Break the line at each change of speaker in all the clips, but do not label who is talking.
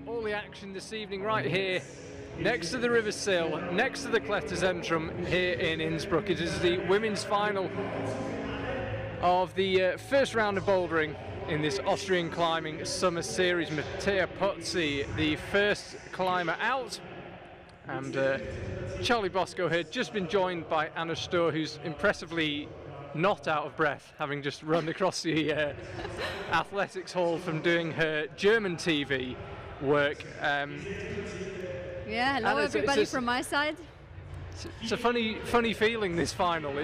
all the action this evening right here next to the River Sill, next to the Kletterzentrum here in Innsbruck. It is the women's final of the first round of bouldering in this Austrian Climbing Summer Series. Mattea Puzzi, the first climber out, and Charlie Bosco had just been joined by Anna Sturr, who's impressively not out of breath, having just run across the athletics hall from doing her German TV work.
Yeah, hello everybody from my side.
It's a funny feeling, this final.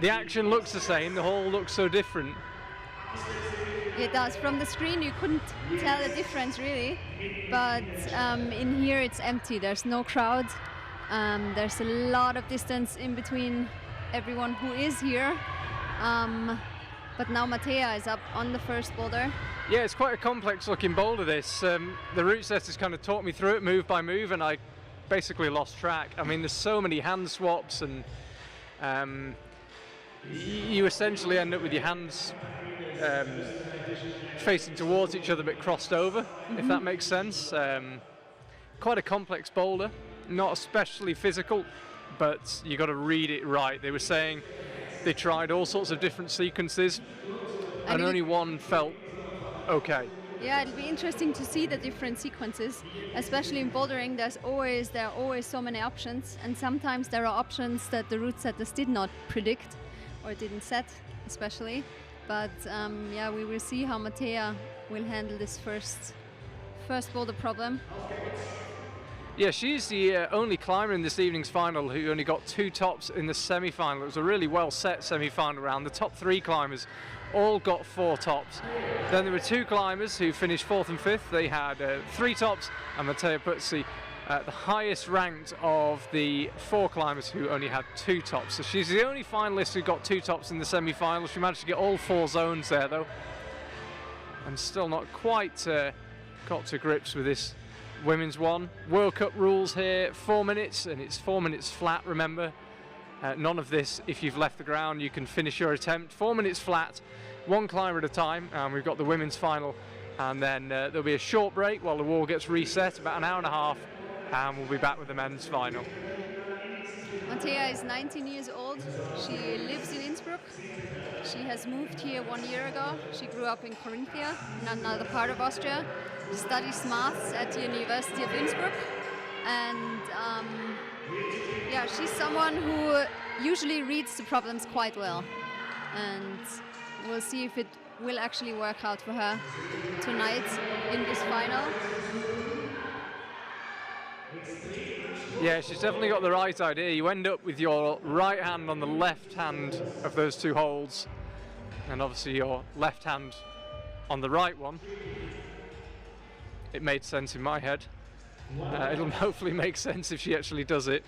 The action looks the same, the hall looks so different.
It does. From the screen you couldn't tell the difference really, but in here it's empty, there's no crowd. There's a lot of distance in between everyone who is here. But now Mattea is up on the first boulder.
Yeah, it's quite a complex looking boulder this. The route setters kind of taught me through it move by move, and I basically lost track. I mean, there's so many hand swaps, and you essentially end up with your hands facing towards each other but crossed over, if that makes sense. Quite a complex boulder, not especially physical, but you got to read it right. They were saying they tried all sorts of different sequences and only one felt okay.
Yeah, it'll be interesting to see the different sequences, especially in bouldering. There are always so many options, and sometimes there are options that the route setters did not predict or didn't set especially. But yeah, we will see how Mattea will handle this first boulder problem.
Yeah, she's the only climber in this evening's final who only got 2 tops in the semi-final. It was a really well set semi-final round. The top 3 climbers all got 4 tops. Then there were 2 climbers who finished 4th and 5th. They had 3 tops, and Mattea Puzzi, the highest ranked of the 4 climbers who only had 2 tops. So she's the only finalist who got 2 tops in the semi-final. She managed to get all 4 zones there though, and still not quite got to grips with this women's one. World Cup rules here, 4 minutes, and it's 4 minutes flat, remember. None of this, if you've left the ground, you can finish your attempt. 4 minutes flat, 1 climber at a time, and we've got the women's final, and then there'll be a short break while the wall gets reset, about an hour and a half, and we'll be back with the men's final.
Mattea is 19 years old. She lives in Innsbruck. She has moved here 1 year ago. She grew up in Carinthia, in another part of Austria. Studies maths at the University of Innsbruck, and yeah, she's someone who usually reads the problems quite well, and we'll see if it will actually work out for her tonight in this final.
Yeah, she's definitely got the right idea. You end up with your right hand on the left hand of those 2 holds, and obviously your left hand on the right one. It made sense in my head. It'll hopefully make sense if she actually does it.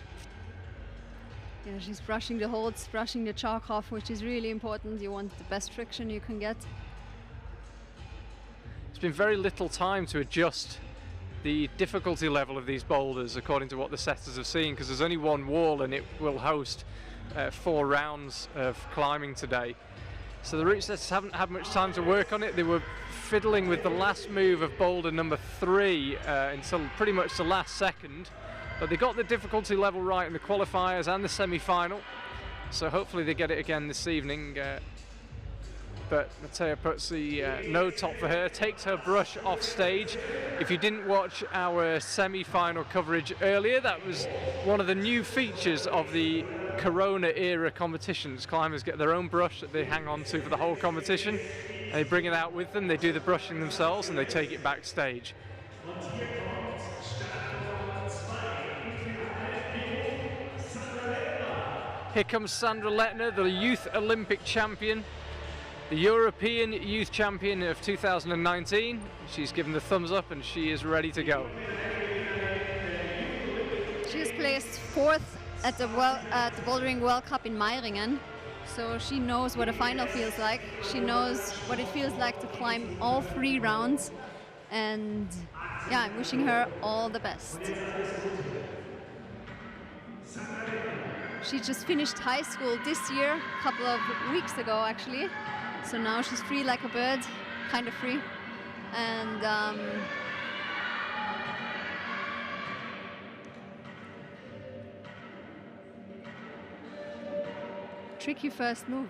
Yeah, she's brushing the holds, brushing the chalk off, which is really important. You want the best friction you can get.
It's been very little time to adjust the difficulty level of these boulders according to what the setters have seen, because there's only 1 wall and it will host 4 rounds of climbing today. So the route setters haven't had much time to work on it. They were fiddling with the last move of boulder number 3 until pretty much the last second, but they got the difficulty level right in the qualifiers and the semi-final, so hopefully they get it again this evening. But Mattea Puzzi, no top for her, takes her brush off stage. If you didn't watch our semi-final coverage earlier, that was one of the new features of the Corona era competitions. Climbers get their own brush that they hang on to for the whole competition. They bring it out with them, they do the brushing themselves, and they take it backstage. Here comes Sandra Lettner, the Youth Olympic champion, the European Youth Champion of 2019. She's given the thumbs up and she is ready to go.
She has placed 4th at the Bouldering World Cup in Meiringen, so she knows what a final feels like. She knows what it feels like to climb all 3 rounds, and yeah, I'm wishing her all the best. She just finished high school this year, a couple of weeks ago actually. So now she's free like a bird, kind of free. And Tricky first move.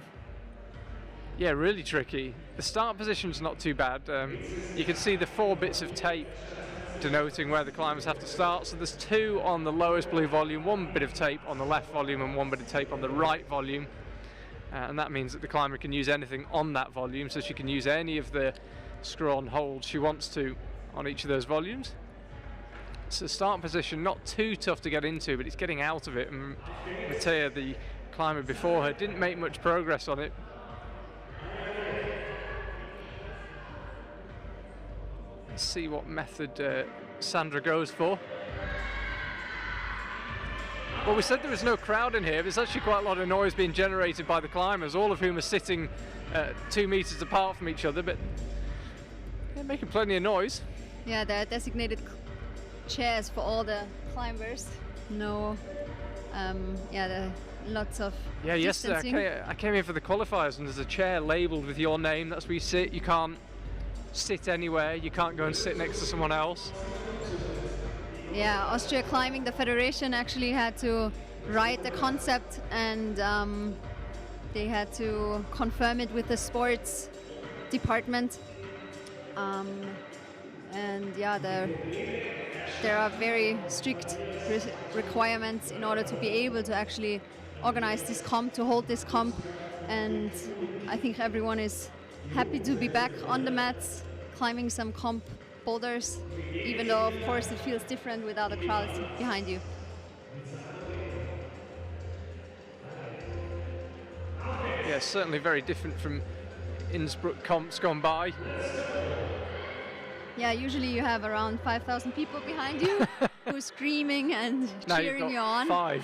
Yeah, really tricky. The start position's not too bad. You can see the 4 bits of tape denoting where the climbers have to start. So there's 2 on the lowest blue volume, 1 bit of tape on the left volume and 1 bit of tape on the right volume. And that means that the climber can use anything on that volume, so she can use any of the screw-on holds she wants to on each of those volumes. So the start position, not too tough to get into, but it's getting out of it. And Mattea, the climber before her, didn't make much progress on it. Let's see what method Sandra goes for. Well, we said there was no crowd in here. There's actually quite a lot of noise being generated by the climbers, all of whom are sitting 2 meters apart from each other, but they're making plenty of noise.
Yeah, there are designated chairs for all the climbers. No, yeah, there are lots of distancing.
Yesterday I came in for the qualifiers and there's a chair labelled with your name. That's where you sit. You can't sit anywhere. You can't go and sit next to someone else.
Yeah, Austria Climbing, the federation actually had to write the concept, and they had to confirm it with the sports department. And yeah, there are very strict requirements in order to be able to actually organize this comp, to hold this comp. And I think everyone is happy to be back on the mats, climbing some comp boulders, even though of course it feels different without a crowd behind you.
Yeah, certainly very different from Innsbruck comps gone by.
Yeah, usually you have around 5,000 people behind you who's screaming and cheering you on.
5.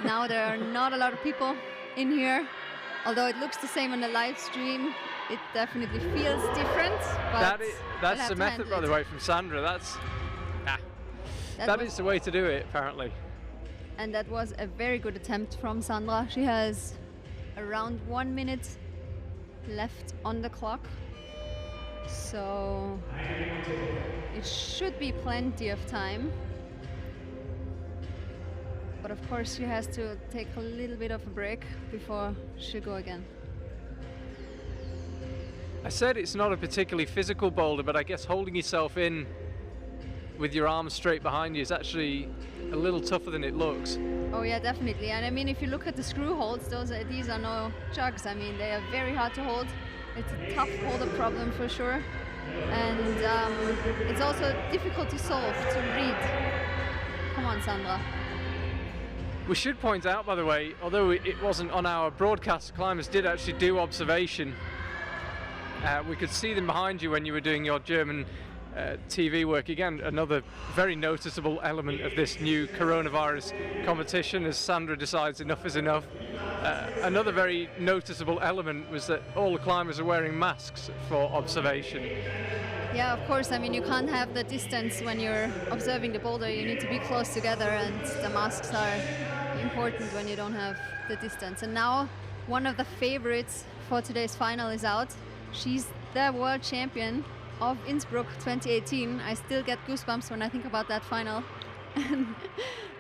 Now there are not a lot of people in here, although it looks the same on the live stream. It definitely feels different. But
that's the method, by the way, from Sandra. That is the way to do it, apparently.
And that was a very good attempt from Sandra. She has around 1 minute left on the clock. So it should be plenty of time. But of course she has to take a little bit of a break before she'll go again.
I said it's not a particularly physical boulder, but I guess holding yourself in with your arms straight behind you is actually a little tougher than it looks.
Oh yeah, definitely. And I mean, if you look at the screw holds, these are no jugs. I mean, they are very hard to hold. It's a tough holder problem for sure. And it's also difficult to solve, to read. Come on, Sandra.
We should point out, by the way, although it wasn't on our broadcast, climbers did actually do observation. We could see them behind you when you were doing your German TV work. Again, another very noticeable element of this new coronavirus competition, as Sandra decides enough is enough. Another very noticeable element was that all the climbers are wearing masks for observation.
Yeah, of course. I mean, you can't have the distance when you're observing the boulder. You need to be close together, and the masks are important when you don't have the distance. And now one of the favorites for today's final is out. She's the world champion of Innsbruck 2018. I still get goosebumps when I think about that final. And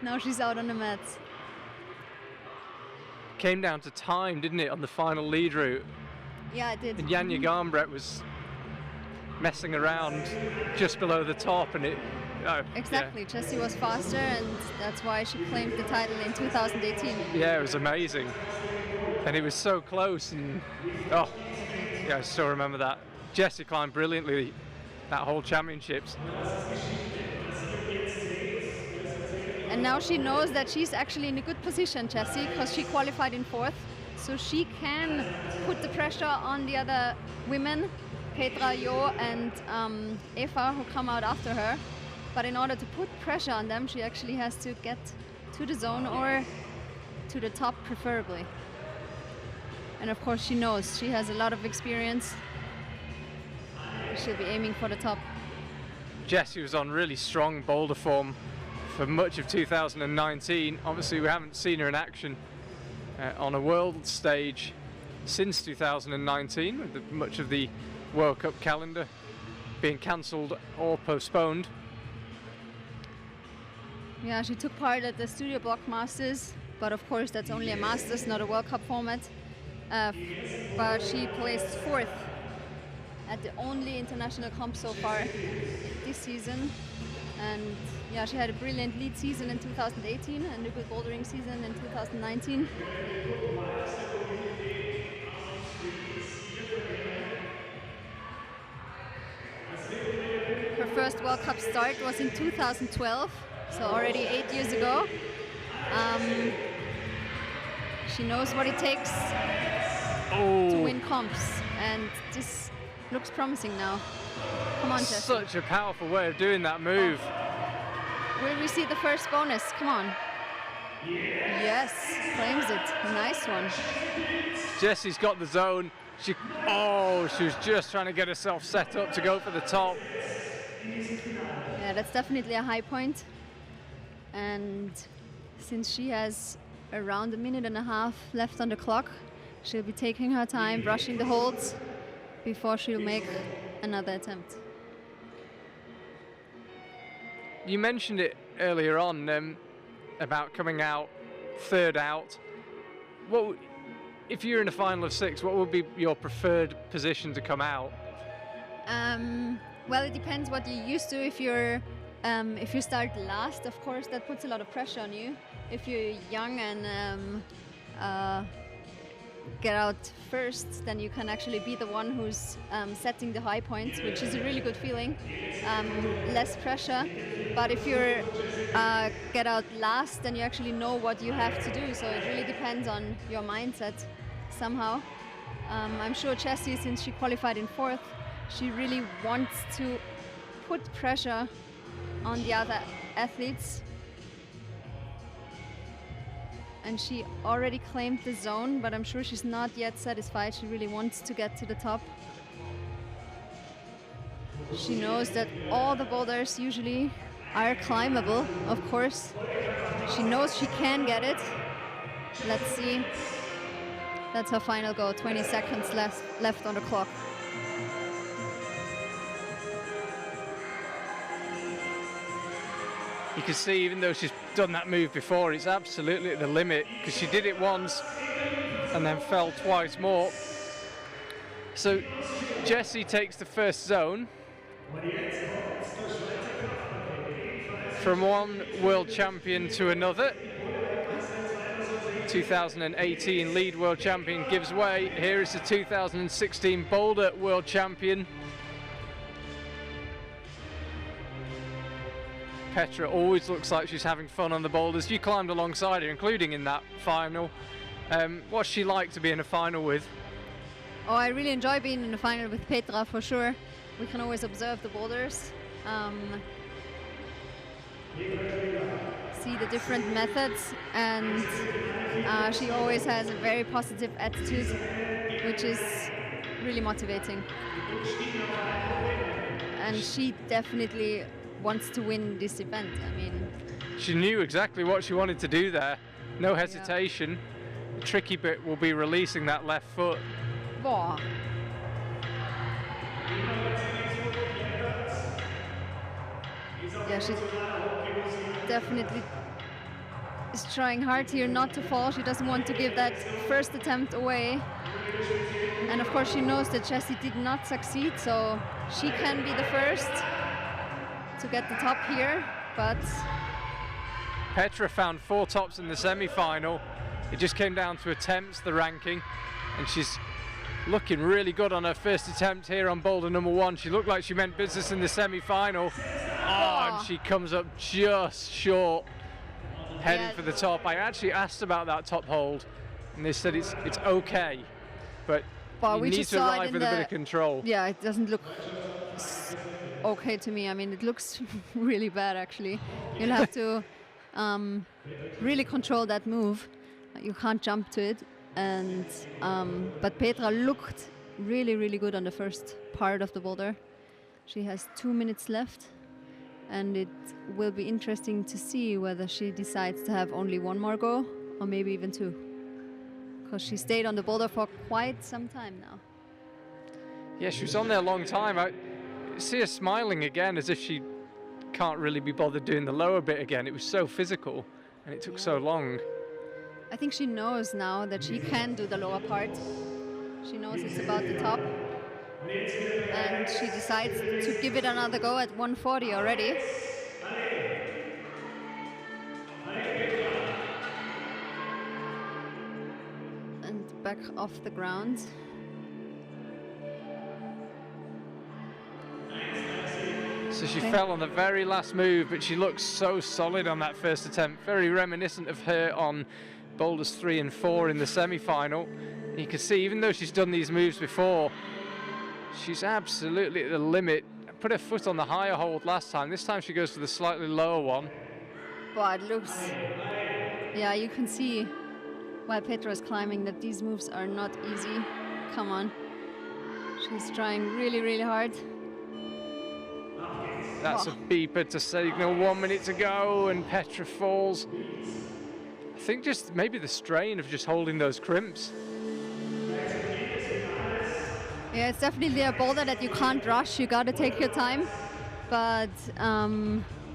now she's out on the mats.
Came down to time, didn't it, on the final lead route?
Yeah, it did.
And Janja Garnbret was messing around just below the top, and it... Oh,
exactly,
yeah.
Jessie was faster, and that's why she claimed the title in 2018.
Yeah, it was amazing. And it was so close, and oh, yeah, I still remember that. Jessie climbed brilliantly that whole championships.
And now she knows that she's actually in a good position, Jessie, because she qualified in 4th. So she can put the pressure on the other women, Petra, Jo, and Eva, who come out after her. But in order to put pressure on them, she actually has to get to the zone or to the top, preferably. And of course, she knows she has a lot of experience. She'll be aiming for the top.
Jessie was on really strong boulder form for much of 2019. Obviously, we haven't seen her in action on a world stage since 2019, with much of the World Cup calendar being cancelled or postponed.
Yeah, she took part at the Studio Block Masters, but of course that's only a Masters, not a World Cup format. But she placed 4th at the only international comp so far this season. And yeah, she had a brilliant lead season in 2018 and a good bouldering season in 2019. Her first World Cup start was in 2012, so already 8 years ago. She knows what it takes to win comps, and this looks promising now. Come on, Jessie.
Such a powerful way of doing that move.
Will we see the first bonus? Come on. Yes, claims it. Nice one.
Jessie's got the zone. She was just trying to get herself set up to go for the top.
Yeah, that's definitely a high point. And since she has around 1.5 minutes left on the clock, she'll be taking her time, brushing the holds before she'll make another attempt.
You mentioned it earlier on about coming out 3rd out. If you're in a final of 6, what would be your preferred position to come out?
Well, it depends what you're used to. If you start last, of course, that puts a lot of pressure on you. If you're young and get out first, then you can actually be the one who's setting the high points, which is a really good feeling. Less pressure. But if you're get out last, then you actually know what you have to do. So it really depends on your mindset somehow. I'm sure Jessie, since she qualified in 4th, she really wants to put pressure on the other athletes. And she already claimed the zone, but I'm sure she's not yet satisfied. She really wants to get to the top. She knows that all the boulders usually are climbable, of course. She knows she can get it. Let's see. That's her final go, 20 seconds left on the clock.
You can see, even though she's done that move before, it's absolutely at the limit, because she did it once and then fell twice more. So Jessie takes the first zone from one world champion to another. 2018 lead world champion gives way. Here is the 2016 Boulder world champion. Petra always looks like she's having fun on the boulders. You climbed alongside her, including in that final. What's she like to be in a final with?
Oh, I really enjoy being in the final with Petra, for sure. We can always observe the boulders, see the different methods, and she always has a very positive attitude, which is really motivating. And she definitely wants to win this event. I mean,
she knew exactly what she wanted to do there. No hesitation. Yeah. The tricky bit will be releasing that left foot.
Boah. Yeah, she definitely is trying hard here not to fall. She doesn't want to give that first attempt away. And of course she knows that Jessie did not succeed, so she can be the first to get the top here, but
Petra found 4 tops in the semi-final. It just came down to attempts, the ranking, and she's looking really good on her first attempt here on boulder number 1. She looked like she meant business in the semi-final. And she comes up just short, heading for the top. I actually asked about that top hold, and they said it's okay, but you need to arrive with a bit of control.
Yeah, it doesn't look okay to me. I mean, it looks really bad, actually. You'll have to really control that move. You can't jump to it. And but Petra looked really, really good on the first part of the boulder. She has 2 minutes left, and it will be interesting to see whether she decides to have only 1 more go, or maybe even 2, because she stayed on the boulder for quite some time now.
Yeah, she was on there a long time. I see her smiling again, as if she can't really be bothered doing the lower bit again. It was so physical and it took so long.
I think she knows now that she can do the lower part. She knows it's about the top. And she decides to give it another go at 140 already. And back off the ground.
So she fell on the very last move, but she looks so solid on that first attempt. Very reminiscent of her on boulders 3 and 4 in the semi-final. You can see, even though she's done these moves before, she's absolutely at the limit. Put her foot on the higher hold last time. This time she goes for the slightly lower one.
But it looks, yeah, you can see while Petra is climbing that these moves are not easy. Come on. She's trying really, really hard.
That's a beeper to signal 1 minute to go, and Petra falls. I think just maybe the strain of just holding those crimps.
Yeah, it's definitely a boulder that you can't rush. You gotta take your time, but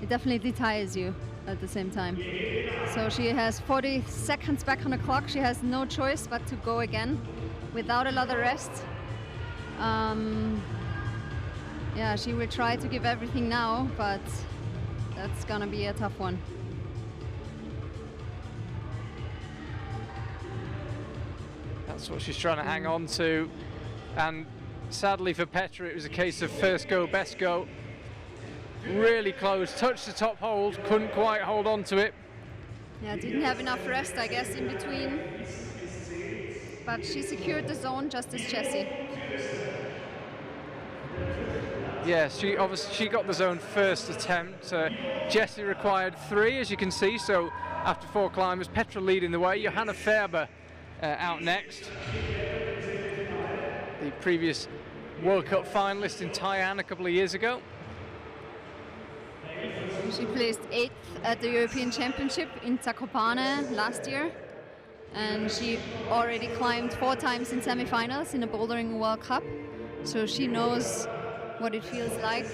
it definitely tires you at the same time. So she has 40 seconds back on the clock. She has no choice but to go again without a lot of rest. Yeah, she will try to give everything now, but that's gonna be a tough one.
That's what she's trying to hang on to. And sadly for Petra, it was a case of first go, best go. Really close, touched the top hold, couldn't quite hold on to it.
Yeah, didn't have enough rest, I guess, in between. But she secured the zone just as Jessie.
Yeah, she got the zone first attempt. Jessie required 3, as you can see, so after 4 climbers, Petra leading the way. Johanna Färber out next. The previous World Cup finalist in Taiwan a couple of years ago.
She placed 8th at the European Championship in Zakopane last year. And she already climbed 4 times in semi-finals in the Bouldering World Cup. So she knows what it feels like.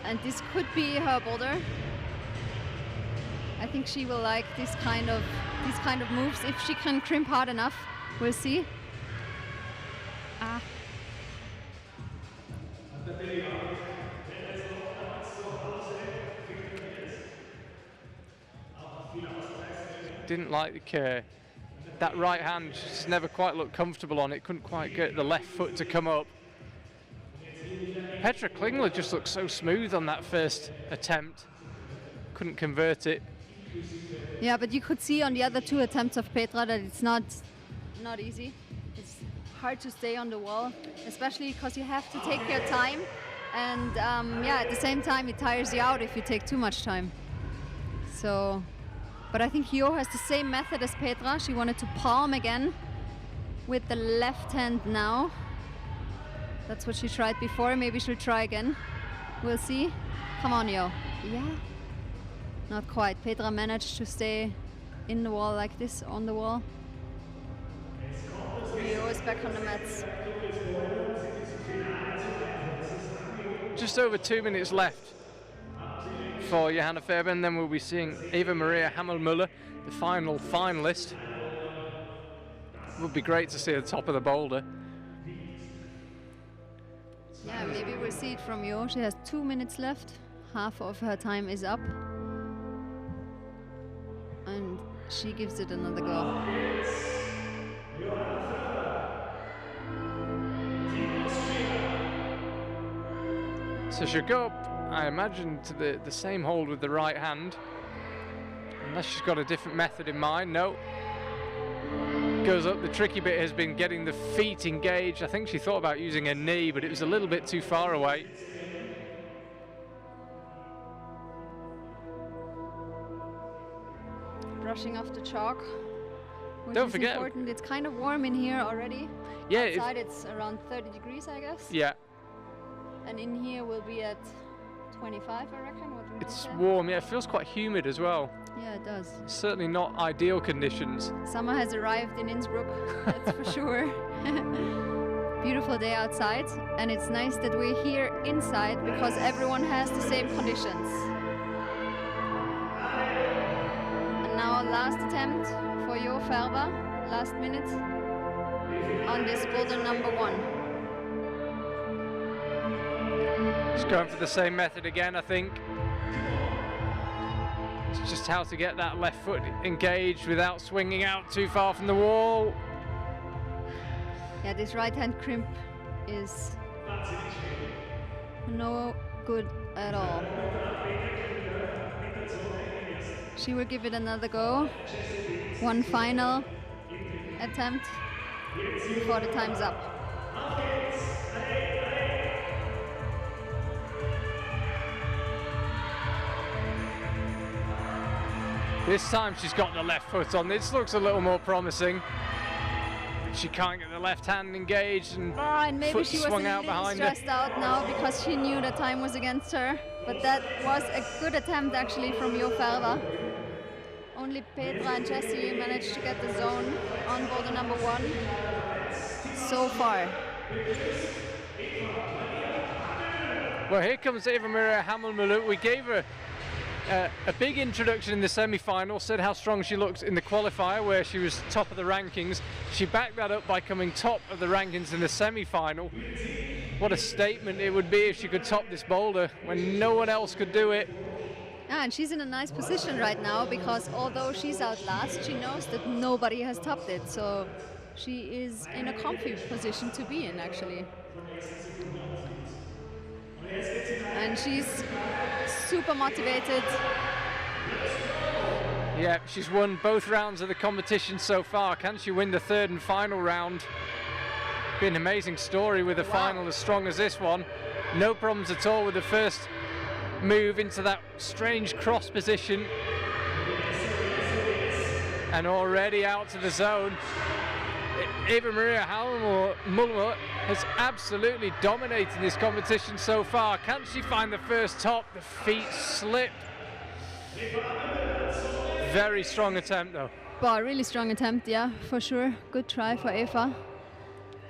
And this could be her boulder. I think she will like these kind of moves if she can crimp hard enough. We'll see.
Didn't like that right hand, just never quite looked comfortable on it, couldn't quite get the left foot to come up. Petra Klingler just looked so smooth on that first attempt, couldn't convert it.
Yeah, but you could see on the other 2 attempts of Petra that it's not easy. It's hard to stay on the wall, especially because you have to take your time, and yeah, at the same time it tires you out if you take too much time. So. But I think Jo has the same method as Petra. She wanted to palm again with the left hand now. That's what she tried before. Maybe she'll try again. We'll see. Come on, Jo. Yeah. Not quite. Petra managed to stay in the wall like this, on the wall. Jo is back on the mats.
Just over 2 minutes left for Johanna Färber, and then we'll be seeing Eva Maria Hammelmüller, the final finalist. It would be great to see at the top of the boulder.
Yeah, maybe we'll see it from Jo. She has 2 minutes left. Half of her time is up. And she gives it another go.
So she'll go up, I imagine, to the same hold with the right hand, unless she's got a different method in mind. No. Goes up. The tricky bit has been getting the feet engaged. I think she thought about using a knee, but it was a little bit too far away.
Brushing off the chalk.
Don't forget.
Important. It's kind of warm in here already.
Yeah.
Outside it's around 30 degrees, I guess.
Yeah.
And in here we'll be at 25, I reckon. What
it's warm, yeah, it feels quite humid as well.
Yeah, it does.
Certainly not ideal conditions.
Summer has arrived in Innsbruck, that's for sure. Beautiful beautiful day outside, and it's nice that we're here inside because everyone has the same conditions. And now last attempt for Jo Ferber, last minute on this boulder number 1.
She's going for the same method again, I think. It's just how to get that left foot engaged without swinging out too far from the wall.
Yeah, this right hand crimp is no good at all. She will give it another go. One final attempt before the time's up.
This time she's got the left foot on. This looks a little more promising. She can't get the left hand engaged and,
and maybe
foot
she was
swung
a
out
little
behind her.
stressed out now because she knew the time was against her. But that was a good attempt actually from Jo Ferber. Only Petra and Jessie managed to get the zone on boulder number 1 so far.
Well, here comes Eva Maria Hamel-Muller. We gave her a big introduction in the semi-final, said how strong she looked in the qualifier where she was top of the rankings. She backed that up by coming top of the rankings in the semi-final. What a statement it would be if she could top this boulder when no one else could do it.
Yeah, and she's in a nice position right now because although she's out last, she knows that nobody has topped it. So she is in a comfy position to be in, actually. And she's super motivated.
Yeah, she's won both rounds of the competition so far. Can she win the third and final round? Be an amazing story with a final as strong as this one. No problems at all with the first move into that strange cross position. And already out to the zone. Eva Maria Hamel-Muller has absolutely dominated this competition so far. Can she find the first top? The feet slip. Very strong attempt though.
Well, really strong attempt, yeah, for sure. Good try for Eva.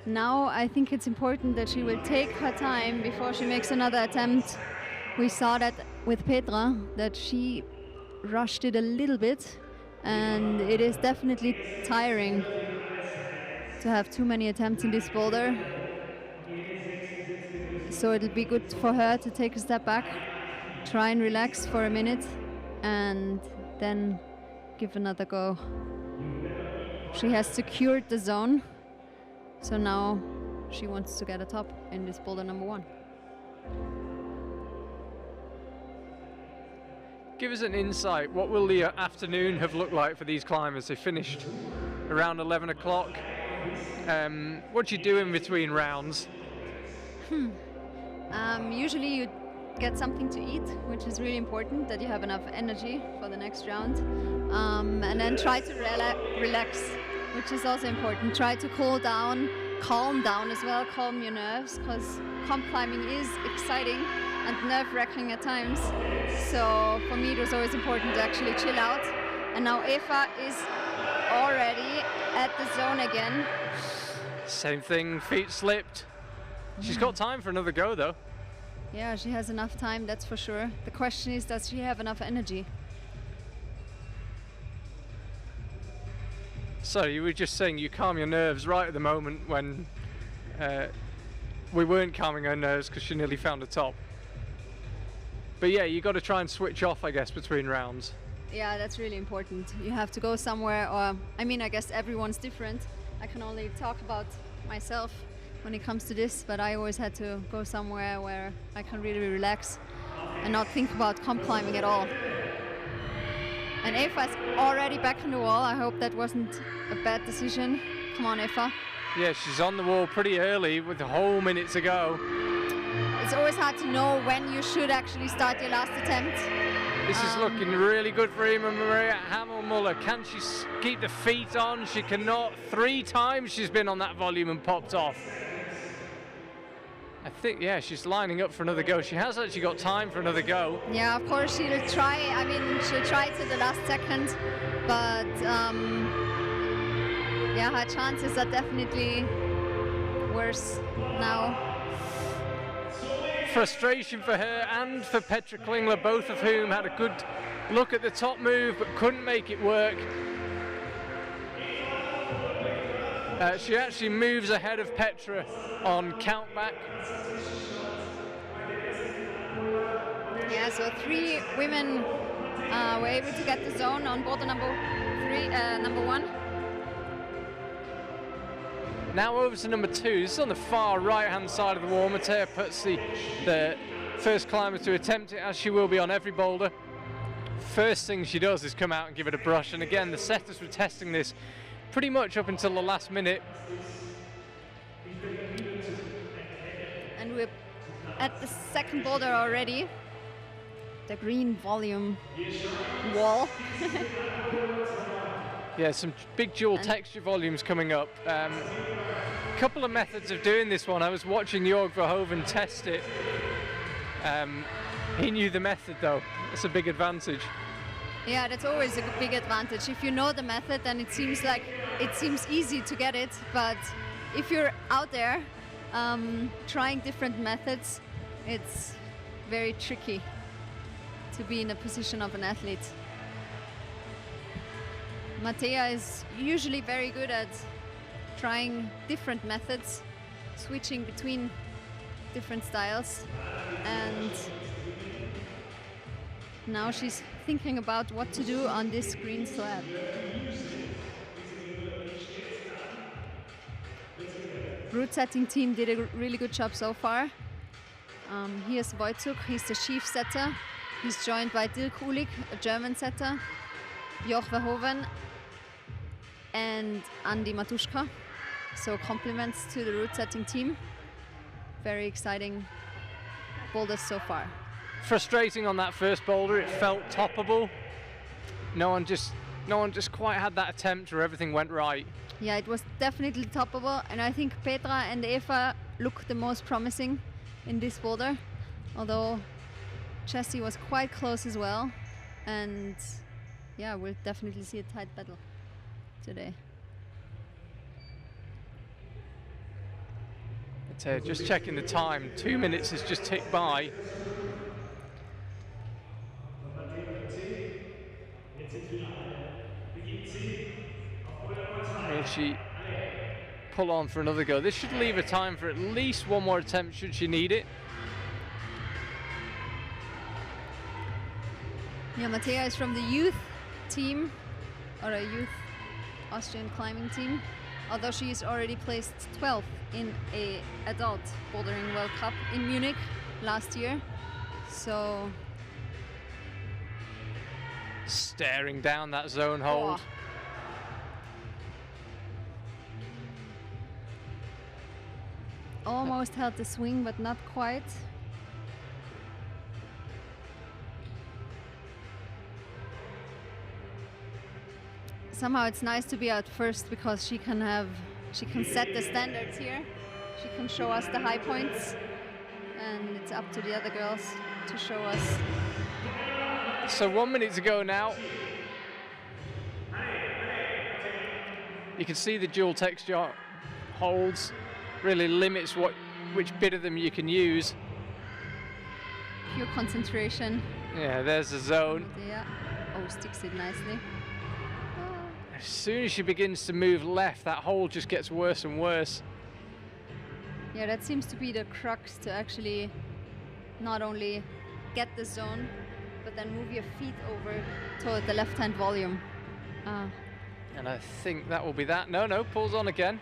Now I think it's important that she will take her time before she makes another attempt. We saw that with Petra, that she rushed it a little bit, and it is definitely tiring to have too many attempts in this boulder. So it'll be good for her to take a step back, try and relax for a minute, and then give another go. She has secured the zone, so now she wants to get a top in this boulder number 1.
Give us an insight. What will the afternoon have looked like for these climbers? They finished around 11 o'clock. What do you do in between rounds?
Usually you get something to eat, which is really important, that you have enough energy for the next round. And then try to relax, which is also important. Try to cool down, calm down as well, calm your nerves, because comp climbing is exciting and nerve-wracking at times. So for me it was always important to actually chill out. And now Eva is already at the zone again.
Same thing, feet slipped. She's got time for another go though.
Yeah, she has enough time, that's for sure. The question is, does she have enough energy?
So you were just saying you calm your nerves right at the moment when we weren't calming her nerves because she nearly found a top. But yeah, you got to try and switch off, I guess, between rounds.
Yeah, that's really important. You have to go somewhere, or I mean, I guess everyone's different. I can only talk about myself when it comes to this, but I always had to go somewhere where I can really relax and not think about comp climbing at all. And Eva's already back on the wall. I hope that wasn't a bad decision. Come on, Eva.
Yeah, she's on the wall pretty early with a whole minute to go.
It's always hard to know when you should actually start your last attempt.
This is looking really good for Eva Maria Hamel-Muller. Can she keep the feet on? She cannot. 3 times she's been on that volume and popped off. I think, yeah, she's lining up for another go. She has actually got time for another go.
Yeah, of course she'll try. I mean, she'll try to the last second, but yeah, her chances are definitely worse now.
Frustration for her and for Petra Klingler, both of whom had a good look at the top move but couldn't make it work. She actually moves ahead of Petra on countback.
Yeah, so 3 women were able to get the zone on boulder number 1.
Now over to number 2. This is on the far right-hand side of the wall. Mattea puts the first climber to attempt it, as she will be on every boulder. First thing she does is come out and give it a brush. And again, the setters were testing this pretty much up until the last minute.
And we're at the second boulder already. The green volume wall.
Yeah, some big dual texture volumes coming up. Couple of methods of doing this one. I was watching Jörg Verhoeven test it. He knew the method though. That's a big advantage.
Yeah, that's always a big advantage. If you know the method, then it seems easy to get it. But if you're out there trying different methods, it's very tricky to be in a position of an athlete. Mattea is usually very good at trying different methods, switching between different styles, and now she's thinking about what to do on this green slab. Route setting team did a really good job so far. Here's Wojciech, he's the chief setter. He's joined by Dirk Ulig, a German setter, Jörg Verhoeven, and Andi Matuszka. So compliments to the route setting team. Very exciting boulders so far.
Frustrating on that first boulder. It felt toppable. No one just quite had that attempt where everything went right.
Yeah, it was definitely toppable, and I think Petra and Eva look the most promising in this boulder, although Jessie was quite close as well. And yeah, we'll definitely see a tight battle today.
Just checking the time, 2 minutes has just ticked by. Will she pull on for another go? This should leave her time for at least one more attempt should she need it.
Yeah, Mattea is from the youth team, or a youth Austrian climbing team, although she is already placed 12th in a adult Bouldering World Cup in Munich last year. So
staring down that zone hold.
Almost held the swing, but not quite. Somehow it's nice to be out first because she can set the standards here. She can show us the high points, and it's up to the other girls to show us.
So 1 minute to go now. You can see the dual texture holds really limits which bit of them you can use.
Pure concentration.
Yeah, there's the zone.
Yeah. Oh, sticks it nicely.
As soon as she begins to move left, that hold just gets worse and worse.
Yeah, that seems to be the crux, to actually not only get the zone, but then move your feet over toward the left-hand volume.
And I think that will be that. No, pulls on again.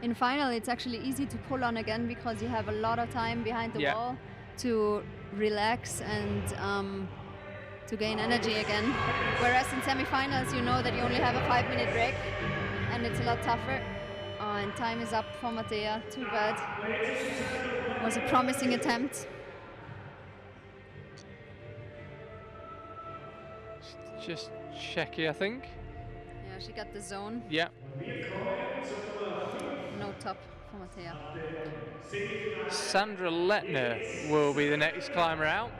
In final, it's actually easy to pull on again because you have a lot of time behind the wall to relax and to gain energy again. Whereas in semifinals, you know that you only have a 5-minute break, and it's a lot tougher. And time is up for Mattea. Too bad. It was a promising attempt.
Just checky, I think.
Yeah, she got the zone.
Yeah.
No top for Mattea.
Sandra Lettner will be the next climber out.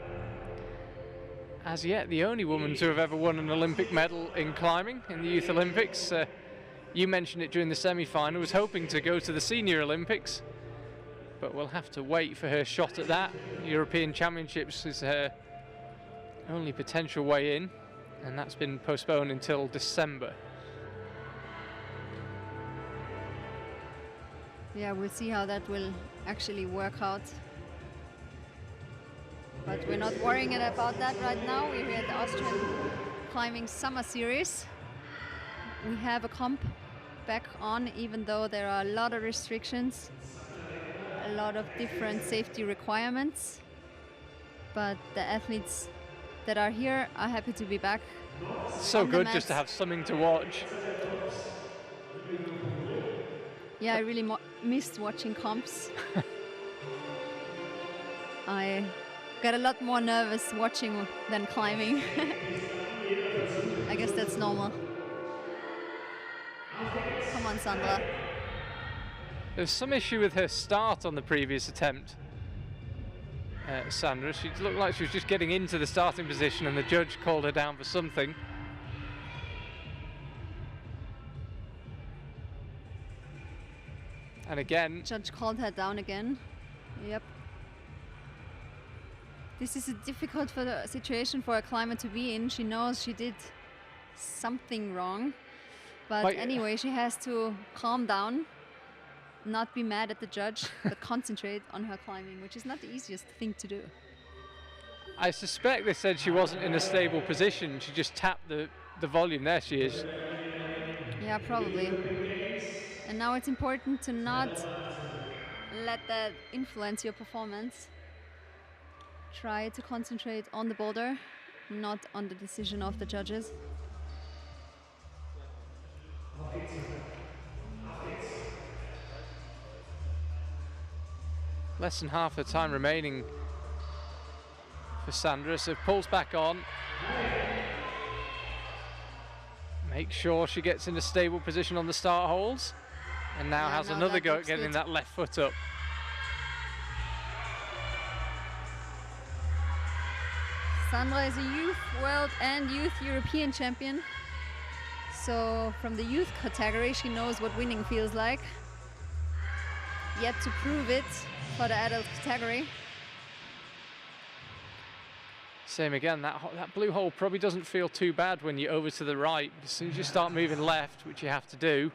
As yet, the only woman to have ever won an Olympic medal in climbing in the Youth Olympics. You mentioned it during the semi-final, was hoping to go to the Senior Olympics, but we'll have to wait for her shot at that. European Championships is her only potential way in, and that's been postponed until December.
Yeah, we'll see how that will actually work out. But we're not worrying about that right now. We're here at the Austrian Climbing Summer Series. We have a comp back on, even though there are a lot of restrictions, a lot of different safety requirements. But the athletes that are here are happy to be back.
So good just to have something to watch.
Yeah, I really missed watching comps. I got a lot more nervous watching than climbing. I guess that's normal. Come on, Sandra.
There's some issue with her start on the previous attempt. Sandra, she looked like she was just getting into the starting position and the judge called her down for something. And again,
judge called her down again. Yep. This is a difficult situation for a climber to be in. She knows she did something wrong, but anyway, she has to calm down, not be mad at the judge, but concentrate on her climbing, which is not the easiest thing to do.
I suspect they said she wasn't in a stable position. She just tapped the volume. There she is.
Yeah, probably. And now it's important to not let that influence your performance. Try to concentrate on the boulder, not on the decision of the judges.
Less than half the time remaining for Sandra, so pulls back on. Make sure she gets in a stable position on the start holes. And now has another go at getting that left foot up.
Sandra is a youth world and youth European champion. So from the youth category, she knows what winning feels like. Yet to prove it for the adult category.
Same again, that blue hole probably doesn't feel too bad when you're over to the right. As soon as you start moving left, which you have to do,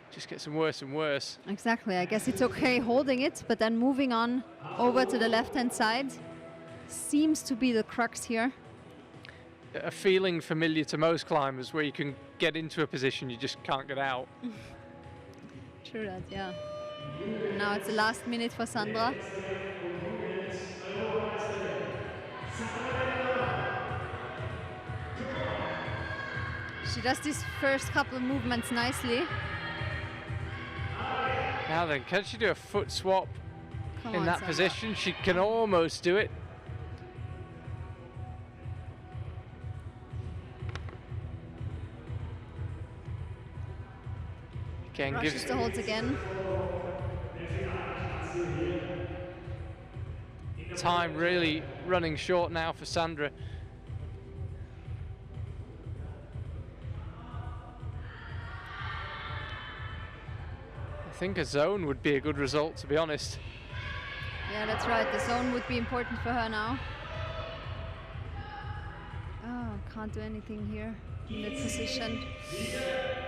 it just gets worse and worse.
Exactly, I guess it's okay holding it, but then moving on over to the left-hand side seems to be the crux here.
A feeling familiar to most climbers where you can get into a position you just can't get out.
True that, yeah. Now it's the last minute for Sandra. She does these first couple of movements nicely.
Now then, can she do a foot swap in that position? She can almost do it. Again,
rushes the holds again.
Time really running short now for Sandra. I think a zone would be a good result, to be honest.
Yeah, that's right. The zone would be important for her now. Oh, can't do anything here in that position.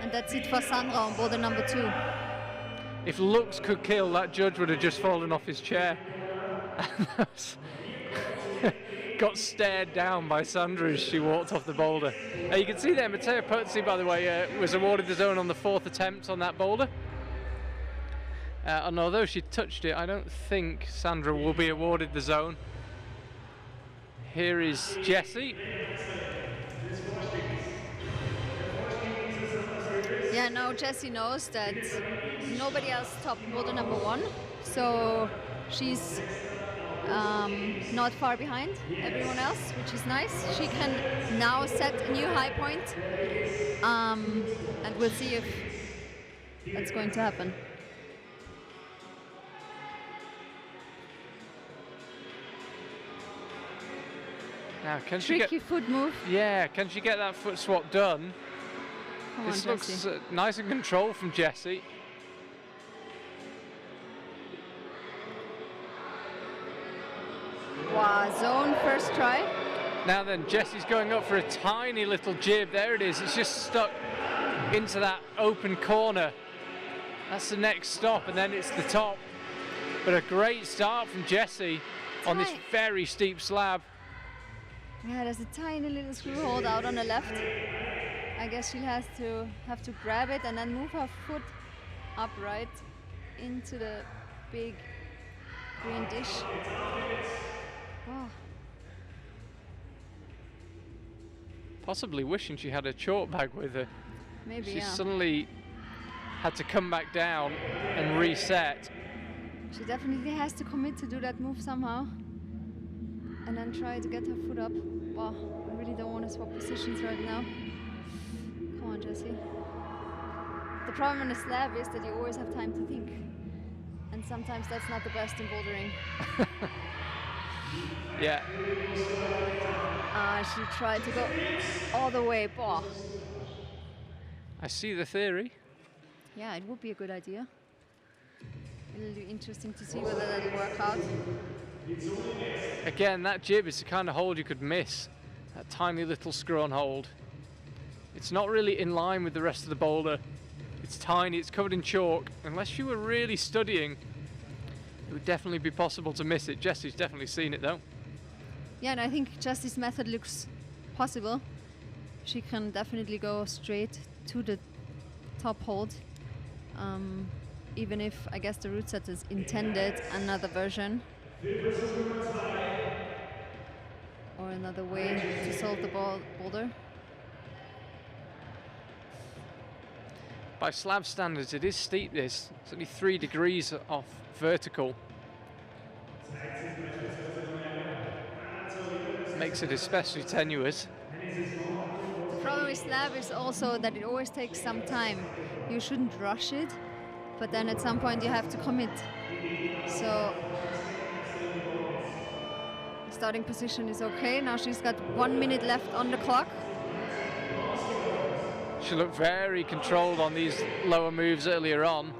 And that's it for Sandra on boulder number 2.
If looks could kill, that judge would have just fallen off his chair. Got stared down by Sandra as she walked off the boulder. You can see there, Matteo Pozzi, by the way, was awarded the zone on the 4th attempt on that boulder. And although she touched it, I don't think Sandra will be awarded the zone. Here is Jessie.
Yeah, now Jessie knows that nobody else topped boulder number 1, so she's not far behind everyone else, which is nice. She can now set a new high point, and we'll see if that's going to happen.
Now, can
Tricky
she get
foot move?
Yeah, can she get that foot swap done?
Come
This
on,
looks
Jessie.
nice and controlled from Jessie.
Wow, zone first try.
Now then, Jessie's going up for a tiny little jib. There it is. It's just stuck into that open corner. That's the next stop, and then it's the top. But a great start from Jessie on this very steep slab.
Yeah, there's a tiny little screw hold out on the left. I guess she'll have to grab it and then move her foot upright into the big green dish. Oh.
Possibly wishing she had a chalk bag with her.
Maybe,
She
yeah.
suddenly had to come back down and reset.
She definitely has to commit to do that move somehow. And then try to get her foot up. Wow, I really don't want to swap positions right now. Come on, Jessie. The problem on the slab is that you always have time to think. And sometimes that's not the best in bouldering.
Yeah.
She tried to go all the way. Bah.
I see the theory.
Yeah, it would be a good idea. It'll be interesting to see whether that'll work out.
Again, that jib is the kind of hold you could miss. That tiny little screw-on hold. It's not really in line with the rest of the boulder. It's tiny, it's covered in chalk. Unless you were really studying, it would definitely be possible to miss it. Jessie's definitely seen it though.
Yeah, and I think Jessie's method looks possible. She can definitely go straight to the top hold. Even if I guess the root set is intended another version. Or another way to solve the boulder.
By slab standards, it is steep this. It's only 3 degrees off vertical. Makes it especially tenuous.
The problem with slab is also that it always takes some time. You shouldn't rush it, but then at some point you have to commit. So the starting position is okay. Now she's got 1 minute left on the clock.
She looked very controlled on these lower moves earlier on.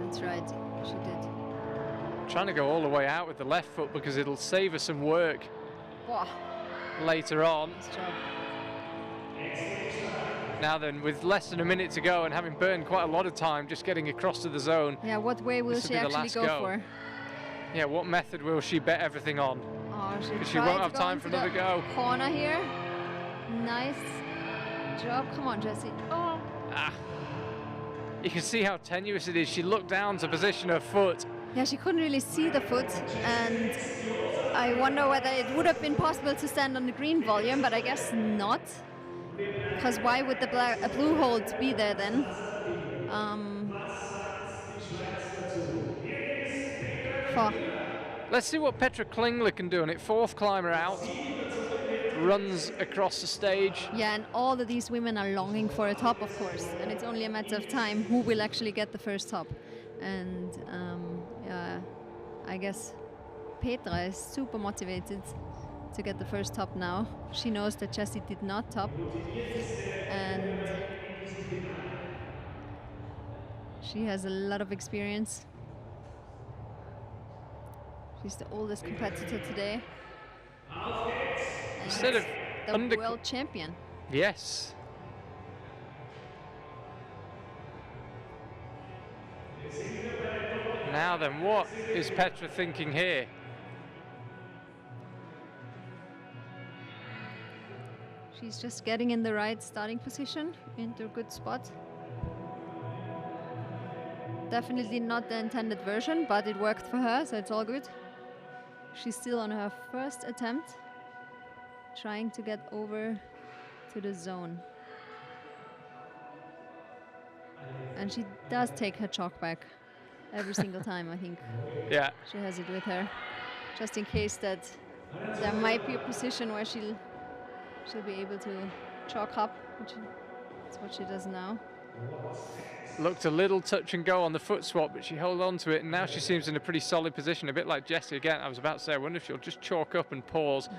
That's right, she did.
Trying to go all the way out with the left foot because it'll save her some work
Wow.
later on.
Nice job.
Now then, with less than a minute to go and having burned quite a lot of time just getting across to the zone.
Yeah, what way will
This will
she
be the
actually
last
go
go.
for?
Yeah, what method will she bet everything on?
Oh,
Because she
tried
won't
to
have
go
time for
into
another
the
go.
corner here. Nice job. Come on, Jessie. Oh.
Ah. You can see how tenuous it is. She looked down to position her foot.
Yeah, she couldn't really see the foot, and I wonder whether it would have been possible to stand on the green volume, but I guess not. Because why would the blue hold be there then?
Let's see what Petra Klingler can do on it. 4th climber out. Runs across the stage.
Yeah, and all of these women are longing for a top, of course, and it's only a matter of time who will actually get the first top. And yeah, I guess Petra is super motivated to get the first top now. She knows that Jessie did not top, and she has a lot of experience. She's the oldest competitor today.
Instead of
the world champion.
Yes. Now then, what is Petra thinking here?
She's just getting in the right starting position, into a good spot. Definitely not the intended version, but it worked for her, so it's all good. She's still on her first attempt, trying to get over to the zone. And she does take her chalk back every single time, I think.
Yeah.
She has it with her, just in case that there might be a position where she'll be able to chalk up, which is what she does now.
Looked a little touch and go on the foot swap, but she held on to it, and now she seems in a pretty solid position, a bit like Jessie again. I was about to say, I wonder if she'll just chalk up and pause.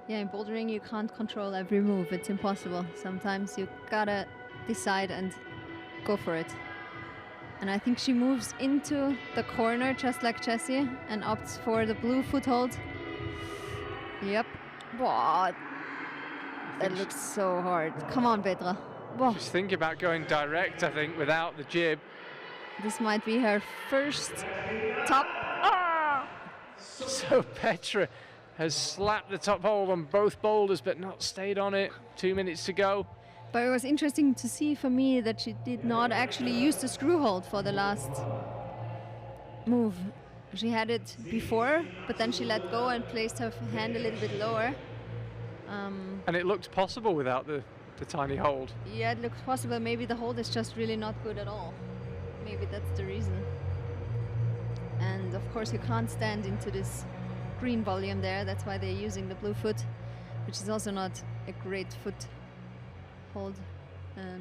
Yeah, in bouldering you can't control every move. It's impossible. Sometimes you gotta decide and go for it. And I think she moves into the corner just like Jessie and opts for the blue foothold. Yep. Wow. That looks so hard. Come on, Petra. Wow.
She's thinking about going direct, I think, without the jib.
This might be her first top. Ah!
So Petra has slapped the top hold on both boulders but not stayed on it. 2 minutes to go.
But it was interesting to see for me that she did not actually use the screw hold for the last move. She had it before, but then she let go and placed her hand a little bit lower.
And it looked possible without the tiny hold.
Yeah, it looks possible. Maybe the hold is just really not good at all. Maybe that's the reason. And of course you can't stand into this green volume there. That's why they're using the blue foot, which is also not a great foot hold. A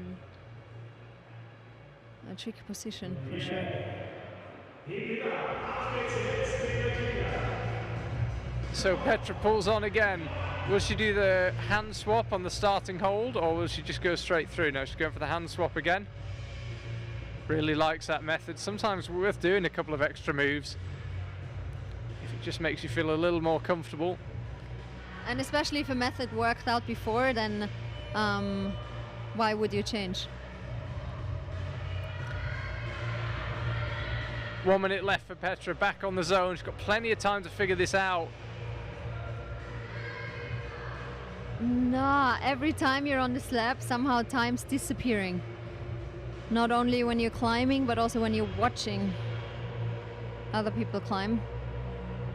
tricky position for sure.
So Petra pulls on again. Will she do the hand swap on the starting hold, or will she just go straight through? No, she's going for the hand swap again. Really likes that method. Sometimes worth doing a couple of extra moves if it just makes you feel a little more comfortable.
And especially if a method worked out before, then why would you change?
1 minute left for Petra, back on the zone. She's got plenty of time to figure this out.
Nah, every time you're on the slab, somehow time's disappearing. Not only when you're climbing, but also when you're watching other people climb.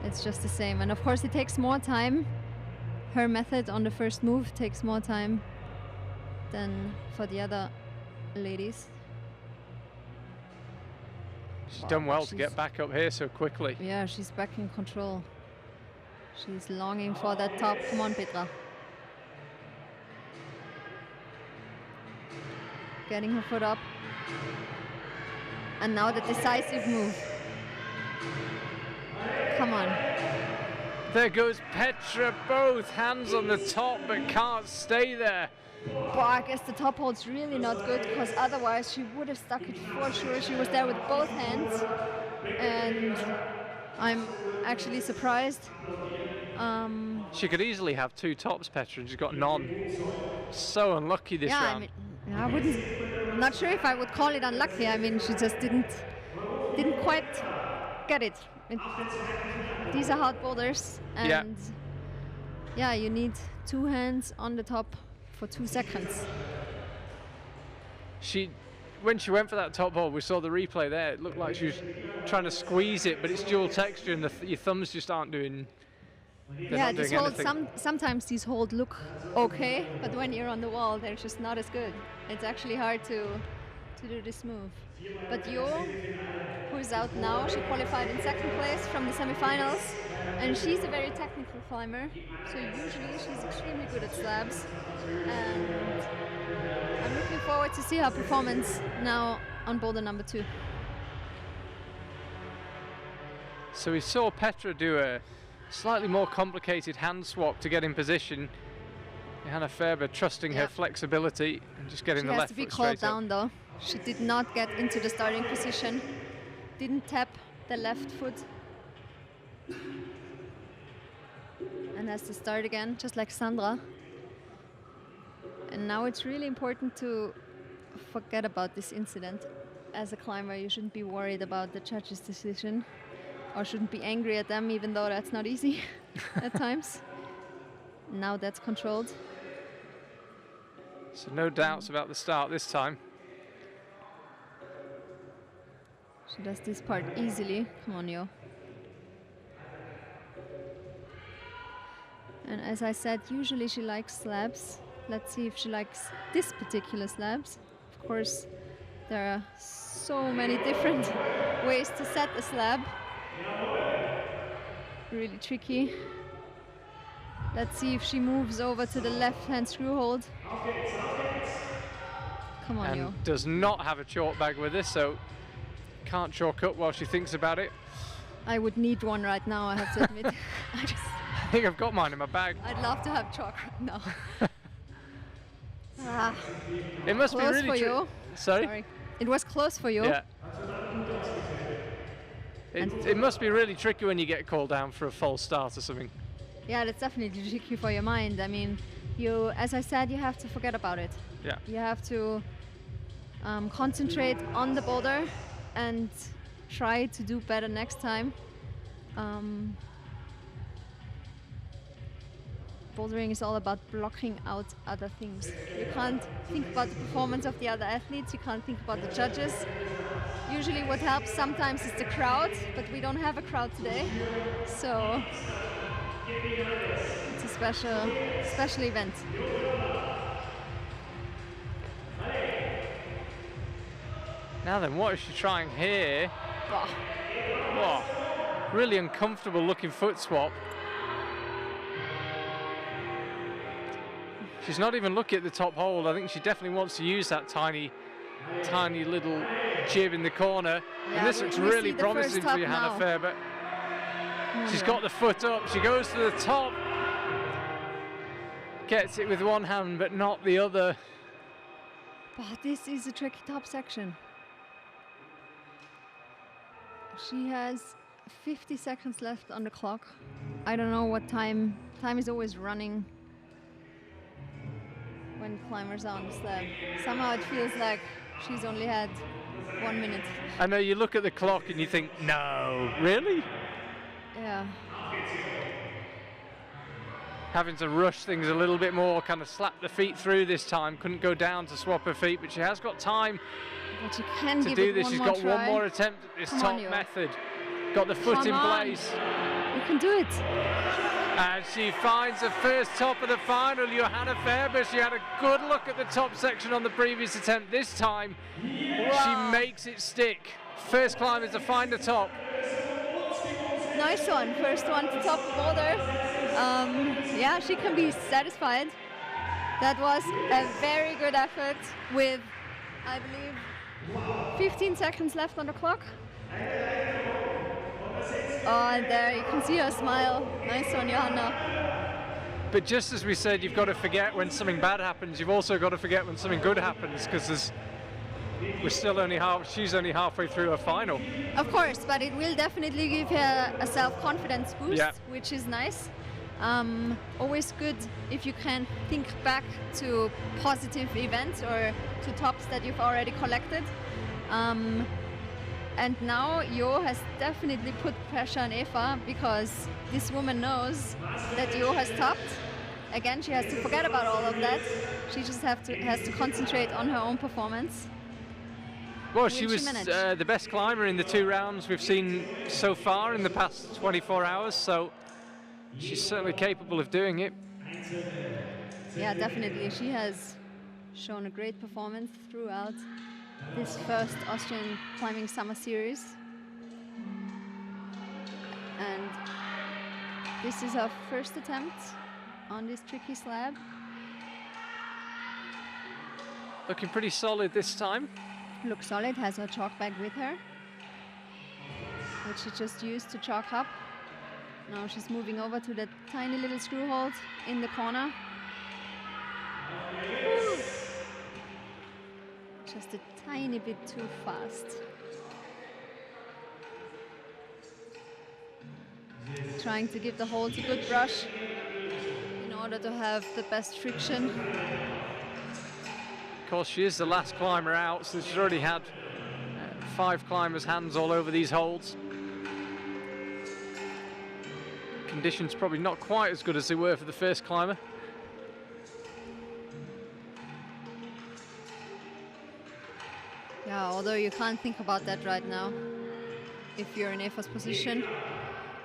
It's just the same. And of course it takes more time. Her method on the first move takes more time than for the other ladies.
She's done well to get back up here so quickly.
Yeah, she's back in control. She's longing for that top. Come on, Petra. Getting her foot up. And now the decisive move. Come on.
There goes Petra, both hands on the top, but can't stay there.
But I guess the top hold's really not good, because otherwise she would have stuck it for sure. She was there with both hands. And I'm actually surprised.
She could easily have two tops, Petra, and she's got none. So unlucky this round.
I wouldn't. I'm not sure if I would call it unlucky. I mean, she just didn't quite get it. These are hard boulders, and yeah, you need two hands on the top for 2 seconds.
When she went for that top hold, we saw the replay there. It looked like she was trying to squeeze it, but it's dual texture, and your thumbs just aren't doing.
Yeah, this hold, sometimes these holds look okay, but when you're on the wall, they're just not as good. It's actually hard to do this move. But Yo, who is out now, she qualified in 2nd place from the semifinals, and she's a very technical climber, so usually she's extremely good at slabs. And I'm looking forward to see her performance now on boulder number 2.
So we saw Petra do a slightly more complicated hand swap to get in position. Johanna Ferber trusting her flexibility and just getting the left foot straight up.
She has to be called down though. She did not get into the starting position, didn't tap the left foot, and has to start again, just like Sandra. And now it's really important to forget about this incident. As a climber, you shouldn't be worried about the judge's decision, or shouldn't be angry at them, even though that's not easy at times. Now that's controlled.
So no doubts about the start this time.
She does this part easily. Come on, Yo. And as I said, usually she likes slabs. Let's see if she likes this particular slabs. Of course, there are so many different ways to set a slab. Really tricky. Let's see if she moves over to the left-hand screw hold. Come on, Yo.
And does not have a chalk bag with her, so can't chalk up while she thinks about it.
I would need one right now, I have to admit.
think I've got mine in my bag.
I'd love to have chalk right now.
It must be
close
really
for you.
Sorry?
It was close for you.
Yeah. It must be really tricky when you get called down for a false start or something.
Yeah, that's definitely tricky for your mind. I mean, as I said, you have to forget about it.
Yeah.
You have to concentrate on the boulder and try to do better next time. Bouldering is all about blocking out other things. You can't think about the performance of the other athletes, you can't think about the judges. Usually what helps sometimes is the crowd, but we don't have a crowd today. So it's a special event.
Now then, what is she trying here?
Wow.
Whoa. Really uncomfortable looking foot swap. She's not even looking at the top hold. I think she definitely wants to use that tiny little jib in the corner.
Yeah,
and this looks really promising for Johanna Fair, but she's got the foot up. She goes to the top. Gets it with one hand, but not the other.
But this is a tricky top section. She has 50 seconds left on the clock. I don't know what time. Time is always running when climbers are on the slab. Somehow it feels like she's only had 1 minute.
I know, you look at the clock and you think, no, really?
Yeah.
Having to rush things a little bit more, kind of slap the feet through this time. Couldn't go down to swap her feet, but she has got time
but you can
to do this. She's got one more attempt at this top method. Got the foot in place.
You can do it.
And she finds the first top of the final, Johanna Fair, but she had a good look at the top section on the previous attempt. This time, she makes it stick. First climber to find the top.
Nice one, first one to top the boulder. Yeah, she can be satisfied. That was a very good effort with, I believe, 15 seconds left on the clock. Oh, and there you can see her smile. Nice one, Johanna.
But just as we said, you've got to forget when something bad happens. You've also got to forget when something good happens, because she's only halfway through her final.
Of course, but it will definitely give her a self-confidence boost, which is nice. Always good if you can think back to positive events or to tops that you've already collected. And now Jo has definitely put pressure on Eva, because this woman knows that Jo has topped. Again, she has to forget about all of that. She just has to concentrate on her own performance.
Well, she was the best climber in the 2 rounds we've seen so far in the past 24 hours, so she's certainly capable of doing it.
Yeah, definitely. She has shown a great performance throughout this first Austrian Climbing Summer Series. And this is her first attempt on this tricky slab.
Looking pretty solid this time.
Looks solid, has her chalk bag with her, which she just used to chalk up. Now she's moving over to that tiny little screw hold in the corner. Just a tiny bit too fast. Trying to give the holds a good brush in order to have the best friction.
Of course, she is the last climber out, so she's already had 5 climbers' hands all over these holds. Conditions probably not quite as good as they were for the first climber.
Yeah, although you can't think about that right now. If you're in Eva's position,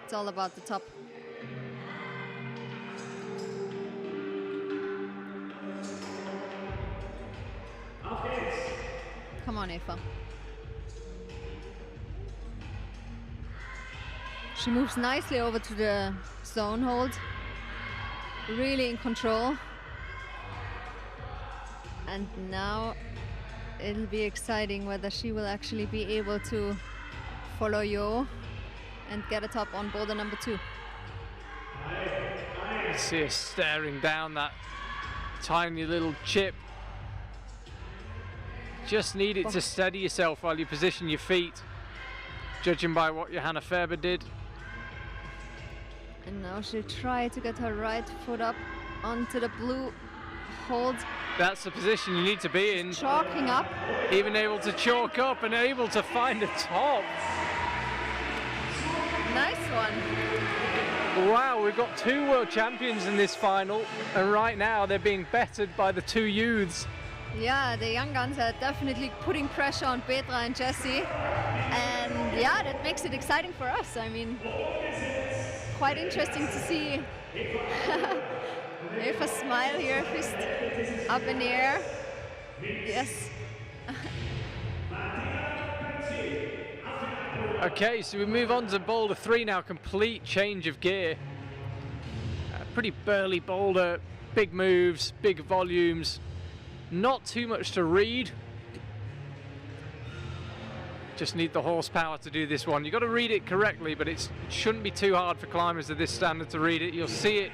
it's all about the top. Come on, Eva. She moves nicely over to the zone hold. Really in control. And now it'll be exciting whether she will actually be able to follow Jo and get a top on boulder number 2.
You see her staring down that tiny little chip. Just need it to steady yourself while you position your feet, judging by what Johanna Faber did.
And now she tried to get her right foot up onto the blue hold.
That's the position you need to be in.
Chalking up.
Even able to chalk up and able to find a top.
Nice one.
Wow, we've got 2 world champions in this final, and right now they're being bettered by the 2 youths.
Yeah, the young guns are definitely putting pressure on Petra and Jessie. And yeah, that makes it exciting for us. I mean, quite interesting to see Eva smile here, fist up in the air. Yes.
Okay, so we move on to boulder 3 now, complete change of gear. Pretty burly boulder, big moves, big volumes, not too much to read. Just need the horsepower to do this one. You've got to read it correctly, but it shouldn't be too hard for climbers of this standard to read it. You'll see it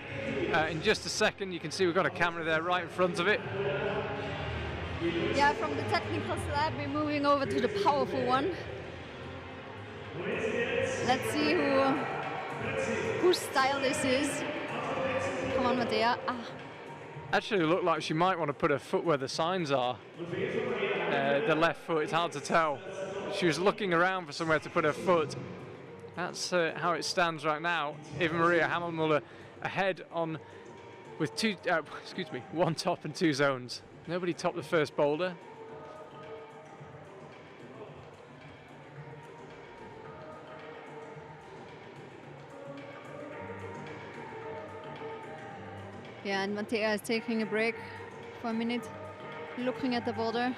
in just a second. You can see we've got a camera there right in front of it.
Yeah, from the technical slab, we're moving over to the powerful one. Let's see whose style this is. Come on, Mattea. Ah.
Actually, looked like she might want to put her foot where the signs are. The left foot, it's hard to tell. She was looking around for somewhere to put her foot. That's how it stands right now. Eva Maria Hammelmuller ahead on with 1 top and 2 zones. Nobody topped the first boulder.
Yeah, and Mattea is taking a break for a minute, looking at the boulder,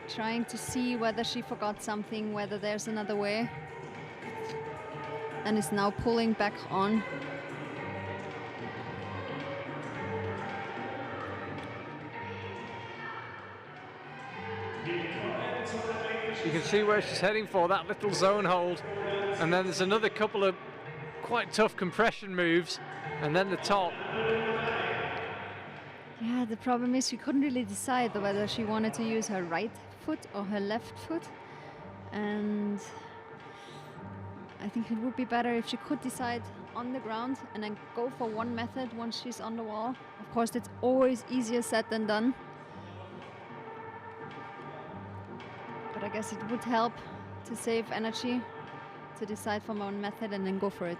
trying to see whether she forgot something, whether there's another way, and is now pulling back on.
You can see where she's heading for, that little zone hold, and then there's another couple of quite tough compression moves, and then the top.
Yeah, the problem is she couldn't really decide whether she wanted to use her right foot or her left foot, and I think it would be better if she could decide on the ground and then go for one method once she's on the wall. Of course, it's always easier said than done, but I guess it would help to save energy to decide for one method and then go for it.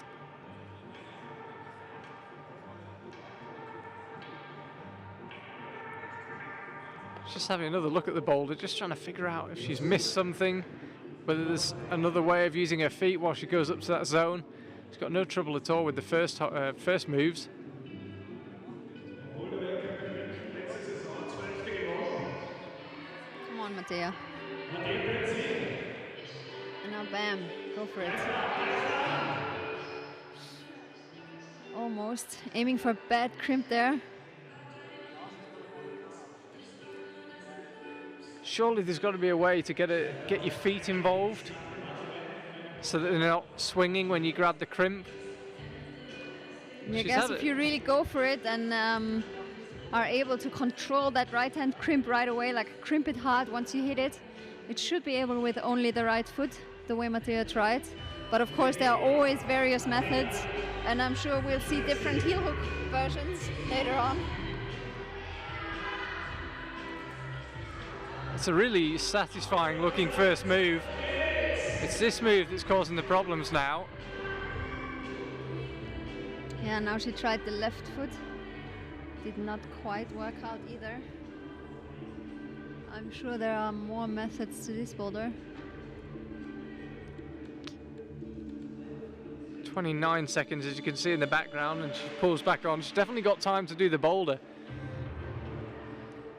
Just having another look at the boulder, just trying to figure out if she's missed something, whether there's another way of using her feet while she goes up to that zone. She's got no trouble at all with the first moves.
Come on, Mattea. And now bam, go for it. Almost aiming for a bad crimp there.
Surely there's got to be a way to get your feet involved so that they're not swinging when you grab the crimp.
I guess if you really go for it and are able to control that right hand crimp right away, like crimp it hard once you hit it, it should be able with only the right foot, the way Mattea tried. But of course there are always various methods, and I'm sure we'll see different heel hook versions later on.
It's a really satisfying looking first move. It's this move that's causing the problems now.
Yeah, now she tried the left foot. Did not quite work out either. I'm sure there are more methods to this boulder.
29 seconds, as you can see in the background, and she pulls back on. She's definitely got time to do the boulder.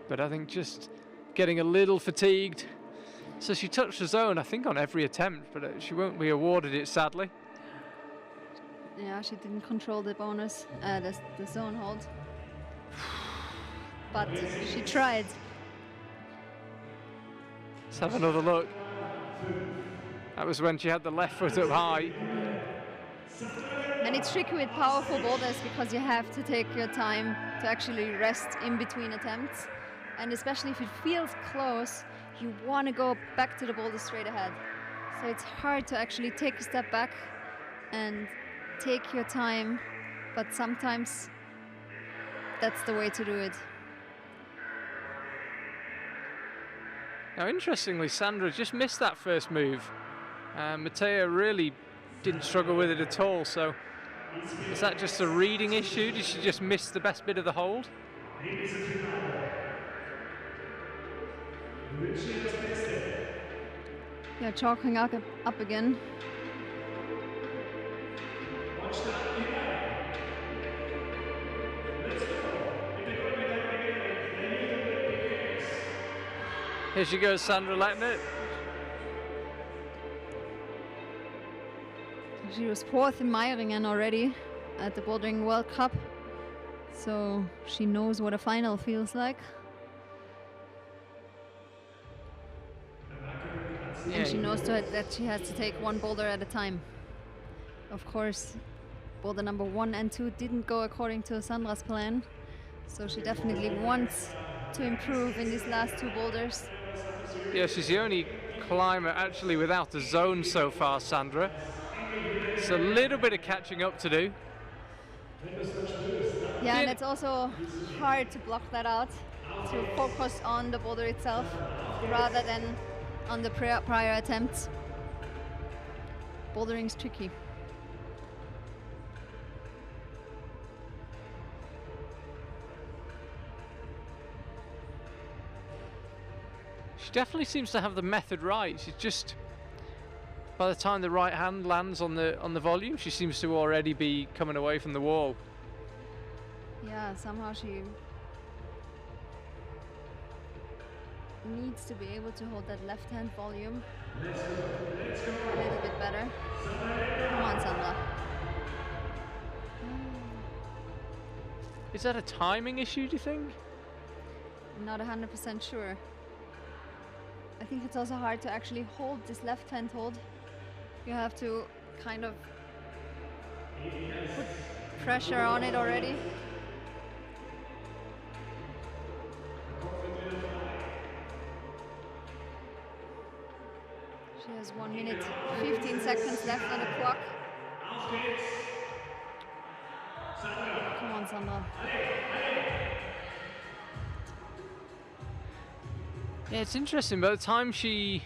But I think just getting a little fatigued. So she touched the zone, I think, on every attempt, but she won't be awarded it, sadly.
Yeah, she didn't control the bonus, the zone hold. But she tried.
Let's have another look. That was when she had the left foot up high.
And it's tricky with powerful boulders because you have to take your time to actually rest in between attempts. And especially if it feels close, you want to go back to the boulder straight ahead. So it's hard to actually take a step back and take your time, but sometimes that's the way to do it.
Now, interestingly, Sandra just missed that first move. Mattea really didn't struggle with it at all. So is that just a reading issue? Did she just miss the best bit of the hold?
Yeah, chalking up again.
Here she goes, Sandra Lettner.
She was 4th in Meiringen already at the Bouldering World Cup, so she knows what a final feels like.
Yeah.
And she knows that she has to take one boulder at a time. Of course, boulder number 1 and 2 didn't go according to Sandra's plan, so she definitely wants to improve in these last 2 boulders.
Yeah, she's the only climber actually without a zone so far, Sandra. It's a little bit of catching up to do.
Yeah, and it's also hard to block that out, to focus on the boulder itself rather than on the prior attempts. Bouldering's tricky.
She definitely seems to have the method right. She's just, by the time the right hand lands on the volume, she seems to already be coming away from the wall.
Yeah, somehow she needs to be able to hold that left hand volume a little bit better. Come on, Sandra.
Is that a timing issue, do you think?
Not 100% sure. I think it's also hard to actually hold this left hand hold. You have to kind of put pressure on it already. She has 1 minute, 15 seconds left on the clock. Come on, Sandra.
Yeah, it's interesting. By the time she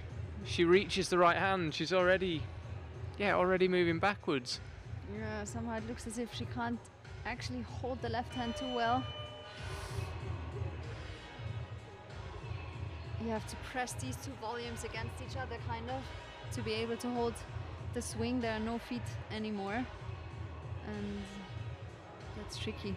reaches the right hand, she's already moving backwards.
Yeah, somehow it looks as if she can't actually hold the left hand too well. You have to press these 2 volumes against each other, kind of, to be able to hold the swing. There are no feet anymore, and that's tricky.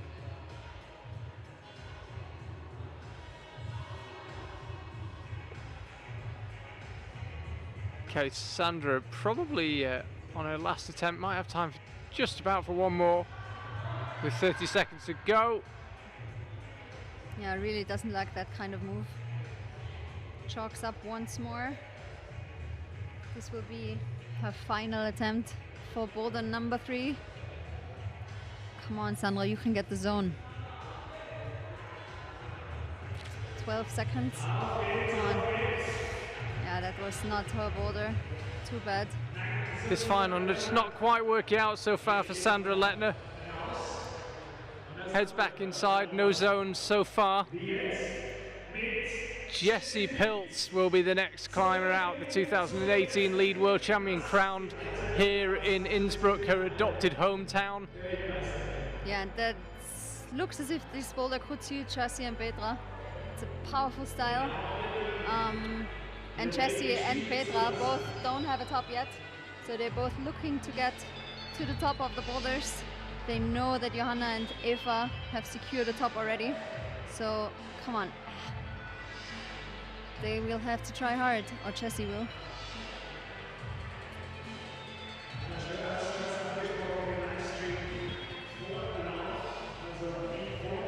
Okay, Sandra probably on her last attempt might have time for just about for one more with 30 seconds to go.
Yeah, really doesn't like that kind of move. Chalks up once more. This will be her final attempt for boulder number 3. Come on, Sandra, you can get the zone. 12 seconds. Come on. Yeah, that was not her boulder. Too bad.
This final it's not quite working out so far for Sandra Lettner. Heads back inside, no zones so far. Jessie Pilz will be the next climber out, the 2018 lead world champion, crowned here in Innsbruck, her adopted hometown.
Yeah, and that looks as if this boulder could suit Jessie and Petra. It's a powerful style. And Jessie and Petra both don't have a top yet, so they're both looking to get to the top of the boulders. They know that Johanna and Eva have secured the top already, so come on. They will have to try hard, or Jessie will.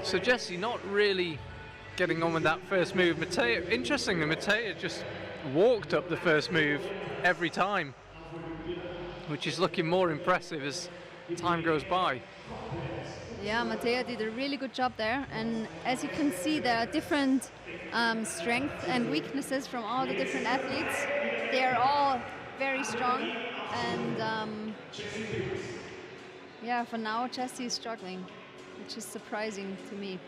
So Jessie not really getting on with that first move. Mattea, interestingly, Mattea just walked up the first move every time, which is looking more impressive as time goes by.
Yeah, Mattea did a really good job there, and as you can see, there are different strengths and weaknesses from all the different athletes. They are all very strong, and yeah, for now Jessie is struggling, which is surprising to me.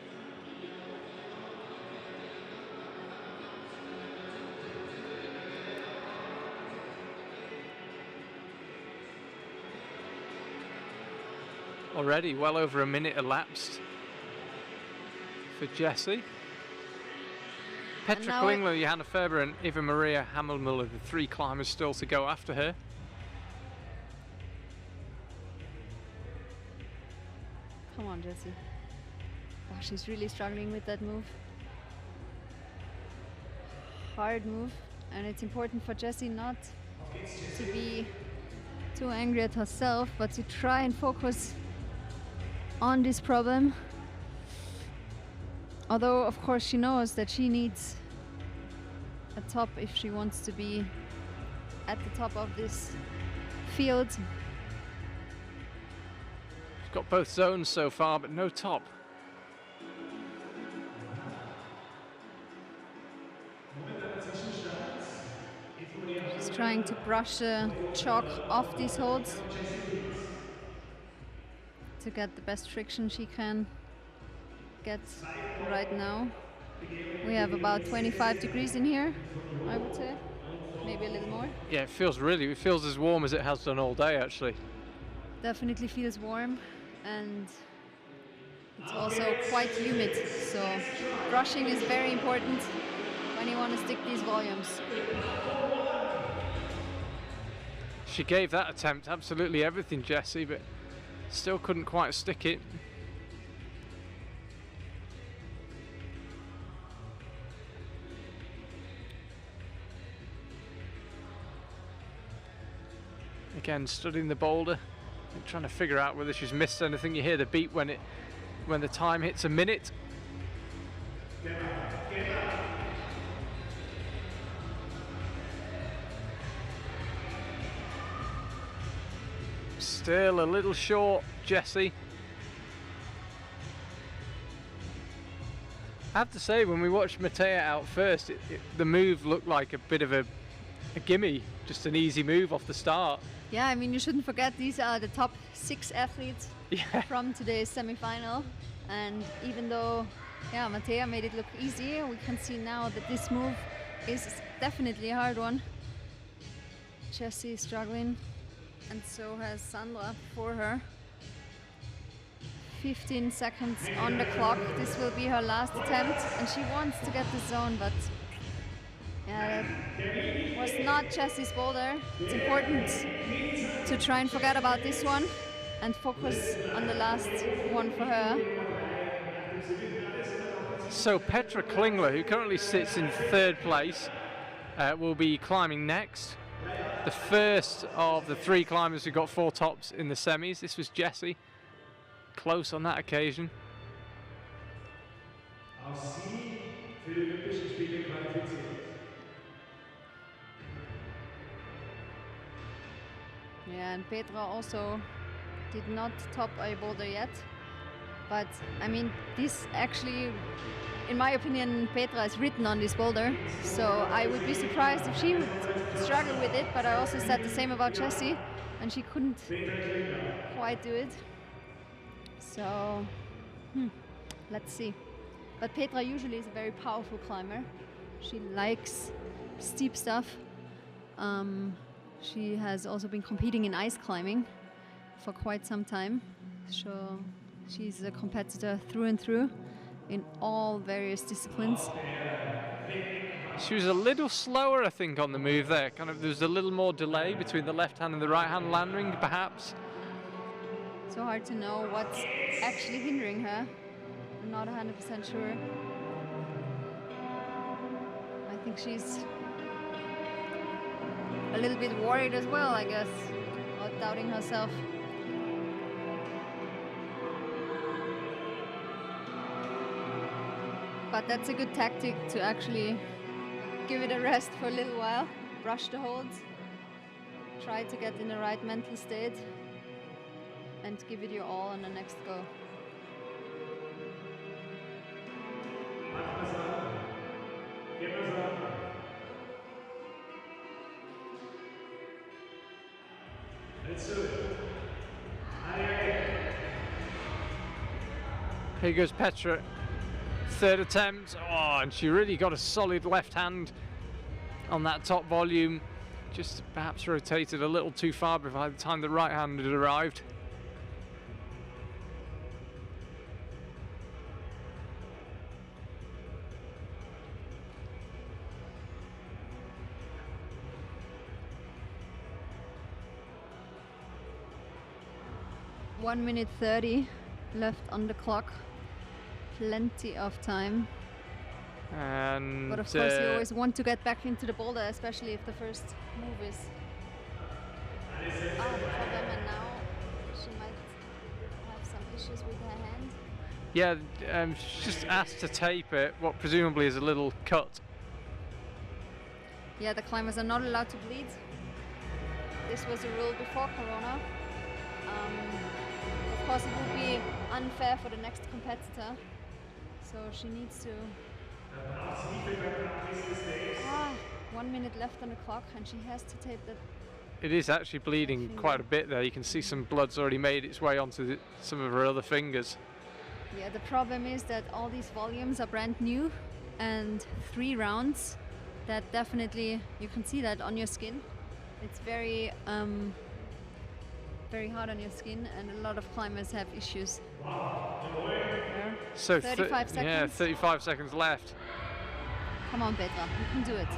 Already well over a minute elapsed for Jessie. Petra Klingler, Johanna Ferber and Eva Maria Hammelmuller, the three climbers still to go after her.
Come on, Jessie. Oh, she's really struggling with that move. Hard move, and it's important for Jessie not to be too angry at herself, but to try and focus on this problem. Although, of course, she knows that she needs a top if she wants to be at the top of this field.
She's got both zones so far, but no top.
She's trying to brush the chalk off these holds to get the best friction she can get right now. We have about 25 degrees in here, I would say, maybe a little more.
Yeah, it feels as warm as it has done all day, actually.
Definitely feels warm, and it's also quite humid, so brushing is very important when you want to stick these volumes.
She gave that attempt absolutely everything, Jessie, but still couldn't quite stick it. Again, studying the boulder and trying to figure out whether she's missed anything. You hear the beep when the time hits a minute. Still a little short, Jessie. I have to say, when we watched Mattea out first, the move looked like a bit of a gimme, just an easy move off the start.
Yeah, I mean, you shouldn't forget these are the top 6 athletes from today's semi-final. And even though, yeah, Mattea made it look easy, we can see now that this move is definitely a hard one. Jessie is struggling, and so has Sandra for her. 15 seconds on the clock. This will be her last attempt, and she wants to get the zone, but yeah, that was not Jessie's boulder. It's important to try and forget about this one and focus on the last one for her.
So Petra Klingler, who currently sits in 3rd place, will be climbing next. The first of the 3 climbers who got 4 tops in the semis. This was Jessie, close on that occasion.
Yeah, and Petra also did not top a boulder yet. But I mean, this actually, in my opinion, Petra is written on this boulder. So I would be surprised if she would struggle with it. But I also said the same about Jessie, and she couldn't quite do it. So let's see. But Petra usually is a very powerful climber. She likes steep stuff. She has also been competing in ice climbing for quite some time. So she's a competitor through and through in all various disciplines.
She was a little slower, I think, on the move there. There was a little more delay between the left hand and the right hand landing, perhaps.
So hard to know what's actually hindering her. I'm not 100% sure. I think she's a little bit worried as well, I guess, or doubting herself. But that's a good tactic, to actually give it a rest for a little while, brush the holds, try to get in the right mental state. and give it your all on the next go.
Here goes Petra, third attempt. Oh, and she really got a solid left hand on that top volume. Just perhaps rotated a little too far by the time the right hand had arrived.
One minute 30 left on the clock. Plenty of time.
And
but of course you always want to get back into the boulder, especially if the first move is out for them, and now she might have some issues with her hand.
Yeah, she's just asked to tape it, what presumably is a little cut.
Yeah, the climbers are not allowed to bleed. This was a rule before Corona. Of course it would be unfair for the next competitor, so she needs to 1 minute left on the clock, and she has to tape that.
It is actually bleeding quite a bit there. You can see some blood's already made its way onto some of her other fingers.
Yeah, the problem is that all these volumes are brand new, and 3 rounds, that definitely, you can see that on your skin. It's very very hard on your skin, and a lot of climbers have issues. There.
So
35 seconds.
Yeah, 35 seconds left.
Come on, Petra, you can do it.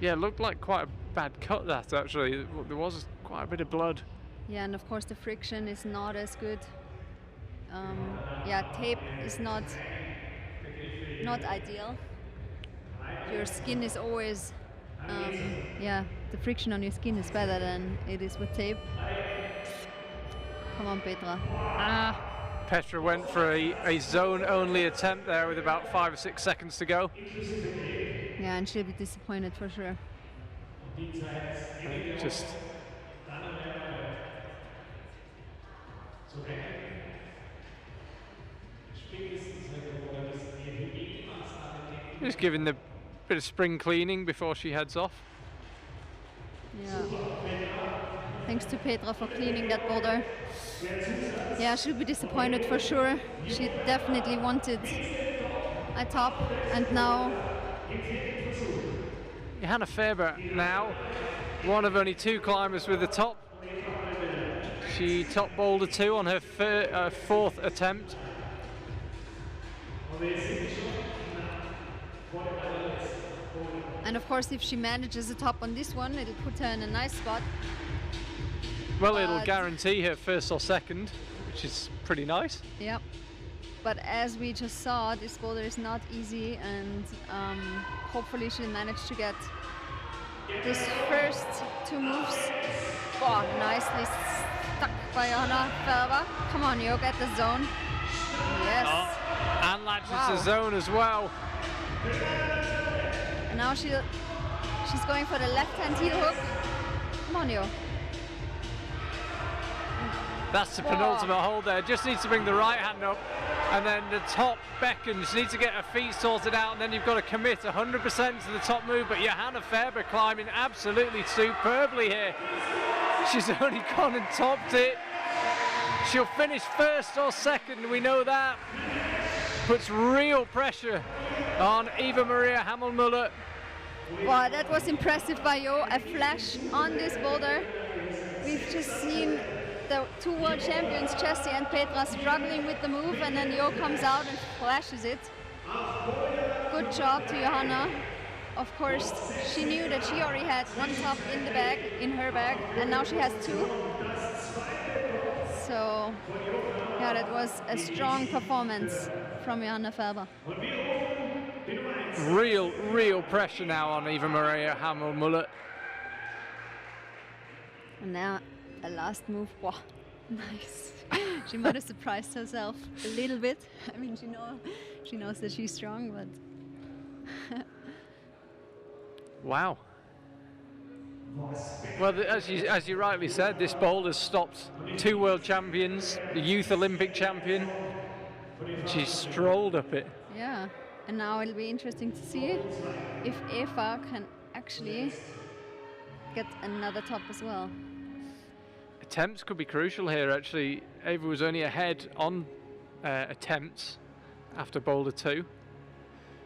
Yeah, it looked like quite a bad cut, that actually. There was quite a bit of blood.
Yeah, and of course the friction is not as good. Yeah, tape is not ideal. Your skin is always, yeah, the friction on your skin is better than it is with tape. Come on, Petra.
Petra went for a zone-only attempt there with about 5 or 6 seconds to go.
Yeah, and she'll be disappointed for sure.
Just giving the bit of spring cleaning before she heads off.
Yeah. Thanks to Petra for cleaning that boulder. Yeah, she'll be disappointed for sure. She definitely wanted a top, and now
Johanna Faber now, one of only 2 climbers with the top. She top boulder 2 on her 4th attempt.
And of course, if she manages a top on this one, it'll put her in a nice spot.
Well, it'll guarantee her 1st or 2nd, which is pretty nice.
Yep. But as we just saw, this boulder is not easy, and hopefully she'll manage to get this first 2 moves. Oh, nicely stuck by Johanna Faber. Come on, yo, get the zone. Yes.
Oh, and latches the zone as well.
And now she's going for the left-hand heel hook. Come on, yo.
That's the penultimate hold there. Just needs to bring the right hand up, and then the top beckons. She needs to get her feet sorted out, and then you've got to commit 100% to the top move. But Johanna Faber climbing absolutely superbly here. She's only gone and topped it. She'll finish 1st or 2nd, we know that. Puts real pressure on Eva Maria Hammelmuller.
Wow, that was impressive by Jo. A flash on this boulder. We've just seen the 2 world champions, Jessie and Petra, struggling with the move, and then Jo comes out and flashes it. Good job to Johanna. Of course, she knew that she already had 1 top in the bag, in her bag, and now she has 2. So, yeah, that was a strong performance from Johanna Faber.
Real pressure now on Eva Maria Hammelmuller.
And now a last move. Wow, nice. She might have surprised herself a little bit. I mean, she knows that she's strong, but
wow. Well, as you rightly said, this boulder's stopped 2 world champions, the youth Olympic champion, and she strolled up it.
Yeah, and now it'll be interesting to see if Eva can actually get another top as well.
Attempts could be crucial here, actually. Eva was only ahead on attempts after boulder 2.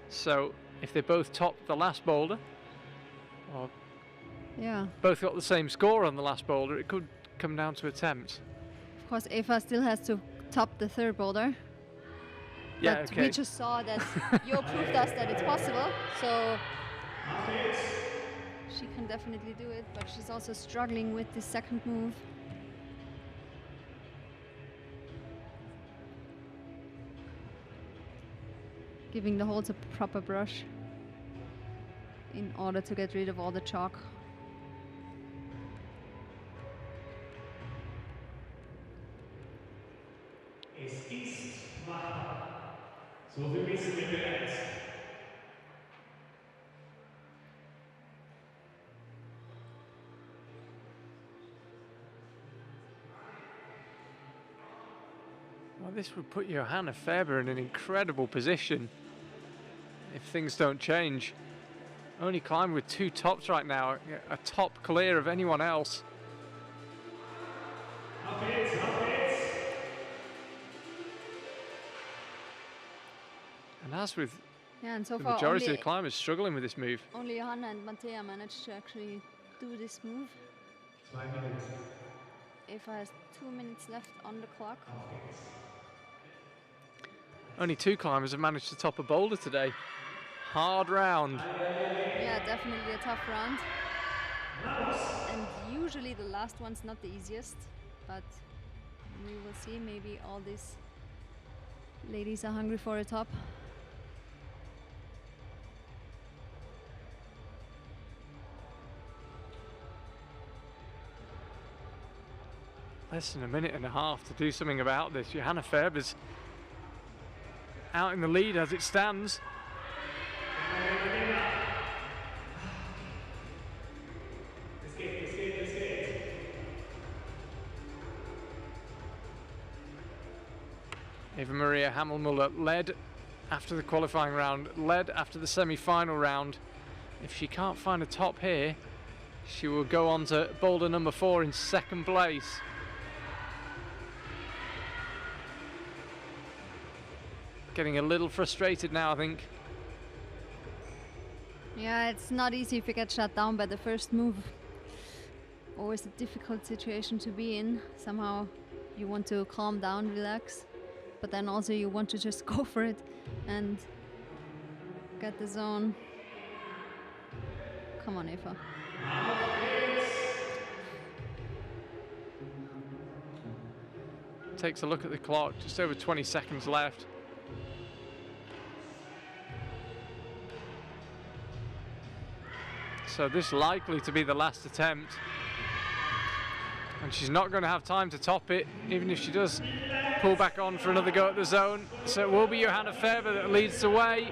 So if they both topped the last boulder, or both got the same score on the last boulder, it could come down to attempts.
Of course, Eva still has to top the 3rd boulder.
Yeah,
but
okay.
we just saw that Jo proved us that it's possible, so she can definitely do it, but she's also struggling with the 2nd move. Giving the holes a proper brush in order to get rid of all the chalk.
Es ist machbar. So viel wissen wir bereits.
Well, this would put Johanna Faber in an incredible position if things don't change. Only climbing with 2 tops right now, a top clear of anyone else. And as with
and so
the
far
majority of the climbers struggling with this move.
Only Johanna and Mattea managed to actually do this move.
2 Minuten.
Eva has 2 minutes left on the clock.
Only 2 climbers have managed to top a boulder today. Hard round.
Yeah, definitely a tough round. And usually the last one's not the easiest, but we will see. Maybe all these ladies are hungry for a top.
Less than a minute and a half to do something about this. Johanna Faber's out in the lead as it stands. Eva Maria Hammelmuller led after the qualifying round, led after the semi-final round. If she can't find a top here, she will go on to boulder number 4 in 2nd place. Getting a little frustrated now, I think.
Yeah, it's not easy if you get shut down by the first move. Always a difficult situation to be in. Somehow you want to calm down, relax, but then also you want to just go for it and get the zone. Come on, Eva.
Takes a look at the clock, just over 20 seconds left. So this is likely to be the last attempt. And she's not going to have time to top it, even if she does pull back on for another go at the zone. So it will be Johanna Faber that leads the way.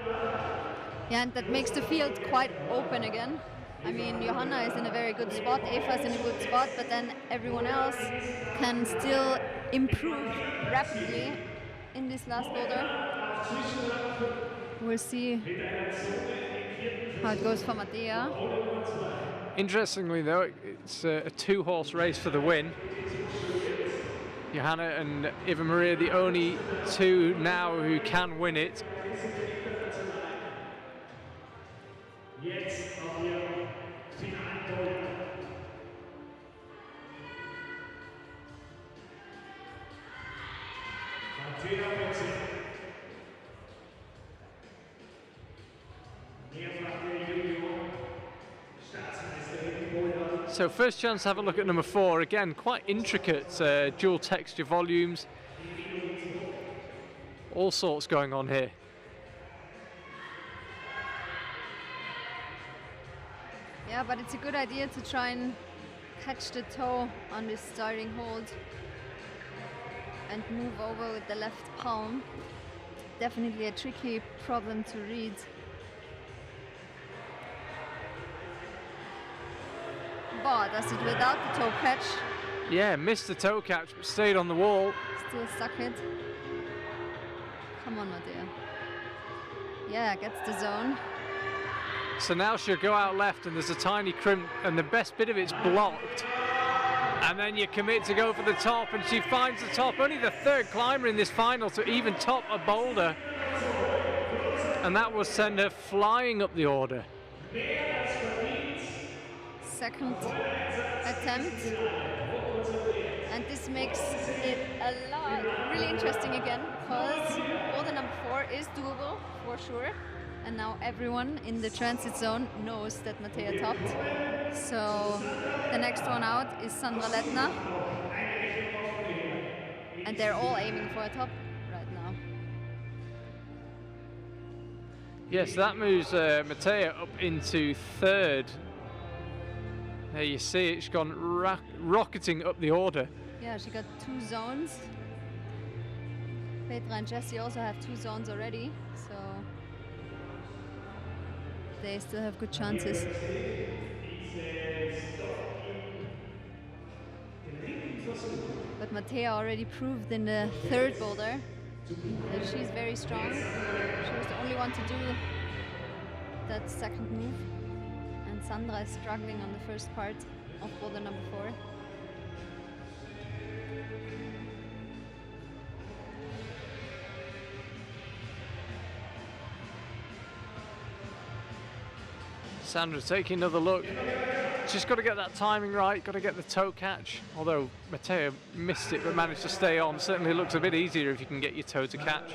Yeah, and that makes the field quite open again. I mean, Johanna is in a very good spot, Eva's in a good spot, but then everyone else can still improve rapidly in this last boulder. We'll see how it goes for Mattea.
Interestingly though, it's a 2-horse race for the win. Johanna and Eva Maria, the only 2 now who can win it. So first chance to have a look at number 4. Again, quite intricate dual texture volumes. All sorts going on here.
Yeah, but it's a good idea to try and catch the toe on this starting hold and move over with the left palm. Definitely a tricky problem to read. bar, does it without the toe catch.
Yeah, missed the toe catch, but stayed on the wall.
Still stuck it. Come on, Mattea. Yeah, gets the zone.
So now she'll go out left and there's a tiny crimp and the best bit of it's blocked. And then you commit to go for the top and she finds the top. Only the third climber in this final to even top a boulder. And that will send her flying up the order.
Second attempt. And this makes it a lot really interesting again, because boulder number 4 is doable for sure. And now everyone in the transit zone knows that Mattea topped. So the next one out is Sandra Lettner. And they're all aiming for a top right now.
Yes, that moves Mattea up into third. There you see it, she's gone rocketing up the order.
Yeah, she got 2 zones. Petra and Jessie also have 2 zones already, so they still have good chances. But Mattea already proved in the third boulder that she's very strong. She was the only one to do that second move. And Sandra is struggling on the first part of boulder number 4.
Sandra taking another look. She's got to get that timing right, got to get the toe catch. Although Mattea missed it but managed to stay on. Certainly looks a bit easier if you can get your toe to catch.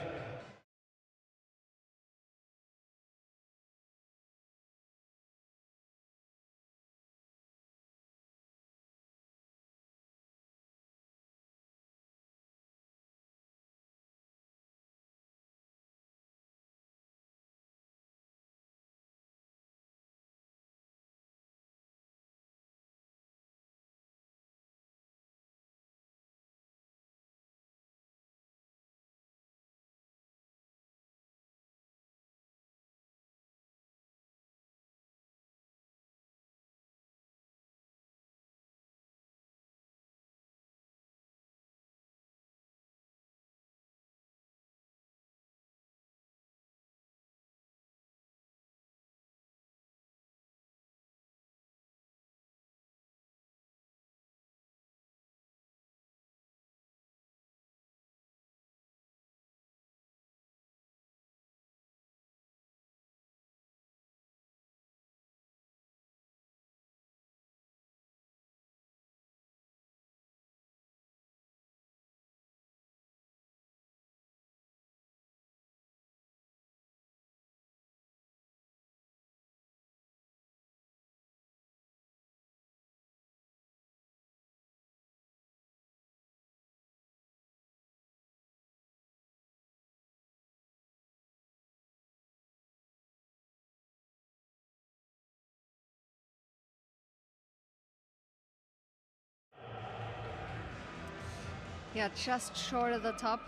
Yeah, just short of the top.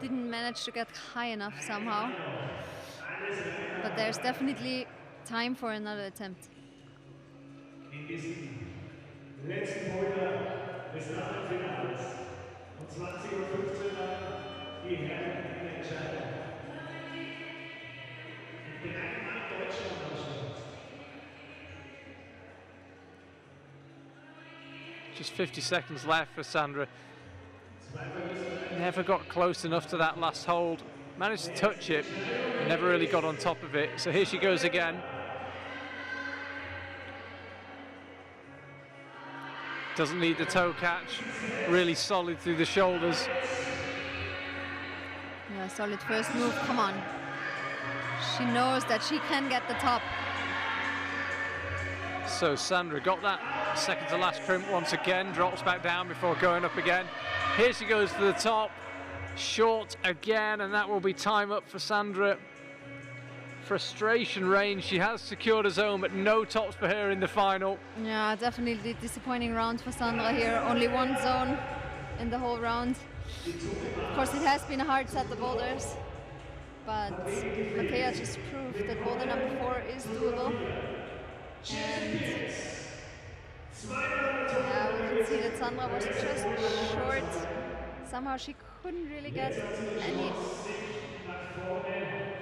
Didn't manage to get high enough somehow. But there's definitely time for another attempt.
In diesem letzten Boulder des Achtelfinals um 20:15 Uhr die Herren in der Entscheidung. Und den einen Mann Deutschland ausstellt.
Just 50 seconds left for Sandra. Never got close enough to that last hold. Managed to touch it, never really got on top of it. So here she goes again. Doesn't need the toe catch. Really solid through the shoulders.
Yeah, solid first move, come on. She knows that she can get the top.
So Sandra got that second to last crimp once again, drops back down before going up again. Here she goes to the top, short again, and that will be time up for Sandra. Frustration reign. She has secured a zone, but no tops for her in the final.
Yeah, definitely disappointing round for Sandra here. Only 1 zone in the whole round. Of course, it has been a hard set of boulders, but Mattea just proved that boulder number 4 is doable. And yeah, we can see that Sandra was just short. Somehow she couldn't really get any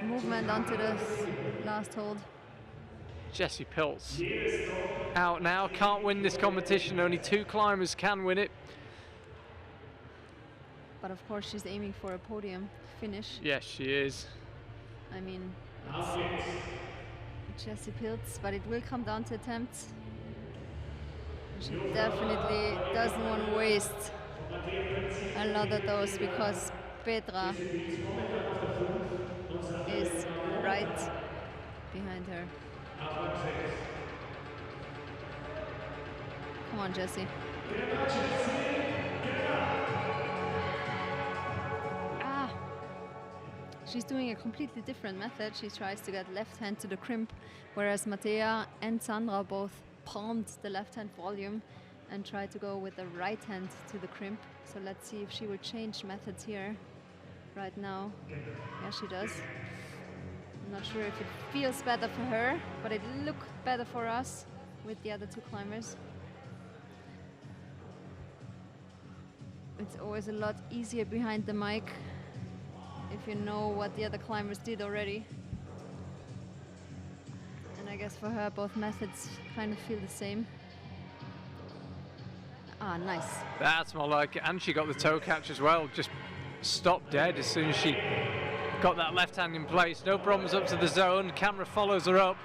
movement onto the last hold.
Jessie Pilz out now, can't win this competition, only 2 climbers can win it.
But of course she's aiming for a podium finish.
Yes, she is.
I mean, it's Jessie Pilz, but it will come down to attempts. She definitely doesn't want to waste a lot of those because Petra is right behind her. Come on, Jessie. She's doing a completely different method. She tries to get left hand to the crimp, whereas Mattea and Sandra both palmed the left hand volume and tried to go with the right hand to the crimp. So let's see if she will change methods here right now. Yeah, she does. I'm not sure if it feels better for her, but it looked better for us with the other 2 climbers. It's always a lot easier behind the mic if you know what the other climbers did already. And I guess for her, both methods kind of feel the same. Ah, nice.
That's more like it. And she got the toe catch as well. Just stopped dead as soon as she got that left hand in place. No problems up to the zone. Camera follows her up.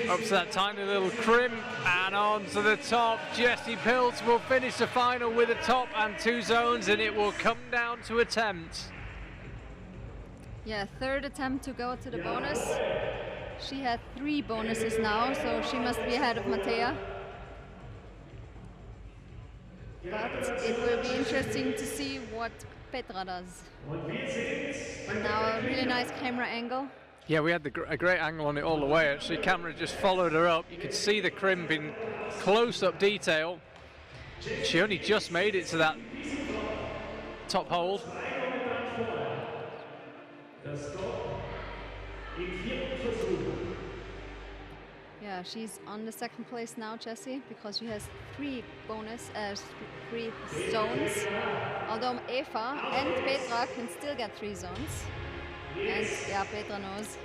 Up to that tiny little crimp and on to the top. Jessie Pilz will finish the final with a top and 2 zones, and it will come down to attempts.
Yeah, 3rd attempt to go to the bonus. She had 3 bonuses now, so she must be ahead of Mattea. But it will be interesting to see what Petra does. And now a really nice camera angle.
Yeah, we had a great angle on it all the way. Actually, camera just followed her up. You could see the crimp in close-up detail. She only just made it to that top hold.
Yeah, she's on the 2nd place now, Jessie, because she has 3 zones. Although Eva and Petra can still get 3 zones. And yeah, Petra knows.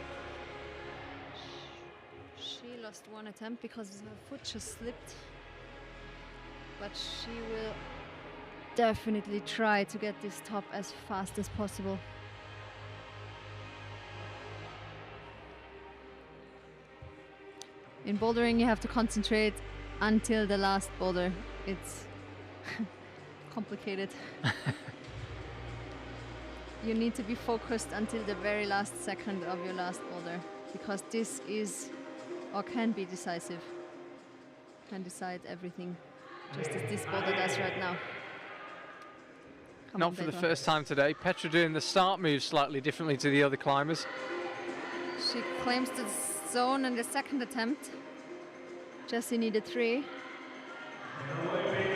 She lost 1 attempt because her foot just slipped. But she will definitely try to get this top as fast as possible. In bouldering, you have to concentrate until the last boulder. It's complicated. You need to be focused until the very last second of your last boulder, because this is, or can be decisive. Can decide everything, just as this boulder does right now.
Not for the first time today. Petra doing the start move slightly differently to the other climbers.
She claims the zone in the 2nd attempt. Jessie needed 3.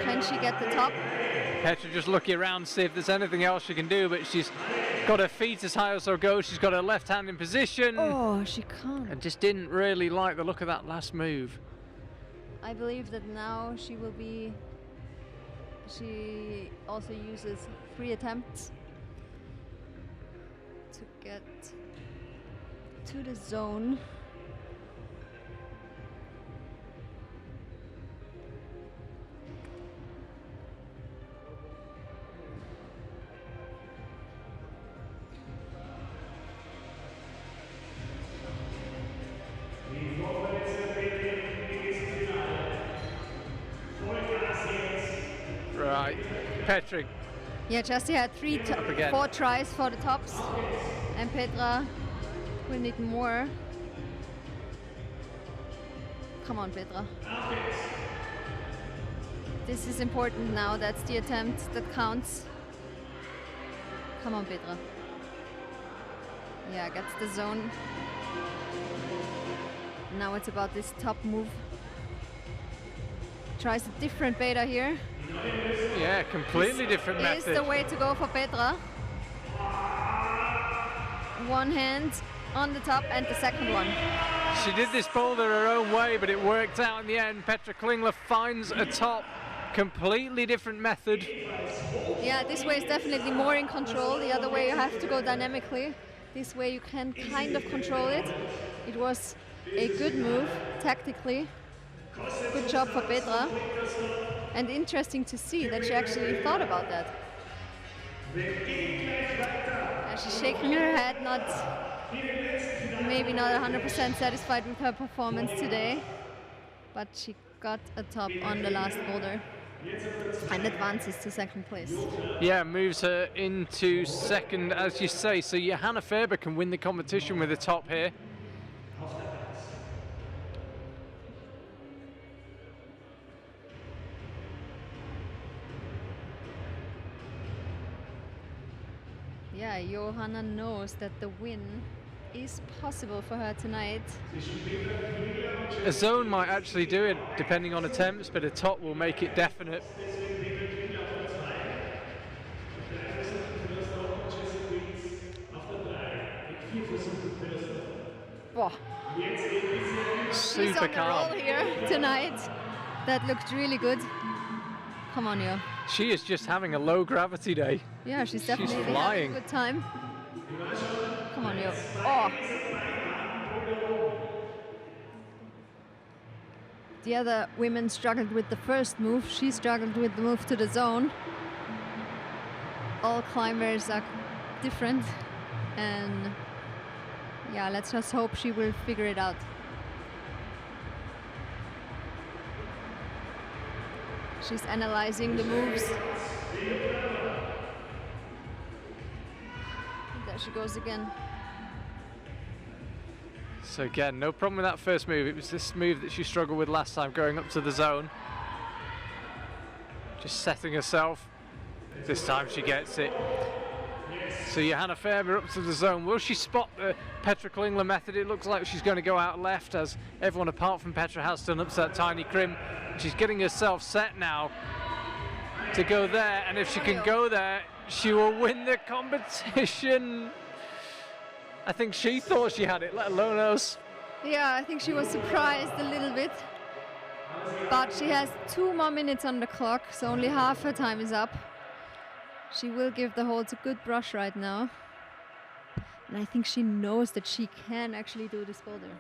Can she get the top?
Petra just looking around to see if there's anything else she can do, but she's got her feet as high as her go. She's got her left hand in position.
Oh, she can't.
And just didn't really like the look of that last move.
I believe that now she will be... She also uses 3 attempts to get to the zone.
Right, Petra.
Yeah, Jessie had 4 tries for the tops, and Petra will need more. Come on, Petra. This is important now. That's the attempt that counts. Come on, Petra. Yeah, gets the zone. Now it's about this top move. Tries a different beta here.
Yeah, completely different method.
This is the way to go for Petra. 1 hand on the top and the 2nd one.
She did this boulder her own way, but it worked out in the end. Petra Klingler finds a top. Completely different method.
Yeah, this way is definitely more in control. The other way you have to go dynamically. This way you can kind of control it. It was a good move tactically. Good job for Petra. And interesting to see that she actually thought about that. She's shaking her head, maybe not 100% satisfied with her performance today, but she got a top on the last boulder and advances to second place.
Yeah, moves her into second, as you say. So Johanna Faber can win the competition with a top here.
Yeah, Johanna knows that the win is possible for her tonight.
A zone might actually do it, depending on attempts, but a top will make it definite.
Wow. She's on the roll here tonight. That looked really good. Come on, yo.
She is just having a low gravity day.
Yeah, she's definitely
flying.
having a good time. Come on, yo. Oh. The other women struggled with the first move. She struggled with the move to the zone. All climbers are different. And yeah, let's just hope she will figure it out. She's analyzing the moves. There she goes again.
So again, no problem with that first move. It was this move that she struggled with last time, going up to the zone. Just setting herself. This time she gets it. So Johanna Faber up to the zone. Will she spot the Petra Klingler method? It looks like she's going to go out left, as everyone apart from Petra has done up to that tiny crim. She's getting herself set now to go there, and if she can go there, she will win the competition. I think she thought she had it, let alone us.
Yeah, I think she was surprised a little bit. But she has 2 more minutes on the clock, so only half her time is up. She will give the holds a good brush right now. And I think she knows that she can actually do this boulder.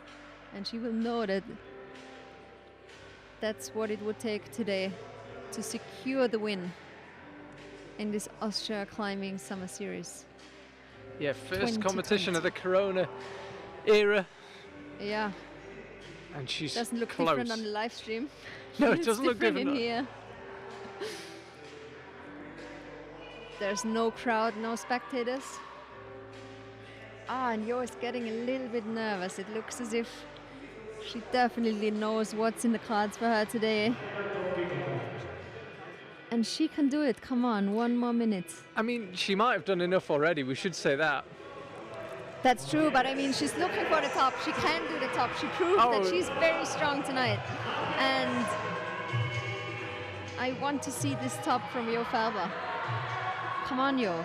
And she will know that that's what it would take today to secure the win in this Austria Climbing Summer Series.
Yeah, first competition of the Corona era.
Yeah.
And she's
doesn't look
close.
different on the live stream.
No, it doesn't look different
in here. There's no crowd, no spectators. Ah, and Yo is getting a little bit nervous. It looks as if she definitely knows what's in the cards for her today. And she can do it. Come on, 1 more minute.
I mean, she might have done enough already. We should say that.
That's true, but I mean, she's looking for the top. She can do the top. She proved that she's very strong tonight. And I want to see this top from Yo Faber. Come on, Yo.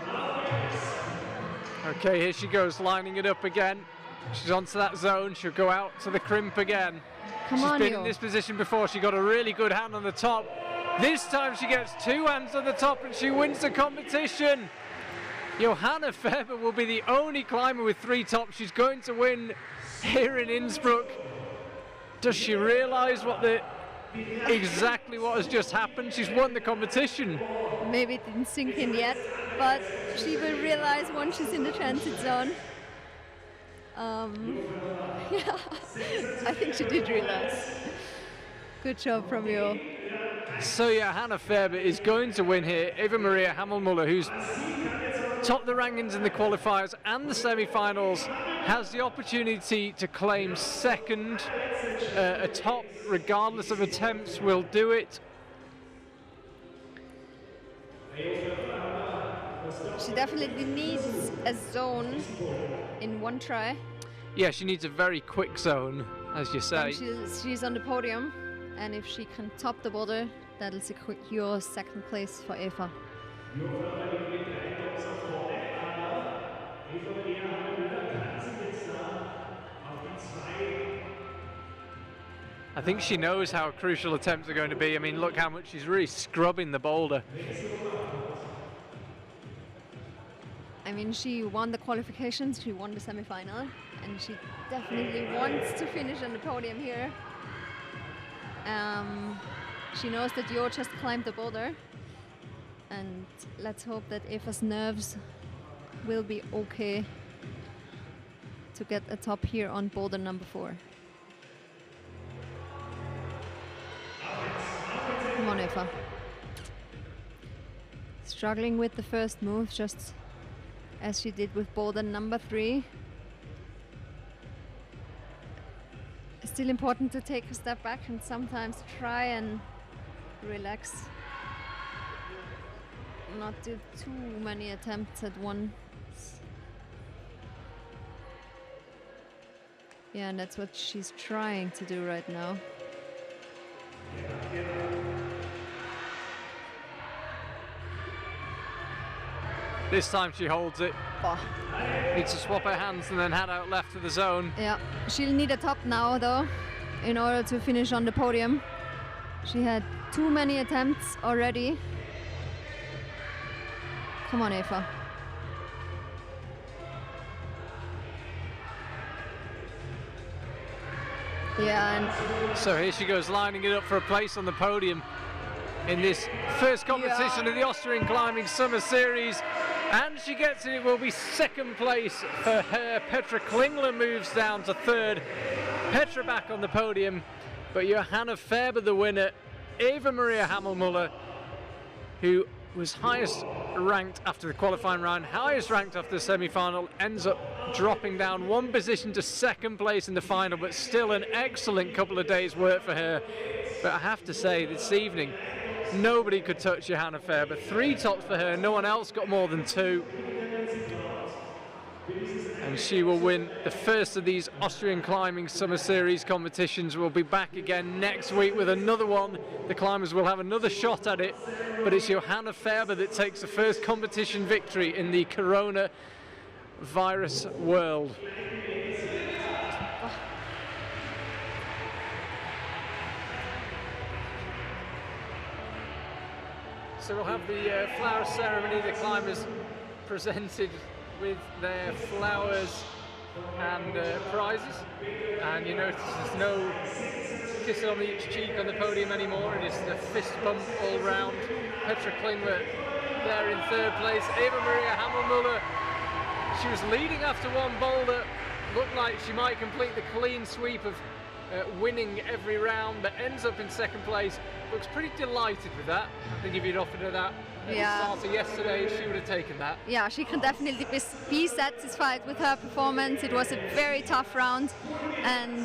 Okay, here she goes, lining it up again. She's onto that zone. She'll go out to the crimp again.
Come on,
She's been
Yo.
in this position before. She got a really good hand on the top. This time she gets 2 hands on the top and she wins the competition. Johanna Faber will be the only climber with 3 tops. She's going to win here in Innsbruck. Does she realize exactly what has just happened? She's won the competition.
Maybe it didn't sink in yet, but she will realize once she's in the transit zone. Yeah, I think she did realize. Good job from you.
So Johanna Faber is going to win here. Eva Maria Hammelmuller, who's topped the rankings in the qualifiers and the semi-finals, has the opportunity to claim second. A top, regardless of attempts, will do it.
She definitely needs a zone in 1 try.
Yeah, she needs a very quick zone, as you say.
And she's on the podium, and if she can top the boulder, that'll secure second place for Eva.
I think she knows how crucial attempts are going to be. I mean, look how much she's really scrubbing the boulder.
I mean, she won the qualifications, she won the semi-final, and she definitely wants to finish on the podium here. She knows that Jo just climbed the boulder, and let's hope that Eva's nerves will be okay to get a top here on boulder number 4. Come on, Eva. Struggling with the first move, just as she did with boulder number 3. It's still important to take a step back and sometimes try and relax. Not do too many attempts at once. Yeah, and that's what she's trying to do right now.
This time she holds it.
Oh.
Needs to swap her hands and then head out left to the zone.
Yeah, she'll need a top now though, in order to finish on the podium. She had too many attempts already. Come on, Eva. Yeah, and
so here she goes, lining it up for a place on the podium in this first competition of the Austrian Climbing Summer Series. And she gets it. It will be second place for her. Petra Klingler moves down to third. Petra back on the podium, but Johanna Faber the winner. Eva Maria Hammelmuller, who was highest ranked after the qualifying round, highest ranked after the semi-final, ends up dropping down one position to second place in the final, but still an excellent couple of days' work for her. But I have to say, this evening, nobody could touch Johanna Faber. 3 tops for her, no one else got more than 2. And she will win the first of these Austrian Climbing Summer Series competitions. We'll be back again next week with another one. The climbers will have another shot at it, but it's Johanna Faber that takes the first competition victory in the coronavirus world. So we'll have the flower ceremony, the climbers presented with their flowers and prizes, and you notice there's no kissing on each cheek on the podium anymore. It is the fist bump all round. Petra Klingler there in third place. Eva Maria Hammelmuller, she was leading after one boulder, looked like she might complete the clean sweep of winning every round, but ends up in second place. Looks pretty delighted with that. I think if you'd offered her that at the start of yesterday, she would have taken that.
Yeah, she can definitely be satisfied with her performance. It was a very tough round, and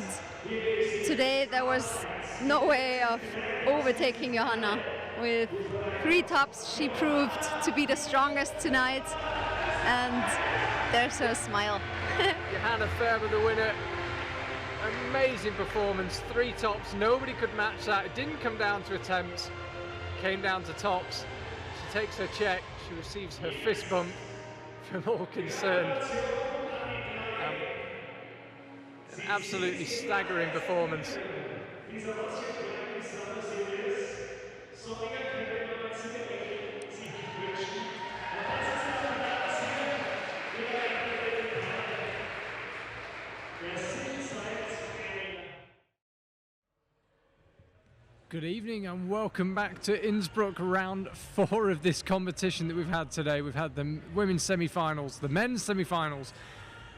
today there was no way of overtaking Johanna. With 3 tops, she proved to be the strongest tonight, and there's her smile.
Johanna Faber, the winner. Amazing performance, 3 tops, nobody could match that. It didn't come down to attempts, came down to tops. She takes her check, she receives her fist bump from all concerned. An absolutely staggering performance. Good evening and welcome back to Innsbruck, round 4 of this competition that we've had today. We've had the women's semi-finals, the men's semi-finals,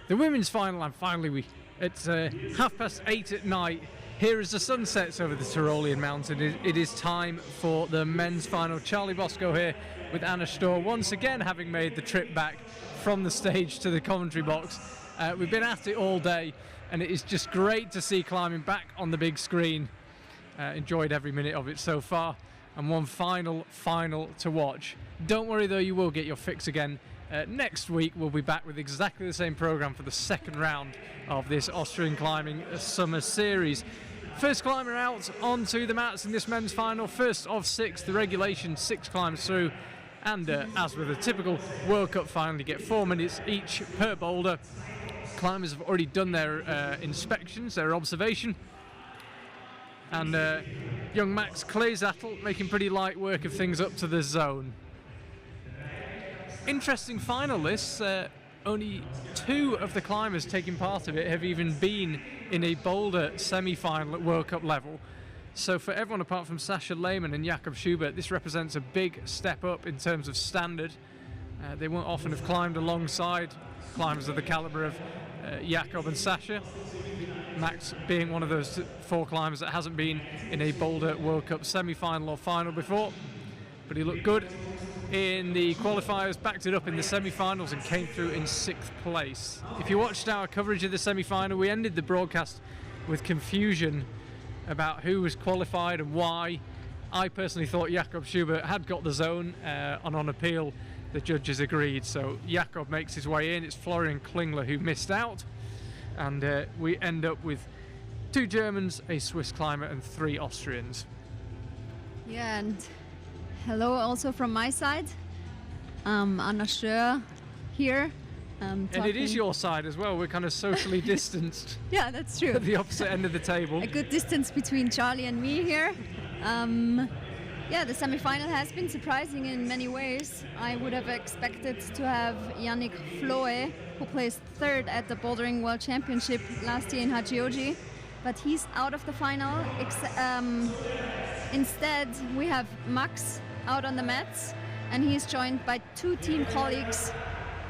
the women's final, and finally it's 8:30 at night. Here as the sun sets over the Tyrolean mountain, it is time for the men's final. Charlie Bosco here with Anna Storr, once again having made the trip back from the stage to the commentary box. We've been at it all day, and it is just great to see climbing back on the big screen. Enjoyed every minute of it so far, and one final to watch. Don't worry though, you will get your fix again. Next week we'll be back with exactly the same program for the second round of this Austrian Climbing Summer Series. First climber out onto the mats in this men's final, first of 6, the regulation 6 climbs through, and as with a typical World Cup final, you get 4 minutes each per boulder. Climbers have already done their inspections, their observation. and young Max Kleesattel making pretty light work of things up to the zone. Interesting final this. Only 2 of the climbers taking part of it have even been in a boulder semi-final at World Cup level. So for everyone apart from Sascha Lehmann and Jakob Schubert, this represents a big step up in terms of standard. They won't often have climbed alongside climbers of the calibre of Jakob and Sascha. Max being one of those 4 climbers that hasn't been in a boulder World Cup semi-final or final before. But he looked good in the qualifiers, backed it up in the semi-finals and came through in 6th place. If you watched our coverage of the semi-final, we ended the broadcast with confusion about who was qualified and why. I personally thought Jakob Schubert had got the zone, and on appeal the judges agreed. So Jakob makes his way in. It's Florian Klingler who missed out, and we end up with 2 Germans, a Swiss climber and 3 Austrians.
Yeah, and hello also from my side. Anna Stör here.
And it is your side as well. We're kind of socially distanced.
Yeah, that's true.
At the opposite end of the table.
A good distance between Charlie and me here. Yeah, the semi-final has been surprising in many ways. I would have expected to have Yannick Floe, who placed 3rd at the Bouldering World Championship last year in Hachioji, but he's out of the final. Instead, we have Max out on the mats, and he's joined by 2 team colleagues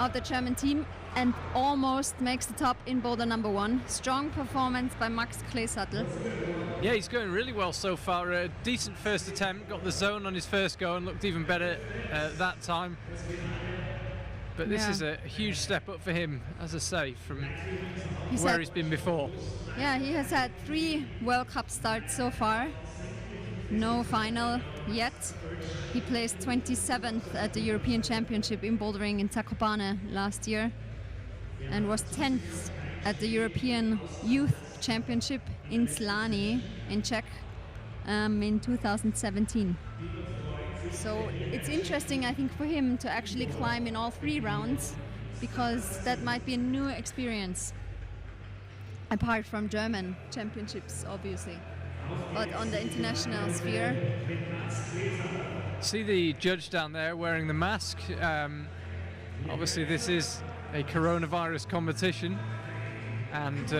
of the German team and almost makes the top in boulder number 1. Strong performance by Max Kleesattel.
Yeah, he's going really well so far. A decent first attempt, got the zone on his first go and looked even better that time. But this is a huge step up for him, as I say, from where he's been before.
Yeah, he has had 3 World Cup starts so far. No final yet. He placed 27th at the European Championship in bouldering in Zakopane last year and was 10th at the European Youth Championship in Slani in Czech in 2017. So it's interesting, I think, for him to actually climb in all 3 rounds, because that might be a new experience, apart from German championships, obviously. But on the international sphere.
See the judge down there wearing the mask. Obviously this is a coronavirus competition, and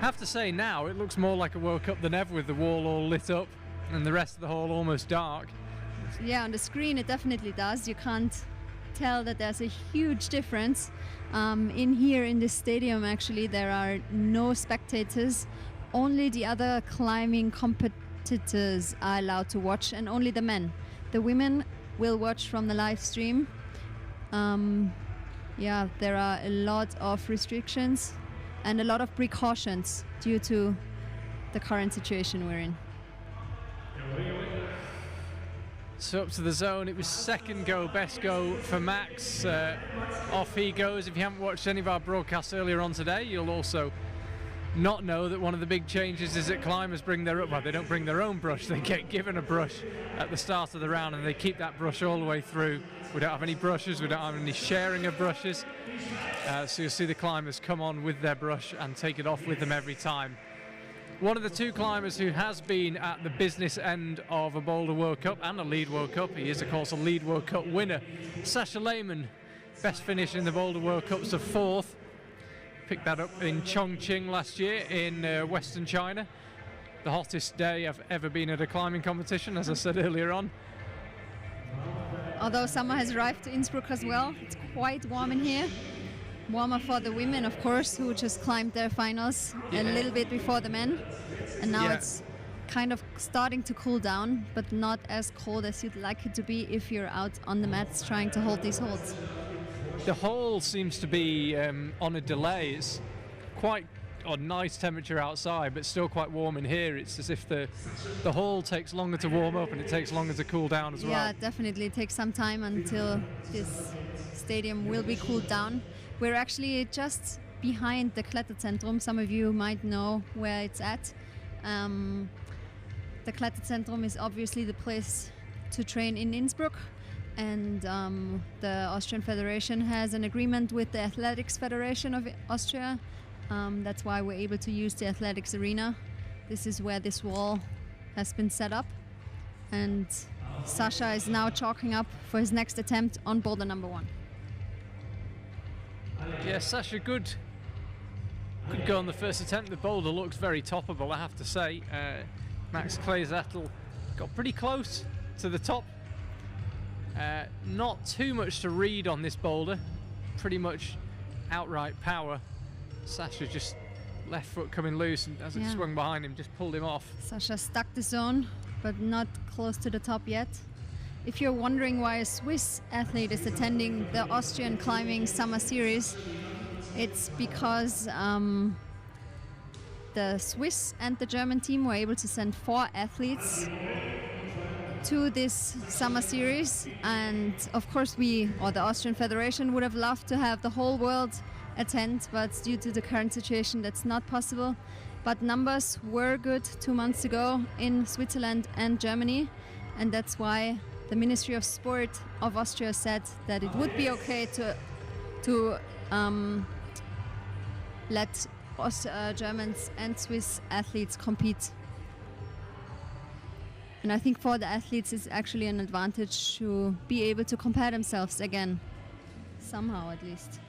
have to say now it looks more like a World Cup than ever, with the wall all lit up and the rest of the hall almost dark.
Yeah, on the screen it definitely does. You can't tell that there's a huge difference. In here in this stadium actually there are no spectators. Only the other climbing competitors are allowed to watch, and only the men. The women will watch from the live stream. Yeah, there are a lot of restrictions and a lot of precautions due to the current situation we're in.
So up to the zone, it was 2nd go, best go for Max. Off he goes. If you haven't watched any of our broadcasts earlier on today, you'll also not know that one of the big changes is that climbers bring their, well, they don't bring their own brush, they get given a brush at the start of the round and they keep that brush all the way through. We don't have any brushes, we don't have any sharing of brushes, so you'll see the climbers come on with their brush and take it off with them every time. One of the 2 climbers who has been at the business end of a Boulder World Cup and a Lead World Cup, he is of course a Lead World Cup winner, Sascha Lehmann, best finish in the Boulder World Cups of 4th. Picked that up in Chongqing last year in Western China. The hottest day I've ever been at a climbing competition, as I said earlier on.
Although summer has arrived to Innsbruck as well, it's quite warm in here. Warmer for the women, of course, who just climbed their finals a little bit before the men. And now it's kind of starting to cool down, but not as cold as you'd like it to be if you're out on the mats trying to hold these holds.
The hole seems to be on a delay. It's quite a nice temperature outside, but still quite warm in here. It's as if the hole takes longer to warm up and it takes longer to cool down as well.
Yeah, definitely. It takes some time until this stadium will be cooled down. We're actually just behind the Kletterzentrum. Some of you might know where it's at. The Kletterzentrum is obviously the place to train in Innsbruck. And the Austrian Federation has an agreement with the Athletics Federation of Austria. That's why we're able to use the athletics arena This is where this wall has been set up, and Sasha is now chalking up for his next attempt on boulder number 1.
Yeah, Sasha, good go on the first attempt. The boulder looks very toppable, I have to say. Max Kleesettel got pretty close to the top. Not too much to read on this boulder, pretty much outright power. Sasha just left foot coming loose, and as it swung behind him, just pulled him off.
Sasha stuck the zone, but not close to the top yet. If you're wondering why a Swiss athlete is attending the Austrian Climbing Summer Series, it's because the Swiss and the German team were able to send 4 athletes to this summer series, and of course we, or the Austrian Federation, would have loved to have the whole world attend, but due to the current situation that's not possible. But numbers were good 2 months ago in Switzerland and Germany, and that's why the Ministry of Sport of Austria said that it would be okay to let Germans and Swiss athletes compete. And I think for the athletes it's actually an advantage to be able to compare themselves again, somehow at least.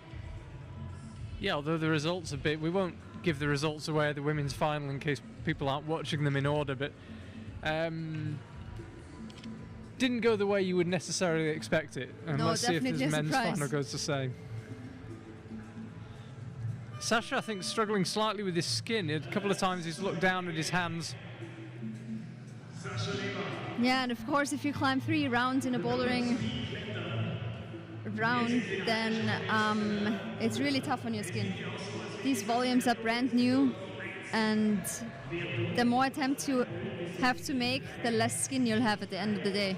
Yeah, although the results a bit, we won't give the results away at the women's final in case people aren't watching them in order, but didn't go the way you would necessarily expect it. And
no,
let's see if this men's
surprise.
final goes the same. Sasha, I think, struggling slightly with his skin. A couple of times he's looked down at his hands.
Yeah, and of course if you climb 3 rounds in a bouldering round, then it's really tough on your skin. These volumes are brand new, and the more attempts you have to make, the less skin you'll have at the end of the day.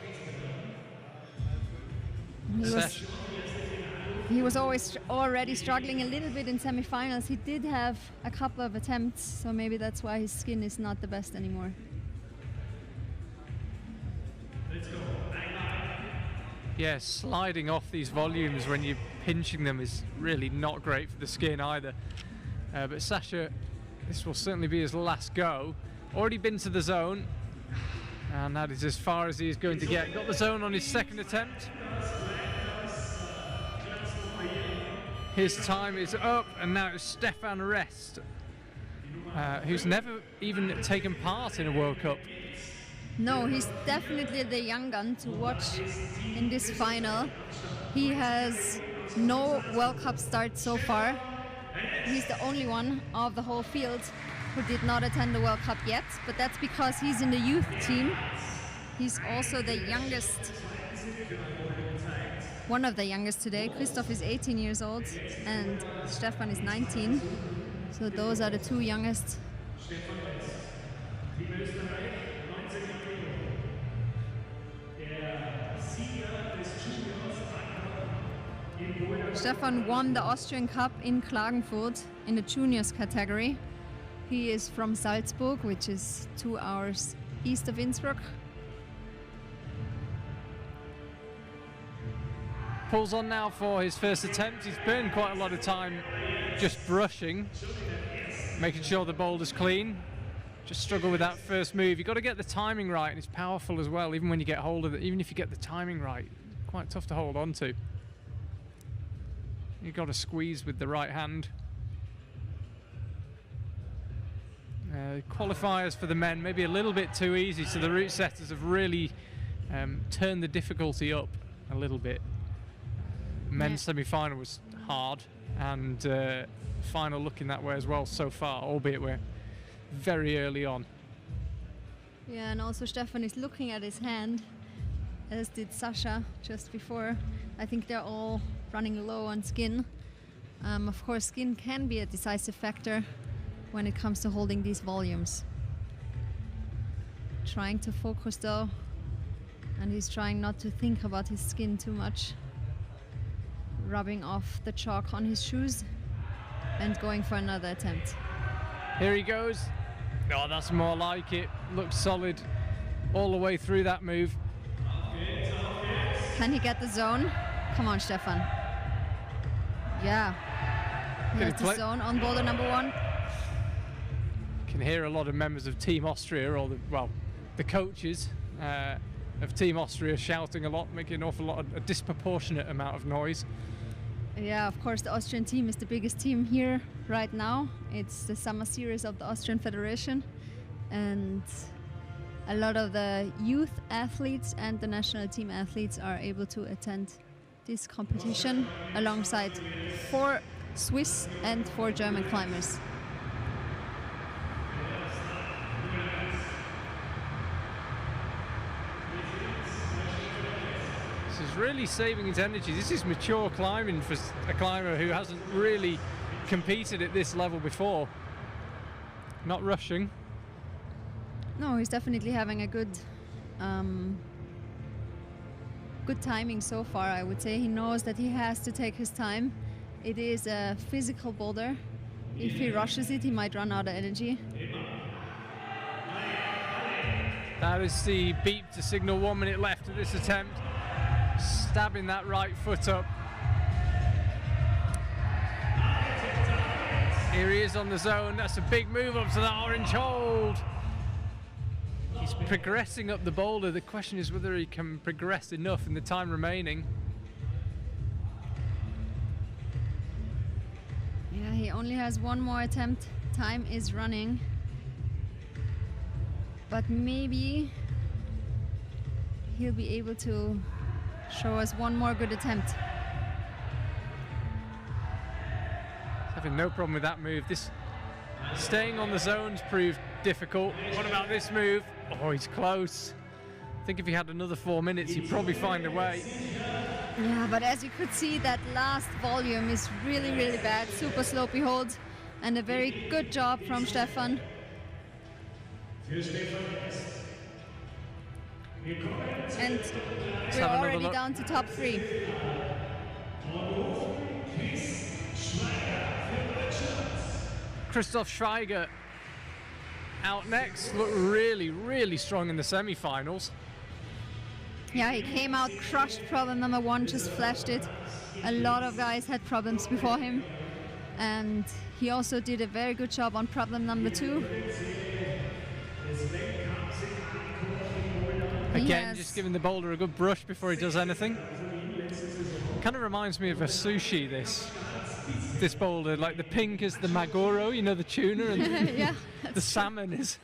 He was already struggling a little bit in semifinals. He did have a couple of attempts, so maybe that's why his skin is not the best anymore.
Yeah, sliding off these volumes when you're pinching them is really not great for the skin either. But Sasha, this will certainly be his last go. Already been to the zone, and that is as far as he is going to get. Got the zone on his second attempt. His time is up, and now it's Stefan Rest, who's never even taken part in a World Cup.
No, he's definitely the young gun to watch in this final. He has no World Cup start so far. He's the only one of the whole field who did not attend the World Cup yet, but that's because he's in the youth team. He's also the youngest, one of the youngest today. Christoph is 18 years old and Stefan is 19. So those are the 2 youngest. Stefan won the Austrian Cup in Klagenfurt in the juniors category. He is from Salzburg, which is 2 hours east of Innsbruck.
Pulls on now for his first attempt. He's burned quite a lot of time just brushing, making sure the boulder's clean. Just struggle with that first move. You've got to get the timing right, and it's powerful as well, even when you get hold of it. Even if you get the timing right, quite tough to hold on to. You've got to squeeze with the right hand. Qualifiers for the men, maybe a little bit too easy, so the route setters have really turned the difficulty up a little bit. Men's semi-final was hard, and final looking that way as well so far, albeit we're very early on.
Yeah, and also Stefan is looking at his hand, as did Sasha just before. I think they're all running low on skin. Of course, skin can be a decisive factor when it comes to holding these volumes. Trying to focus though, and he's trying not to think about his skin too much. Rubbing off the chalk on his shoes and going for another attempt.
Here he goes. Oh, that's more like it. Looks solid all the way through that move.
Can he get the zone? Come on, Stefan. Yeah. He has the zone on boulder number 1.
can hear a lot of members of Team Austria, or the coaches of Team Austria shouting a lot, making an awful lot, a disproportionate amount of noise.
Yeah, of course, the Austrian team is the biggest team here right now. It's the summer series of the Austrian Federation, and a lot of the youth athletes and the national team athletes are able to attend this competition alongside 4 Swiss and 4 German climbers.
This is really saving his energy. This is mature climbing for a climber who hasn't really competed at this level before. Not rushing.
No, he's definitely having a good timing so far, I would say. He knows that he has to take his time. It is a physical boulder. If he rushes it, he might run out of energy.
That is the beep to signal 1 minute left of this attempt. Stabbing that right foot up. Here he is on the zone. That's a big move up to that orange hold. He's progressing up the boulder. The question is whether he can progress enough in the time remaining.
Yeah, he only has 1 more attempt. Time is running. But maybe he'll be able to show us 1 more good attempt.
Having no problem with that move. This staying on the zones proved difficult. What about this move? Oh, he's close. I think if he had another 4 minutes, he'd probably find a way.
Yeah, but as you could see, that last volume is really, really bad. Super slopey hold, and a very good job from Stefan. And we're already down to top 3.
Christoph Schweiger out next. Looked really, really strong in the semi-finals.
Yeah, he came out, crushed problem number 1, just flashed it. A lot of guys had problems before him, and he also did a very good job on problem number 2.
Again, just giving the boulder a good brush before he does anything. Kind of reminds me of a sushi, this boulder. Like the pink is the maguro, you know, the tuna, and
yeah,
the salmon is...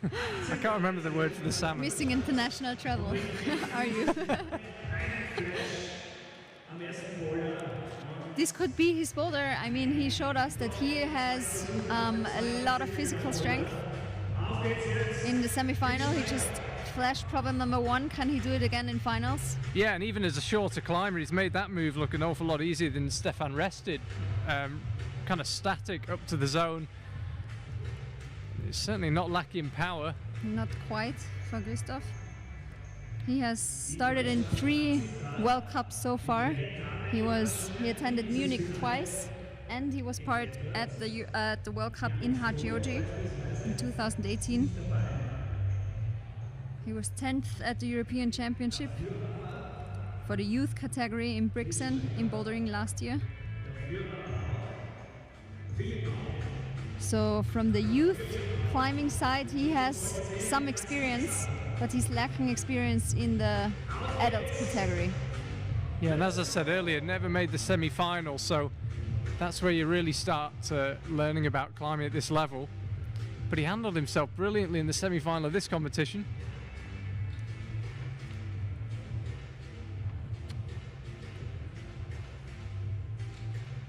I can't remember the word for the salmon.
Missing international travel, are you? This could be his boulder. I mean, he showed us that he has a lot of physical strength. In the semi-final, he just flashed problem number 1. Can he do it again in finals?
Yeah, and even as a shorter climber, he's made that move look an awful lot easier than Stefan Rest did. Kind of static up to the zone. It's certainly not lacking power.
Not quite for Christoph. He has started in 3 World Cups so far. He attended Munich twice, and he was part at the World Cup in Hachioji in 2018. He was 10th at the European Championship for the youth category in Brixen in bouldering last year. So from the youth climbing side, he has some experience, but he's lacking experience in the adult category.
Yeah, and as I said earlier, never made the semi-final, so that's where you really start learning about climbing at this level. But he handled himself brilliantly in the semi-final of this competition.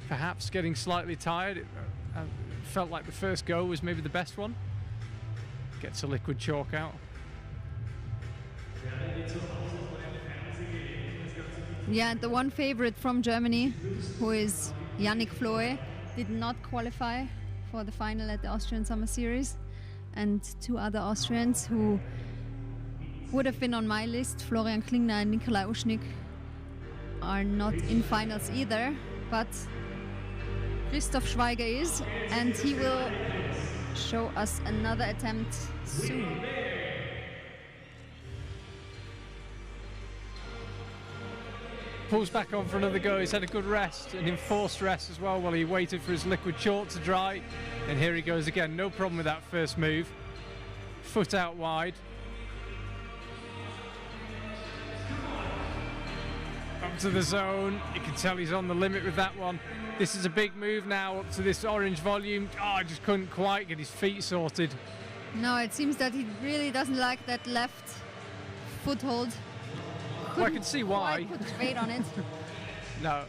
Perhaps getting slightly tired. It felt like the first go was maybe the best one. Gets a liquid chalk out.
Yeah, the one favorite from Germany, who is Yannick Floe, did not qualify for the final at the Austrian Summer Series. And 2 other Austrians who would have been on my list, Florian Klingner and Nikolai Uschnik, are not in finals either. But Christoph Schweiger is, and he will show us another attempt soon.
Pulls back on for another go. He's had a good rest, an enforced rest as well, while he waited for his liquid chalk to dry. And here he goes again. No problem with that first move. foot out wide. Up to the zone. You can tell he's on the limit with that one. This is a big move now up to this orange volume. Oh, I just couldn't quite get his feet sorted.
No, it seems that he really doesn't like that left foothold.
Well, I can see why.
Put his weight on it.
No.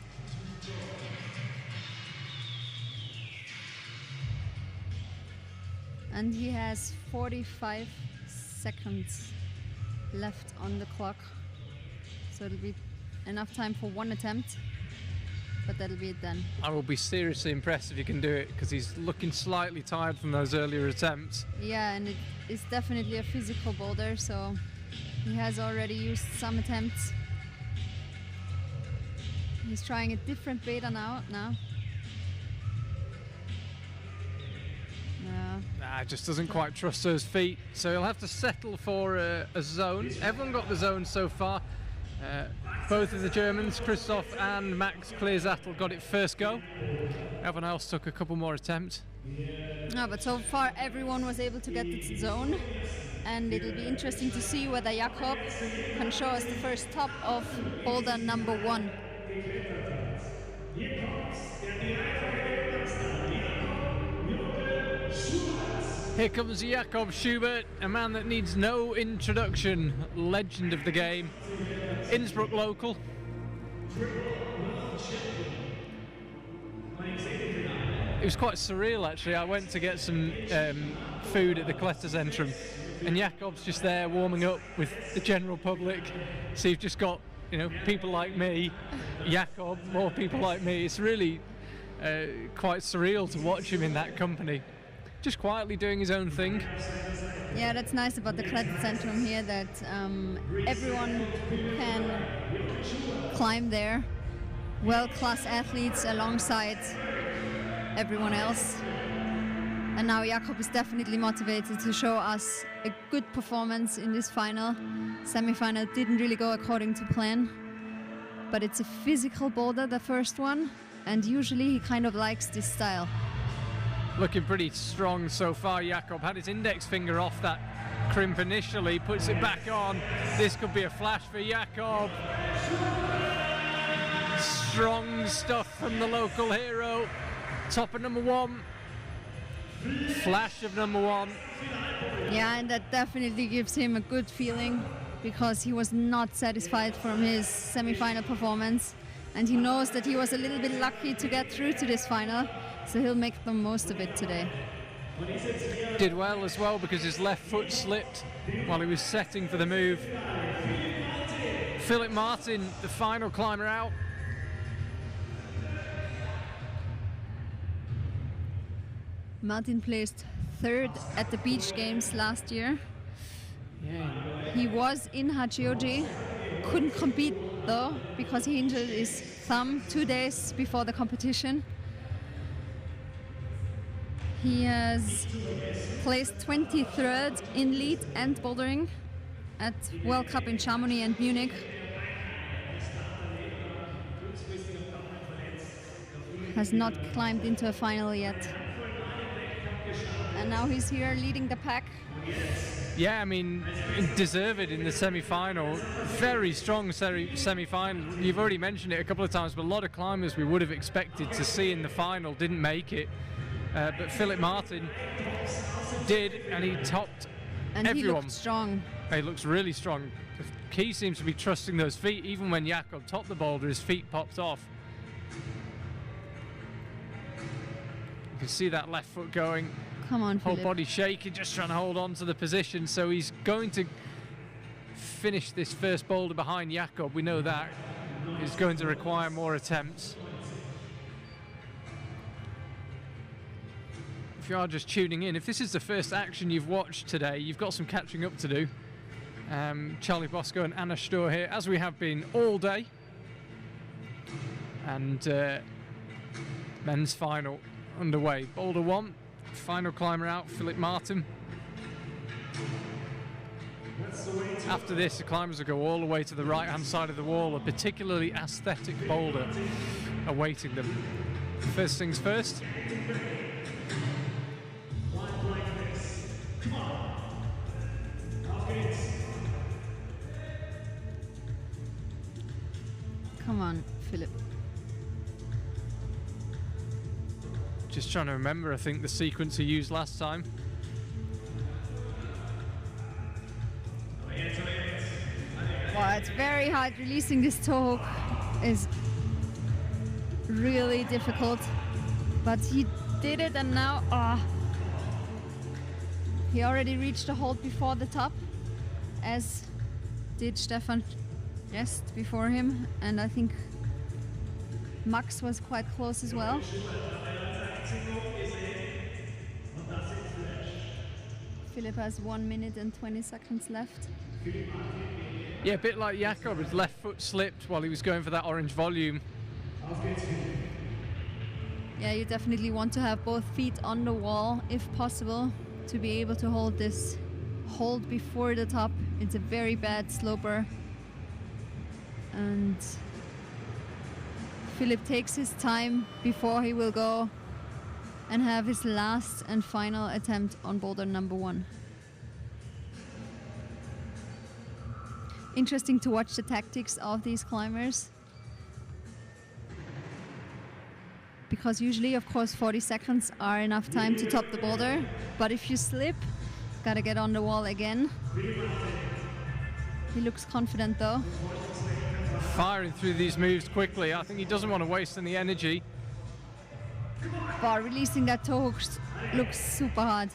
And he has 45 seconds left on the clock. So it'll be enough time for one attempt, but that'll be it then.
I will be seriously impressed if he can do it, because he's looking slightly tired from those earlier attempts.
Yeah, and it is definitely a physical boulder, so he has already used some attempts. He's trying a different beta now. No,
just doesn't quite trust those feet, so he'll have to settle for a zone. Everyone got the zone so far. Both of the Germans, Christoph and Max Kleersattel, got it first go. Everyone else took a couple more attempts.
No, but so far everyone was able to get the zone, and it'll be interesting to see whether Jakob can show us the first top of boulder number 1.
Here comes Jakob Schubert, a man that needs no introduction, legend of the game, Innsbruck local. It was quite surreal actually. I went to get some food at the Kletterzentrum, and Jakob's just there warming up with the general public. So you've just got, you know, people like me, Jakob, more people like me. It's really quite surreal to watch him in that company, just quietly doing his own thing.
Yeah, that's nice about the Kletterzentrum here, that everyone can climb there. World-class athletes alongside everyone else. And now Jakob is definitely motivated to show us a good performance in this final. Semi-final didn't really go according to plan, but it's a physical boulder, the first one, and usually he kind of likes this style.
Looking pretty strong so far. Jakob had his index finger off that crimp initially, puts it back on. This could be a flash for Jakob. Strong stuff from the local hero. Top of number 1. Flash of number 1.
Yeah, and that definitely gives him a good feeling, because he was not satisfied from his semi-final performance, and he knows that he was a little bit lucky to get through to this final, so he'll make the most of it today.
Did well as well, because his left foot slipped while he was setting for the move. Philip Martin, the final climber out.
Martin placed 3rd at the beach games last year.
Yeah.
He was in Hachioji, couldn't compete though, because he injured his thumb 2 days before the competition. He has placed 23rd in lead and bouldering at World Cup in Chamonix and Munich. Has not climbed into a final yet. And now he's here leading the pack.
Yeah, I mean, deserved in the semi-final. Very strong semi-final. You've already mentioned it a couple of times, but a lot of climbers we would have expected to see in the final didn't make it. But Philip Martin did, and he topped everyone.
And he looked strong.
He looks really strong. The key seems to be trusting those feet. Even when Jakob topped the boulder, his feet popped off. You can see that left foot going.
Come on,
Whole
Philip.
body shaking, just trying to hold on to the position. So he's going to finish this first boulder behind Jakob. We know that. He's going to require more attempts. If you are just tuning in, if this is the first action you've watched today, you've got some catching up to do. Charlie Bosco and Anna Sturr here, as we have been all day. And men's final underway. Boulder 1, final climber out, Philip Martin. After this, the climbers will go all the way to the right-hand side of the wall, a particularly aesthetic boulder awaiting them. First things first.
Philip.
Just trying to remember, I think, the sequence he used last time.
Well, it's very hard. Releasing this toe hook is really difficult, but he did it, and now he already reached the hold before the top, as did Stefan just before him, and I think Max was quite close as well. Philip has 1 minute and 20 seconds left.
Yeah, a bit like Jakob, his left foot slipped while he was going for that orange volume.
Yeah, you definitely want to have both feet on the wall if possible to be able to hold this hold before the top. It's a very bad sloper. And Philip takes his time before he will go and have his last and final attempt on boulder number 1. Interesting to watch the tactics of these climbers, because usually, of course, 40 seconds are enough time to top the boulder, but if you slip, gotta get on the wall again. He looks confident though.
Firing through these moves quickly. I think he doesn't want to waste any energy.
But releasing that toe hook looks super hard.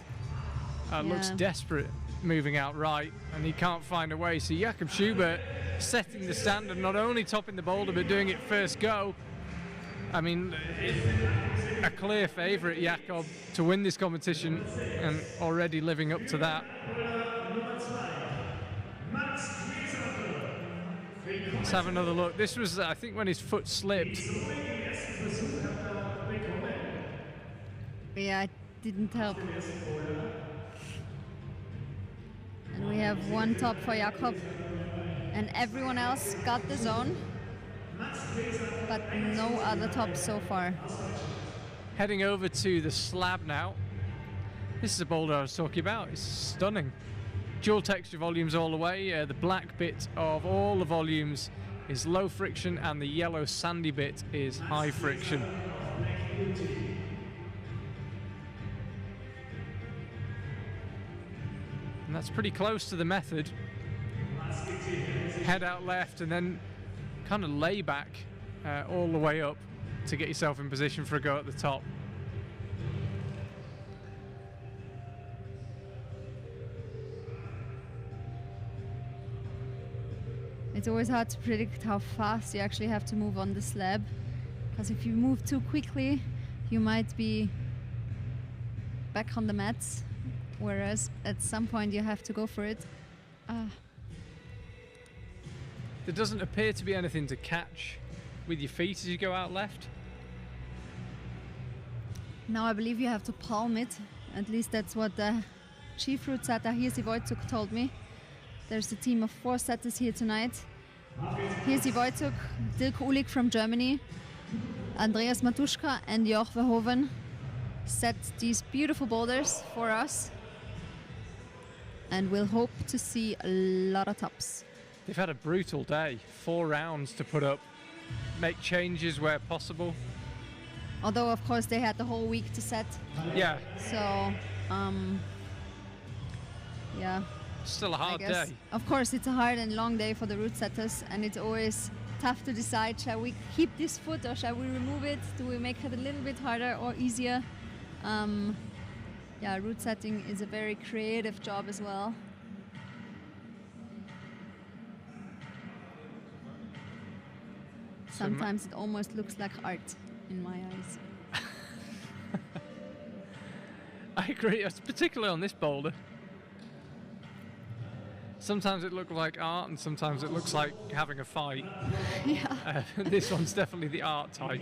Looks desperate moving out right, and he can't find a way. So Jakob Schubert setting the standard, not only topping the boulder but doing it first go. I mean, a clear favourite, Jakob, to win this competition, and already living up to that. Let's have another look. This was, I think, when his foot slipped.
Yeah, it didn't help. And we have one top for Jakob, and everyone else got the zone, but no other tops so far.
Heading over to the slab now. This is a boulder I was talking about. It's stunning. Dual texture volumes all the way. The black bit of all the volumes is low friction, and the yellow sandy bit is high friction. And that's pretty close to the method. Head out left and then kind of lay back all the way up to get yourself in position for a go at the top.
It's always hard to predict how fast you actually have to move on the slab, because if you move too quickly, you might be back on the mats, whereas at some point you have to go for it.
There doesn't appear to be anything to catch with your feet as you go out left.
Now I believe you have to palm it. At least that's what the chief route setter Hirsi Wojcik told me. There's a team of 4 setters here tonight. Hirsi Wojcik, Dirk Ulik from Germany, Andreas Matuszka and Joch Verhoeven set these beautiful boulders for us, and we'll hope to see a lot of tops.
They've had a brutal day. 4 rounds to put up, make changes where possible.
Although, of course, they had the whole week to set.
Yeah.
So, yeah.
Still a hard day.
Of course, it's a hard and long day for the route setters, and it's always tough to decide, shall we keep this foot or shall we remove it? Do we make it a little bit harder or easier? Yeah, route setting is a very creative job as well. Sometimes it almost looks like art in my eyes.
I agree, particularly on this boulder. Sometimes it looks like art and sometimes it looks like having a fight.
Yeah.
This one's definitely the art type.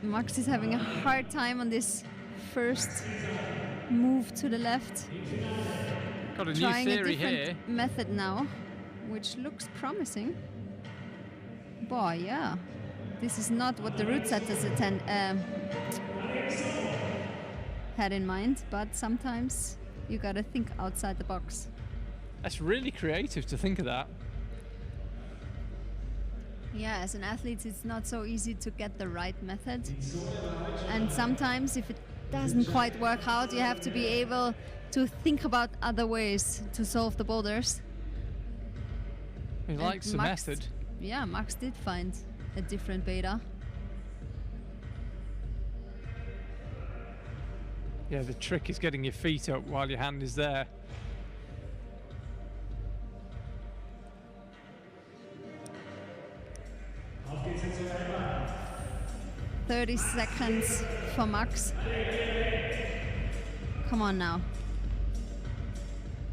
Max is having a hard time on this first move to the left.
Got a new
Trying
theory
a different
here.
method now, which looks promising. Boy, yeah. This is not what the route setters had in mind, but sometimes you gotta think outside the box.
That's really creative to think of that.
Yeah, as an athlete, it's not so easy to get the right method. And sometimes if it doesn't quite work out, you have to be able to think about other ways to solve the boulders.
He likes the method.
Yeah, Max did find a different beta.
Yeah, the trick is getting your feet up while your hand is there.
Auf geht's jetzt so einmal.
30 seconds for Max. Come on now.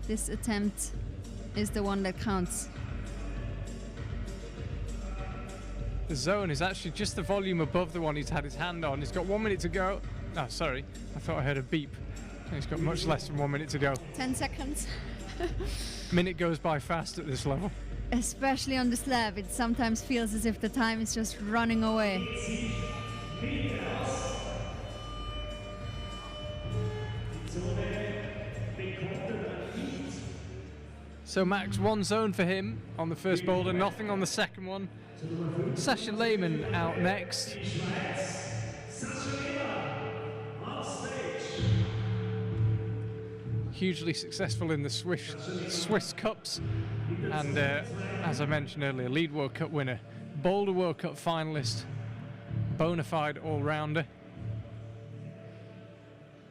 This attempt is the one that counts.
The zone is actually just the volume above the one he's had his hand on. He's got 1 minute to go. Oh, sorry. I thought I heard a beep. He's got much less than 1 minute to go.
10 seconds.
Minute goes by fast at this level.
Especially on the slab, it sometimes feels as if the time is just running away.
So Max, one zone for him on the first boulder, nothing on the second one. Sasha Lehmann out next. Hugely successful in the Swiss Cups, and as I mentioned earlier, lead World Cup winner, Boulder World Cup finalist, bona fide all-rounder.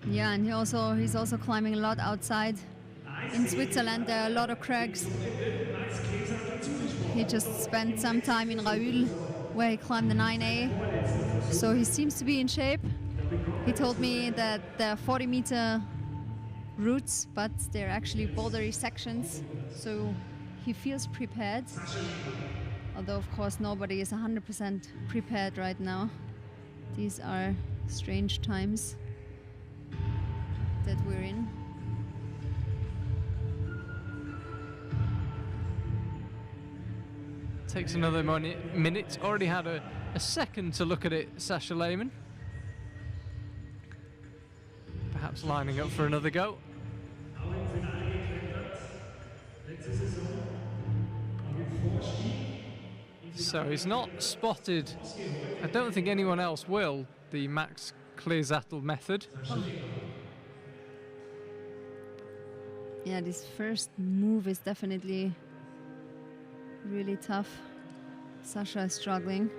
Yeah, and he's also climbing a lot outside. In Switzerland, there are a lot of crags. He just spent some time in Raoul, where he climbed the 9A, so he seems to be in shape. He told me that there are 40-meter routes, but they're actually bouldery sections, so he feels prepared. Although, of course, nobody is 100% prepared right now. These are strange times that we're in.
Takes another minute. Already had a second to look at it, Sasha Lehmann. Perhaps lining up for another go. So he's not spotted, I don't think anyone else will, the Max Clearsattel method.
Yeah, this first move is definitely really tough. Sasha is struggling,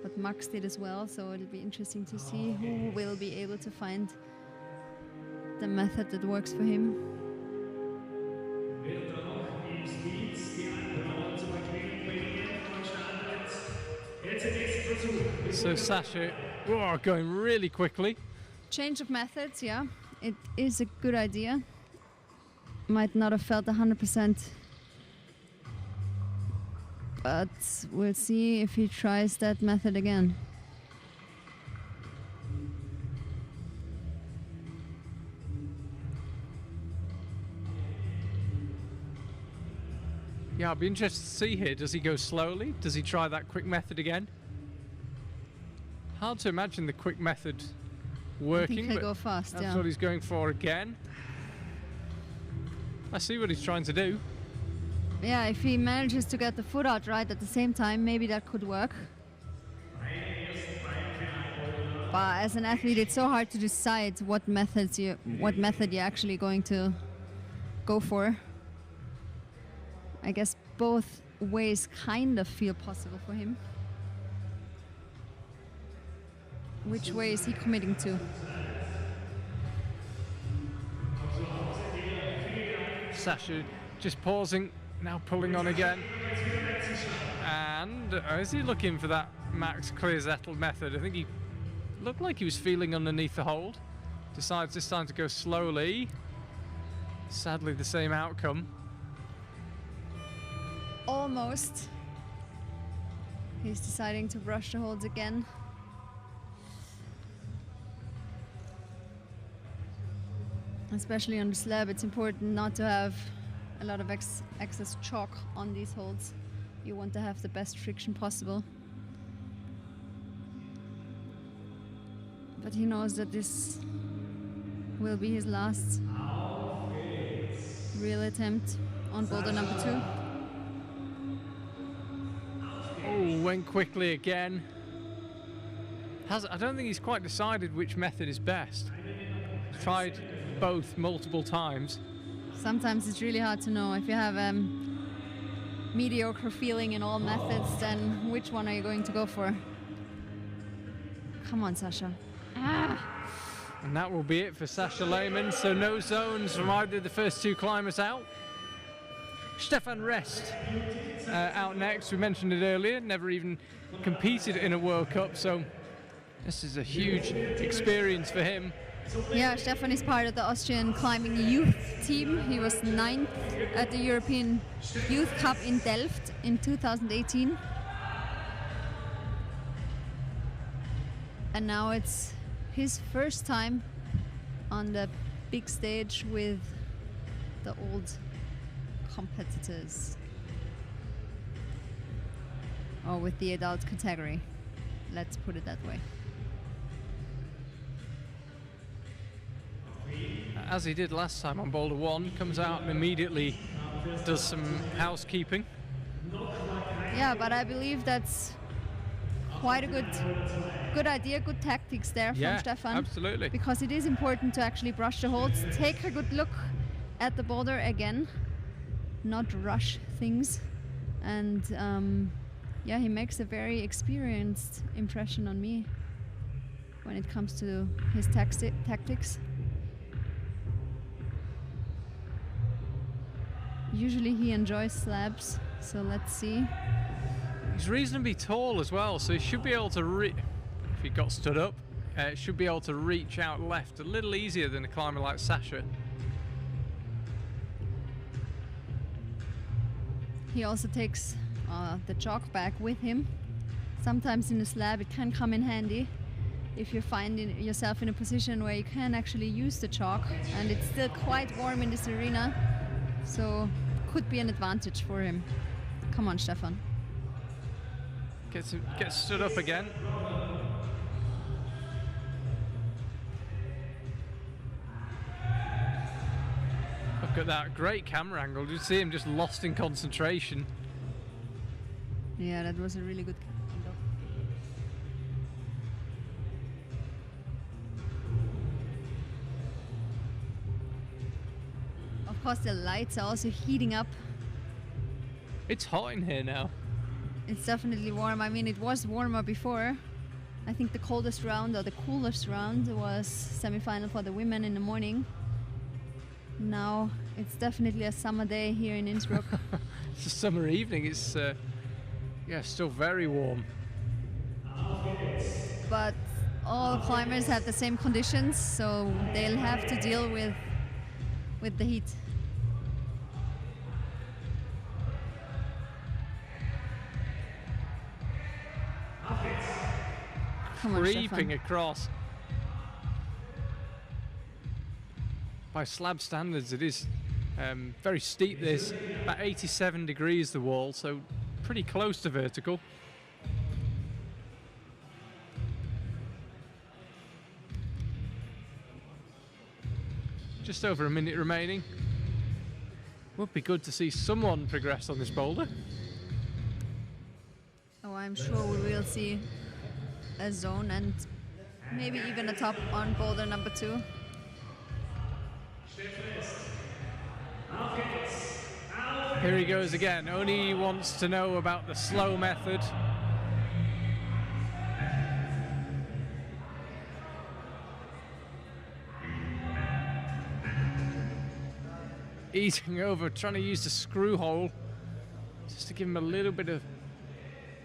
but Max did as well, so it'll be interesting to see who will be able to find the method that works for him.
So Sasha, going really quickly.
Change of methods, yeah, it is a good idea. Might not have felt 100%, but we'll see if he tries that method again.
Yeah, I'll be interested to see here. Does he go slowly? Does he try that quick method again? Hard to imagine the quick method working,
I think he'll
but
go fast,
that's
yeah.
what he's going for again. I see what he's trying to do.
Yeah, if he manages to get the foot out right at the same time, maybe that could work. But as an athlete, it's so hard to decide what method you're actually going to go for. I guess both ways kind of feel possible for him. Which way is he committing to?
Sasha just pausing, now pulling on again. And is he looking for that Max Clearsattel method? I think he looked like he was feeling underneath the hold. Decides this time to go slowly. Sadly, the same outcome.
Almost. He's deciding to brush the holds again. Especially on the slab, it's important not to have a lot of excess chalk on these holds. You want to have the best friction possible. But he knows that this will be his last real attempt on boulder number 2.
went quickly again. I don't think he's quite decided which method is best. He's tried both multiple times.
Sometimes it's really hard to know. If you have mediocre feeling in all methods, then which one are you going to go for? Come on, Sasha.
And that will be it for Sasha Lehmann. So no zones from either of the first two climbers out. Stefan Rest out next. We mentioned it earlier, never even competed in a World Cup, so this is a huge experience for him.
Yeah, Stefan is part of the Austrian Climbing Youth team. He was 9th at the European Youth Cup in Delft in 2018. And now it's his first time on the big stage with the old competitors. Or with the adult category. Let's put it that way.
As he did last time on Boulder 1, comes out and immediately does some housekeeping.
Yeah, but I believe that's quite a good idea, good tactics there from Stefan.
Absolutely.
Because it is important to actually brush the holds, take a good look at the boulder again, not rush things. And yeah, he makes a very experienced impression on me when it comes to his tactics. Usually he enjoys slabs, so let's see.
He's reasonably tall as well, so he should be able to if he got stood up, should be able to reach out left a little easier than a climber like Sasha.
He also takes the chalk bag with him. Sometimes in a slab it can come in handy if you're finding yourself in a position where you can actually use the chalk, and it's still quite warm in this arena, so could be an advantage for him. Come on, Stefan.
Gets stood up again. Look at that, great camera angle. You see him just lost in concentration.
Yeah, that was a really good angle. Of course, the lights are also heating up.
It's hot in here now.
It's definitely warm. I mean, it was warmer before. I think the coldest round or the coolest round was semi-final for the women in the morning. Now it's definitely a summer day here in Innsbruck.
It's a summer evening. It's yeah, still very warm.
But all climbers have the same conditions, so they'll have to deal with the heat. Come on,
Creeping
Stefan.
across. By slab standards, it is very steep. This about 87 degrees the wall, so pretty close to vertical. Just over a minute remaining. Would be good to see someone progress on this boulder.
Oh, I'm sure we will see a zone and maybe even a top on boulder number 2.
Here he goes again. Only wants to know about the slow method. Easing over, trying to use the screw hole just to give him a little bit of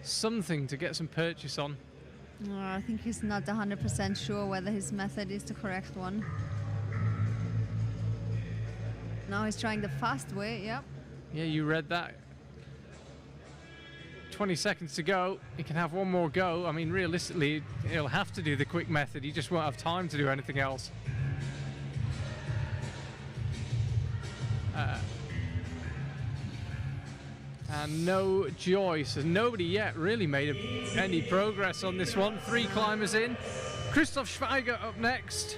something to get some purchase on.
I think he's not 100% sure whether his method is the correct one. Now he's trying the fast way, yeah.
Yeah, you read that. 20 seconds to go. He can have one more go. I mean, realistically, he'll have to do the quick method. He just won't have time to do anything else. And no Joyce. Has nobody yet really made any progress on this one. 3 climbers in. Christoph Schweiger up next.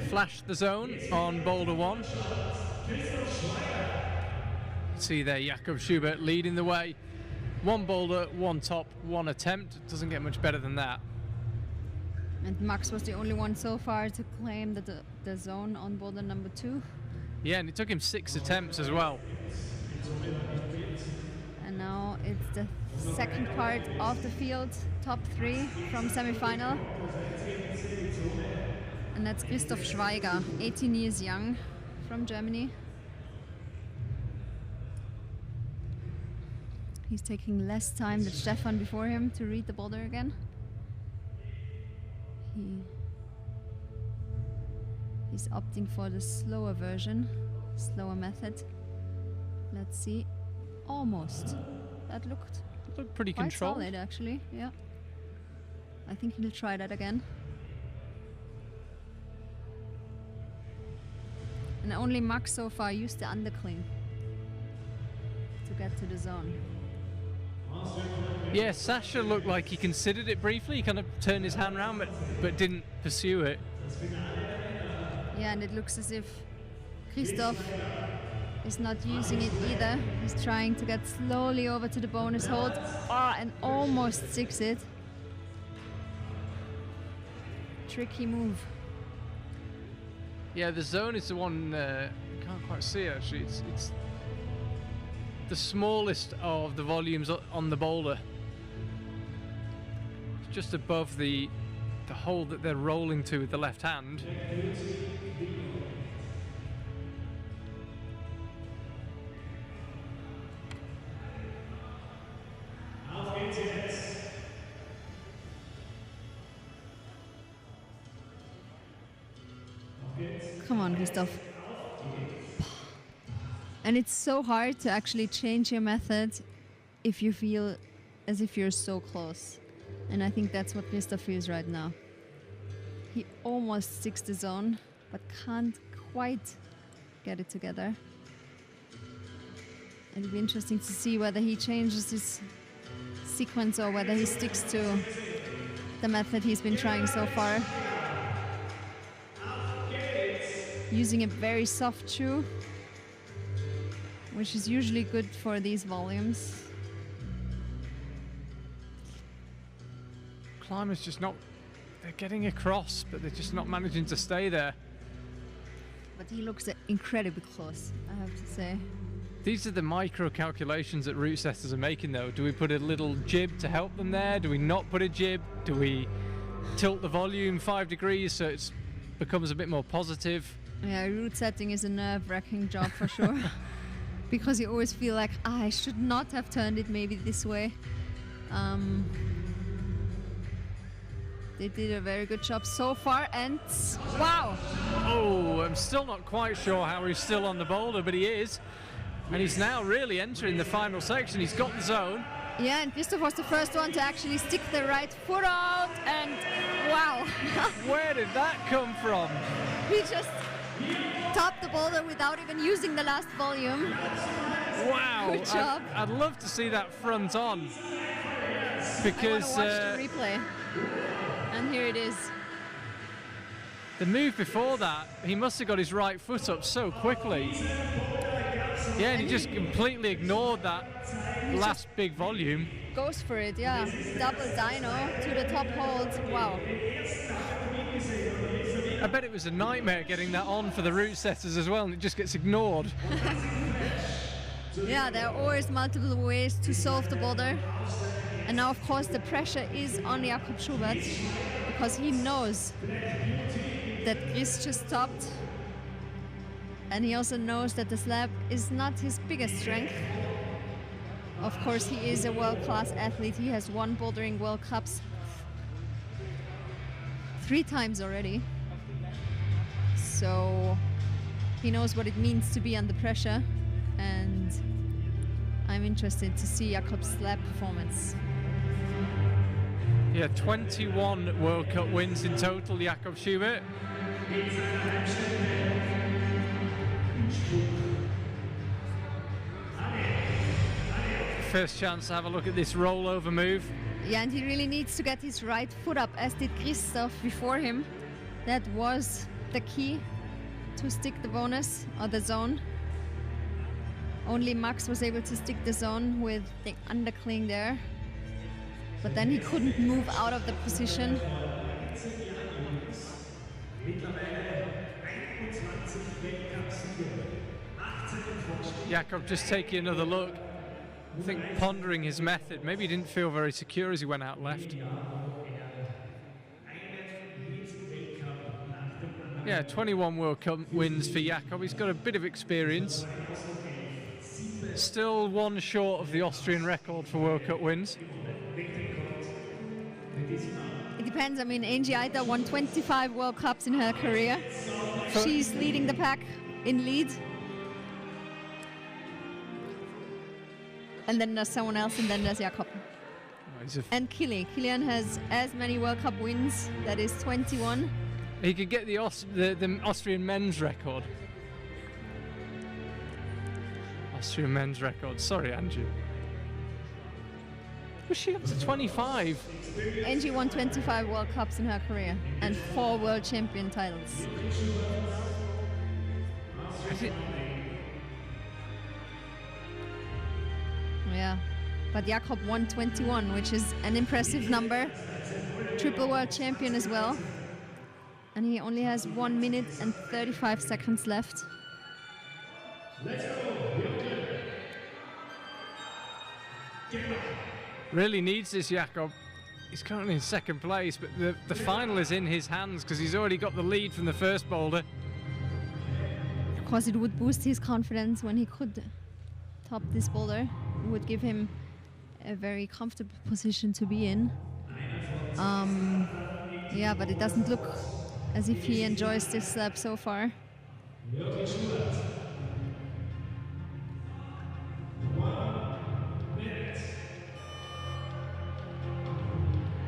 Flashed the zone on boulder 1. See there, Jakob Schubert leading the way. One boulder, one top, one attempt. Doesn't get much better than that.
And Max was the only one so far to claim the zone on boulder number 2.
Yeah, and it took him 6 attempts as well.
And now it's the second part of the field, top 3 from semi-final. And that's Christoph Schweiger, 18 years young, from Germany. He's taking less time than Stefan before him to read the boulder again. He's opting for the slower version, slower method. Let's see. Almost. That looked
pretty
quite
controlled.
solid, actually. Yeah. I think he'll try that again. And only Max so far used the underclean to get to the zone.
Yeah, Sasha looked like he considered it briefly. He kind of turned his hand around, but didn't pursue it.
Yeah, and it looks as if Christoph is not using it either. He's trying to get slowly over to the bonus hold. And almost sticks it. Tricky move.
Yeah, the zone is the one, can't quite see it actually. It's the smallest of the volumes on the boulder. It's just above the hold that they're rolling to with the left hand.
Come on, Christoph. And it's so hard to actually change your method if you feel as if you're so close. And I think that's what Christoph feels right now. He almost sticks the zone, but can't quite get it together. It'll be interesting to see whether he changes his sequence or whether he sticks to the method he's been trying so far. Using a very soft shoe, which is usually good for these volumes.
Climbers just not, they're getting across, but they're just not managing to stay there.
But he looks incredibly close, I have to say.
These are the micro calculations that route setters are making though. Do we put a little jib to help them there? Do we not put a jib? Do we tilt the volume 5 degrees so it becomes a bit more positive?
Yeah, route setting is a nerve-wracking job for sure. Because you always feel like, I should not have turned it maybe this way. They did a very good job so far, and wow!
Oh, I'm still not quite sure how he's still on the boulder, but he is. And he's now really entering the final section. He's got the zone.
Yeah, and Christoph was the first one to actually stick the right foot out, and wow!
Where did that come from?
He just topped the boulder without even using the last volume.
Wow!
Good job.
I'd love to see that front on, because
I want to watch the replay. And here it is.
The move before that, he must have got his right foot up so quickly. Yeah, and he just completely ignored that last big volume.
Goes for it, yeah. Double dyno to the top hold. Wow.
I bet it was a nightmare getting that on for the route setters as well, and it just gets ignored.
Yeah, there are always multiple ways to solve the boulder. And now, of course, the pressure is on Jakob Schubert because he knows that Chris just stopped. And he also knows that the slab is not his biggest strength. Of course, he is a world-class athlete. He has won Bouldering World Cups 3 times already. So he knows what it means to be under pressure. And I'm interested to see Jakob's slab performance.
Yeah, 21 World Cup wins in total, Jakob Schubert. First chance to have a look at this rollover move.
Yeah, and he really needs to get his right foot up, as did Christoph before him. That was the key to stick the bonus or the zone. Only Max was able to stick the zone with the undercling there. But then he couldn't move out of the position.
Jakob just taking another look. I think pondering his method. Maybe he didn't feel very secure as he went out left. Yeah, 21 World Cup wins for Jakob. He's got a bit of experience. Still one short of the Austrian record for World Cup wins.
It depends. I mean, Angie Aita won 25 World Cups in her career. She's leading the pack in lead. And then there's someone else, and then there's Jakob. And Kilian has as many World Cup wins. That is 21.
He could get the Austrian men's record. Austrian men's record. Sorry, Angie. Was she up to 25?
Angie won 25 World Cups in her career and 4 World Champion titles. Yeah, but Jakob won 21, which is an impressive number. Triple World Champion as well. And he only has 1 minute and 35 seconds left.
Really needs this, Jakob. He's currently in second place, but the final is in his hands because he's already got the lead from the first boulder.
Of course, it would boost his confidence when he could top this boulder. It would give him a very comfortable position to be in. Yeah, but it doesn't look as if he enjoys this slab so far.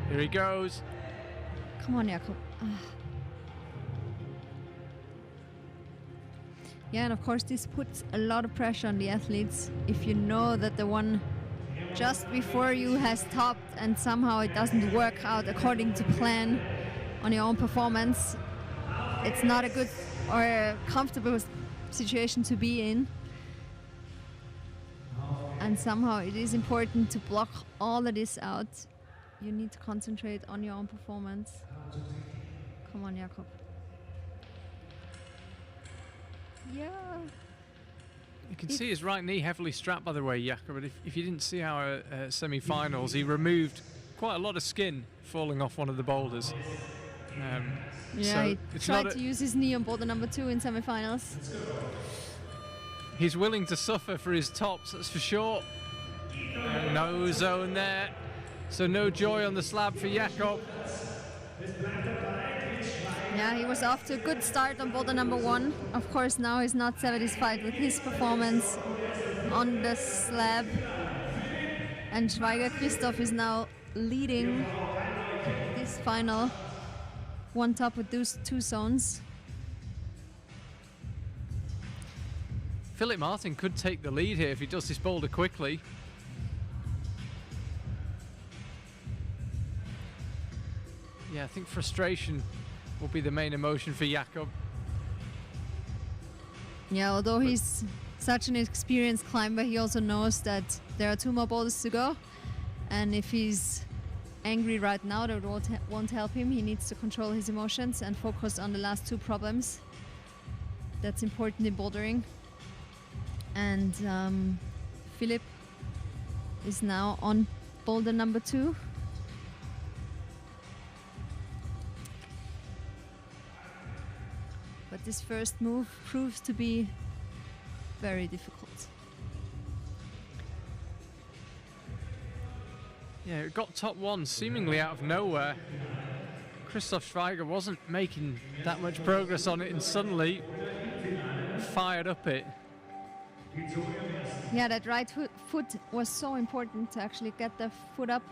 Here he goes.
Come on, Jakob. Yeah, and of course this puts a lot of pressure on the athletes. If you know that the one just before you has topped and somehow it doesn't work out according to plan on your own performance, it's not a good or a comfortable situation to be in. And somehow it is important to block all of this out. You need to concentrate on your own performance. Come on, Jakob. Yeah.
You can see his right knee heavily strapped, by the way, Jakob. But if you didn't see our semi-finals, he removed quite a lot of skin falling off one of the boulders.
Yeah,
so
he tried to use his knee on boulder number 2 in semi-finals.
He's willing to suffer for his tops, that's for sure. And no zone there. So no joy on the slab for Jakob.
Yeah, he was off to a good start on boulder number 1. Of course, now he's not satisfied with his performance on the slab. And Schweiger Christoph is now leading this final. One top with those 2 zones.
Philip Martin could take the lead here if he does this boulder quickly. Yeah, I think frustration will be the main emotion for Jakob.
Yeah, although he's such an experienced climber, he also knows that there are 2 more boulders to go. And if he's angry right now, that won't help him. He needs to control his emotions and focus on the last 2 problems. That's important in bouldering. And Philip is now on boulder number 2. But this first move proves to be very difficult.
Yeah, it got top 1 seemingly out of nowhere. Christoph Schweiger wasn't making that much progress on it and suddenly fired up it.
Yeah, that right foot was so important to actually get the foot up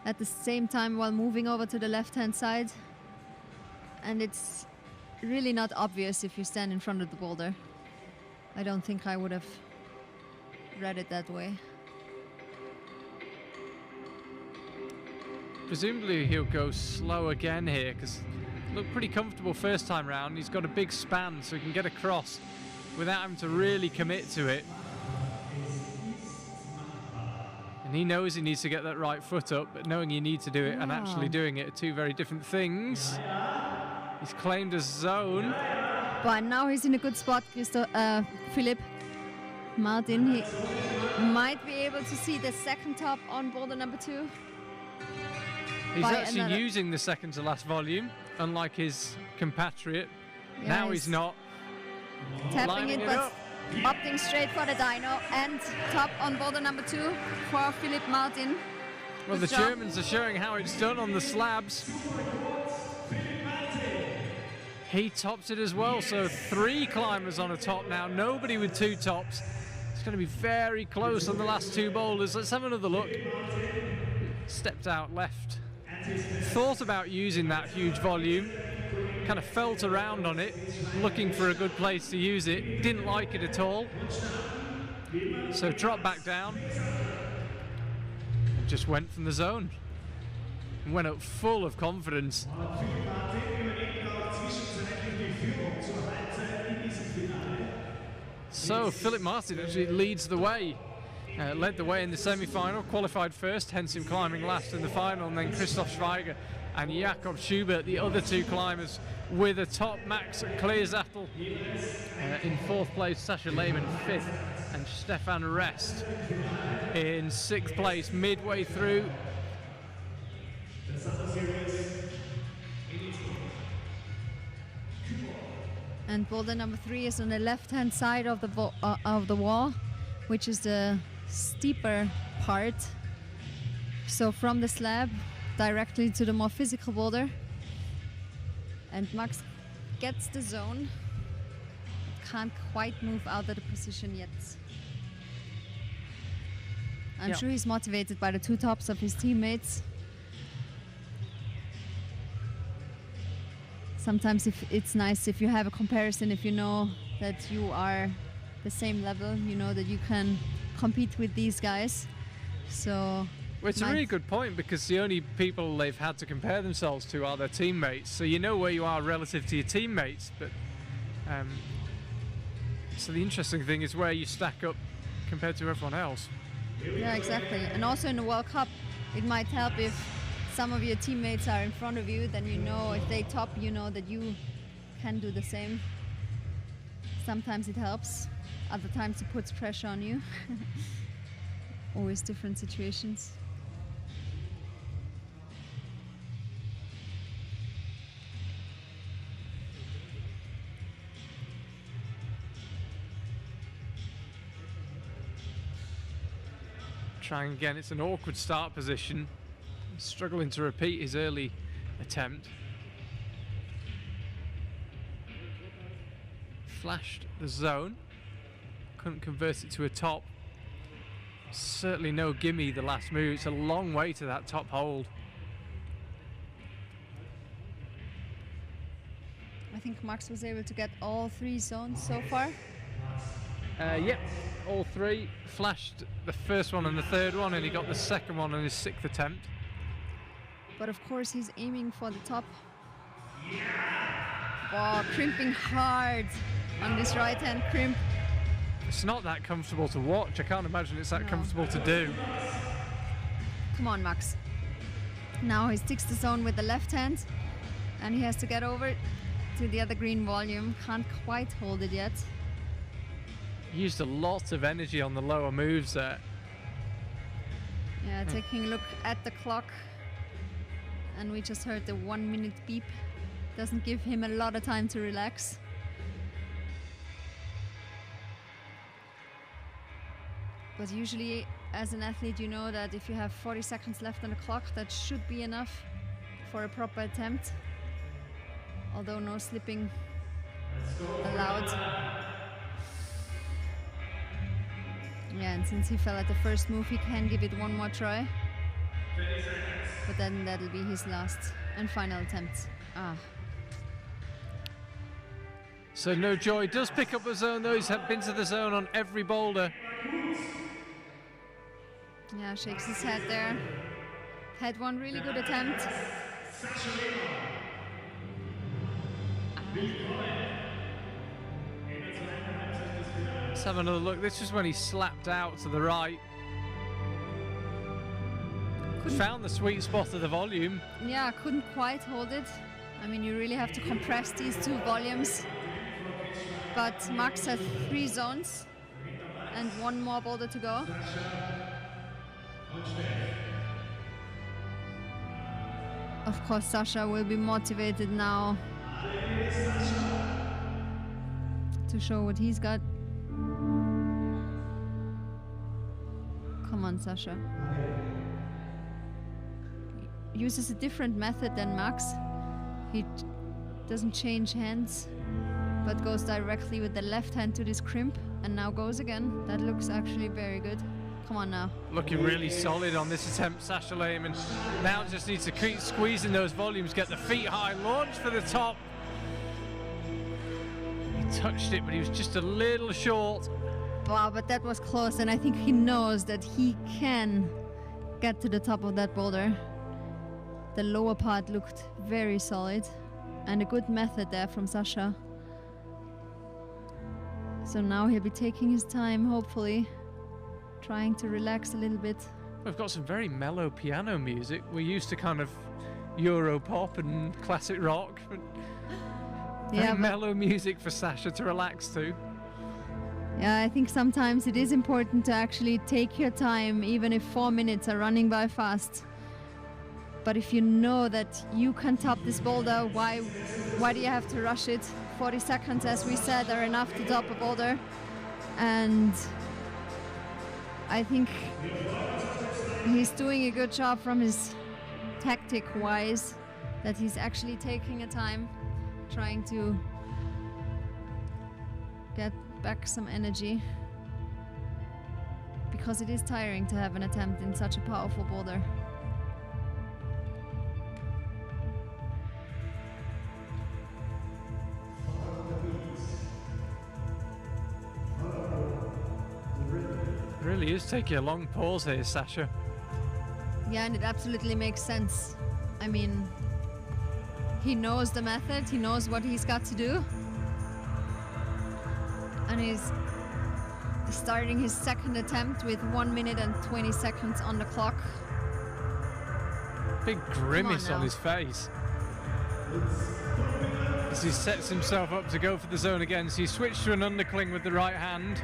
at the same time while moving over to the left-hand side. And it's really not obvious if you stand in front of the boulder. I don't think I would have read it that way.
Presumably he'll go slow again here because looked pretty comfortable first time round. He's got a big span so he can get across without having to really commit to it. he knows he needs to get that right foot up, but knowing you need to do it and actually doing it are two very different things. He's claimed a zone.
But now he's in a good spot, Philipp Martin. He might be able to see the second top on boulder number 2.
He's actually using the second to last volume, unlike his compatriot.
Yeah,
now he's not.
Tapping it, but opting straight for the dyno, and top on boulder number 2 for Philipp Martin.
Well, the Germans are showing how it's done on the slabs. He tops it as well, so 3 climbers on a top now, nobody with 2 tops. It's going to be very close on the last 2 boulders. Let's have another look. Stepped out left. Thought about using that huge volume. Kind of felt around on it, looking for a good place to use it. Didn't like it at all. So dropped back down. And just went from the zone. And went up full of confidence. So Philipp Martin actually leads the way. Led the way in the semi-final, qualified first, hence him climbing last in the final, and then Christoph Schweiger and Jakob Schubert, the other 2 climbers, with a top. Max Kleersattel in 4th place, Sascha Lehmann 5th, and Stefan Rest in 6th place midway through.
And boulder number 3 is on the left-hand side of the wall, which is the steeper part. So from the slab directly to the more physical boulder. And Max gets the zone. Can't quite move out of the position yet. I'm sure he's motivated by the 2 tops of his teammates. Sometimes it's nice if you have a comparison, if you know that you are the same level, you know that you can compete with these guys. So
well, it's a really good point, because the only people they've had to compare themselves to are their teammates. So you know where you are relative to your teammates, but so the interesting thing is where you stack up compared to everyone else.
Yeah, exactly. And also in the World Cup, it might help if some of your teammates are in front of you, then you know if they top, you know that you can do the same. Sometimes it helps, other times it puts pressure on you. Always different situations.
Trying again, it's an awkward start position. Struggling to repeat his early attempt. Flashed the zone. Couldn't convert it to a top. Certainly no gimme the last move. It's a long way to that top hold.
I think Max was able to get all 3 zones so far.
Yep, all 3. Flashed the first one and the third one, and he got the second one on his 6th attempt.
But of course he's aiming for the top. Oh, crimping hard on this right hand crimp.
It's not that comfortable to watch. I can't imagine it's that comfortable to do.
Come on, Max. Now he sticks the zone with the left hand, and he has to get over to the other green volume. Can't quite hold it yet.
Used a lot of energy on the lower moves there.
Yeah, taking a look at the clock, and we just heard the 1 minute beep. Doesn't give him a lot of time to relax. But usually as an athlete, you know that if you have 40 seconds left on the clock, that should be enough for a proper attempt. Although no slipping allowed. Yeah, and since he fell at the first move, he can give it one more try. But then that'll be his last and final attempt.
So no joy. Does pick up the zone though. He's been to the zone on every boulder.
Yeah, shakes his head there. Had one really good attempt.
Let's have another look. This is when he slapped out to the right. found the sweet spot of the volume.
Yeah, couldn't quite hold it. I mean, you really have to compress these two volumes. But Max has 3 zones and 1 more boulder to go. Of course, Sasha will be motivated now to show what he's got. Come on, Sasha. He uses a different method than Max. He doesn't change hands, but goes directly with the left hand to this crimp, and now goes again. That looks actually very good. Come on now.
Looking really solid on this attempt, Sasha Lehmann. Now just needs to keep squeezing those volumes, get the feet high, launch for the top. He touched it, but he was just a little short.
Wow, but that was close, and I think he knows that he can get to the top of that boulder. The lower part looked very solid, and a good method there from Sasha. So now he'll be taking his time, hopefully, trying to relax a little bit.
We've got some very mellow piano music. We're used to kind of Euro pop and classic rock, but very mellow music for Sasha to relax to.
Yeah, I think sometimes it is important to actually take your time, even if 4 minutes are running by fast. But if you know that you can top this boulder, why do you have to rush it? 40 seconds, as we said, are enough to top a boulder. And I think he's doing a good job from his tactic-wise, that he's actually taking a time, trying to get back some energy. Because it is tiring to have an attempt in such a powerful boulder.
Really is taking a long pause here, Sasha.
Yeah, and it absolutely makes sense. I mean, he knows the method, he knows what he's got to do. And he's starting his second attempt with 1 minute and 20 seconds on the clock.
Big grimace on his face as he sets himself up to go for the zone again. So he switched to an undercling with the right hand.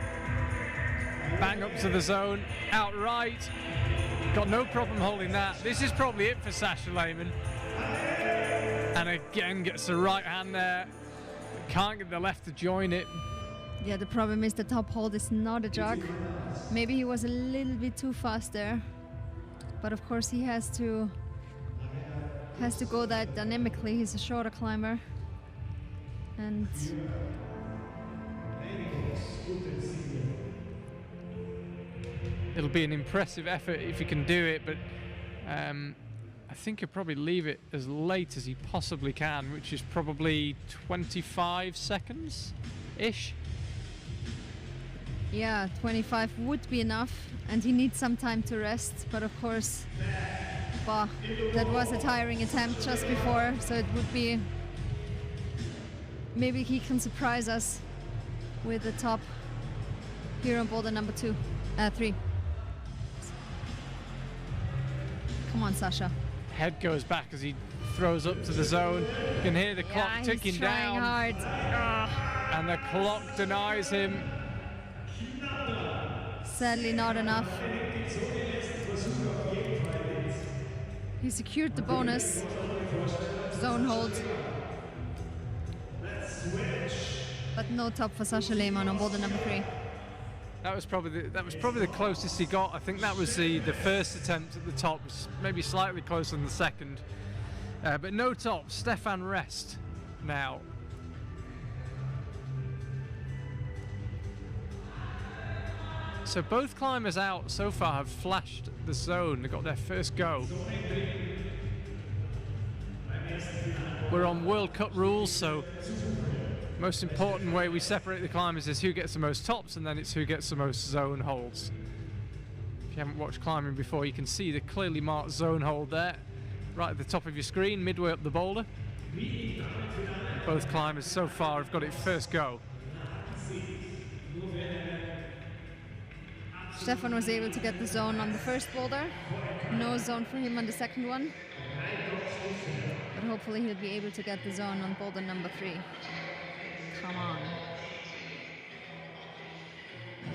Bang up to the zone, outright. Got no problem holding that. This is probably it for Sasha Lehmann. And again gets the right hand there. Can't get the left to join it.
Yeah, the problem is the top hold is not a jog. Maybe he was a little bit too fast there. But of course he has to go that dynamically. He's a shorter climber. And
it'll be an impressive effort if he can do it, but I think he'll probably leave it as late as he possibly can, which is probably 25 seconds-ish.
Yeah, 25 would be enough, and he needs some time to rest, but of course, bah, that was a tiring attempt just before, so it would be, maybe he can surprise us with the top here on boulder number 3. Come on, Sasha.
Head goes back as he throws up to the zone. You can hear the clock ticking down.
Hard.
And the clock denies him.
Sadly not enough. He secured the bonus zone hold. But no top for Sasha Lehmann on boulder number 3.
That was probably the closest he got. I think that was the first attempt at the top, maybe slightly closer than the second. But no top. Stefan Rest now. So both climbers out so far have flashed the zone. They got their first go. We're on World Cup rules, so most important way we separate the climbers is who gets the most tops, and then it's who gets the most zone holds. If you haven't watched climbing before, you can see the clearly marked zone hold there, right at the top of your screen, midway up the boulder. And both climbers so far have got it first go.
Stefan was able to get the zone on the first boulder. No zone for him on the second one. But hopefully he'll be able to get the zone on boulder number 3. Come on.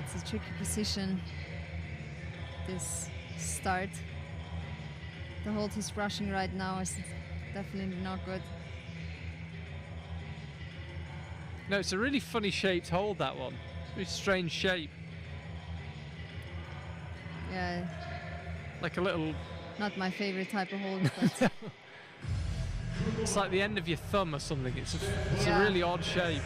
It's a tricky position, this start. The hold he's brushing right now is definitely not good.
No, it's a really funny shaped hold, that one. It's a really strange shape.
Yeah.
Like a little...
Not my favorite type of hold, but...
It's like the end of your thumb or something. It's a really odd shape.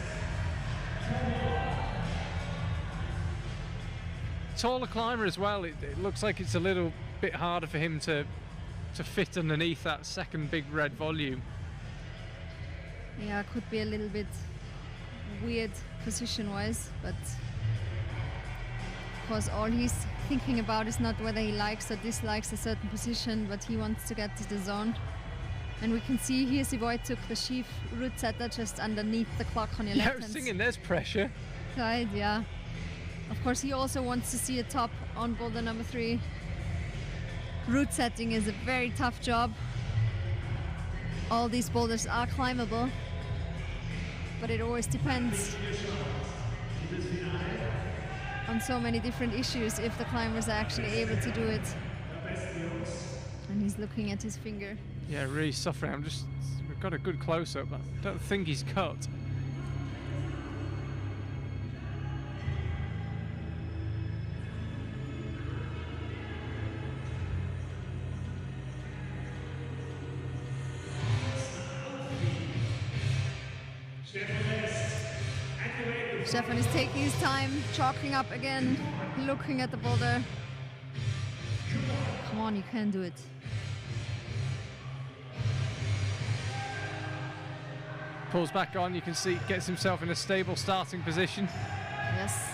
Taller climber as well. It looks like it's a little bit harder for him to fit underneath that second big red volume.
Yeah, it could be a little bit weird position-wise, but of course all he's thinking about is not whether he likes or dislikes a certain position, but he wants to get to the zone. And we can see here Sivoy took the sheaf root setter just underneath the clock on your left hand.
Yeah, I was thinking there's pressure.
Right, yeah. Of course he also wants to see a top on boulder number 3. Root setting is a very tough job. All these boulders are climbable, but it always depends on so many different issues if the climbers are actually able to do it. And he's looking at his finger.
Yeah, really suffering. We've got a good close-up. I don't think he's cut.
Stefan is taking his time, chalking up again, looking at the boulder. Come on, you can do it.
Pulls back on, you can see, gets himself in a stable starting position.
Yes.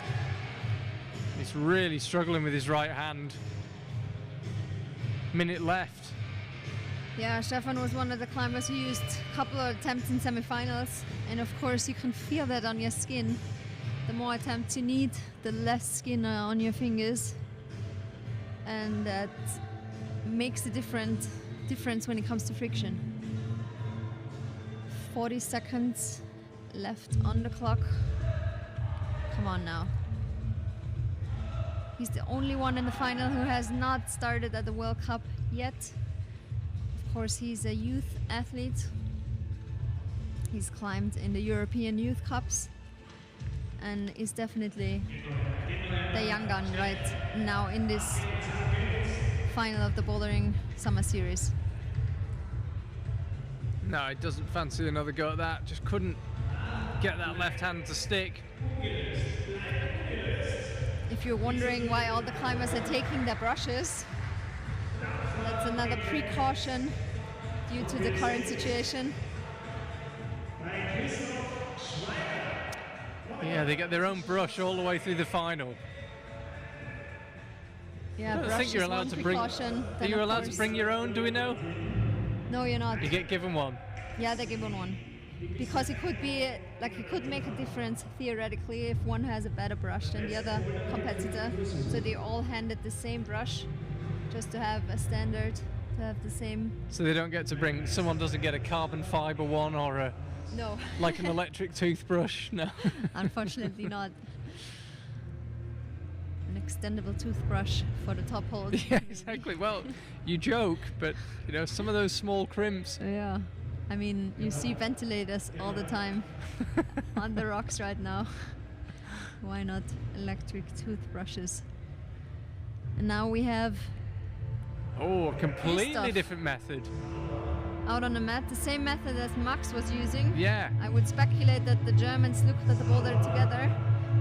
He's really struggling with his right hand. Minute left.
Yeah, Stefan was one of the climbers who used a couple of attempts in semifinals, and of course you can feel that on your skin. The more attempts you need, the less skin on your fingers, and that makes a difference when it comes to friction. 40 seconds left on the clock. Come on now. He's the only one in the final who has not started at the World Cup yet. Of course, he's a youth athlete. He's climbed in the European Youth Cups and is definitely the young gun right now in this final of the Bouldering Summer Series.
No, he doesn't fancy another go at that. Just couldn't get that left hand to stick.
If you're wondering why all the climbers are taking their brushes, that's another precaution due to the current situation.
Yeah, they get their own brush all the way through the final.
Yeah,
I don't
brush
think you're
is
allowed
one
to bring.
precaution.
Are
Then
you
of
allowed to
course-
bring your own? Do we know?
No, you're not.
You get given one.
Yeah, they give one. Because it could be, like, it could make a difference theoretically if one has a better brush than the other competitor. So they all handed the same brush, just to have a standard, to have the same.
So they don't get to bring. Someone doesn't get a carbon fiber one or a
No.
like an electric toothbrush. No.
Unfortunately not. An extendable toothbrush for the top hold.
Yeah, exactly. Well, you joke, but you know some of those small crimps.
Yeah. I mean, you see ventilators all the time on the rocks right now. Why not electric toothbrushes? And now we have
Oh, a completely
stuff.
different method.
out on the mat, the same method as Max was using.
Yeah.
I would speculate that the Germans looked at the boulder together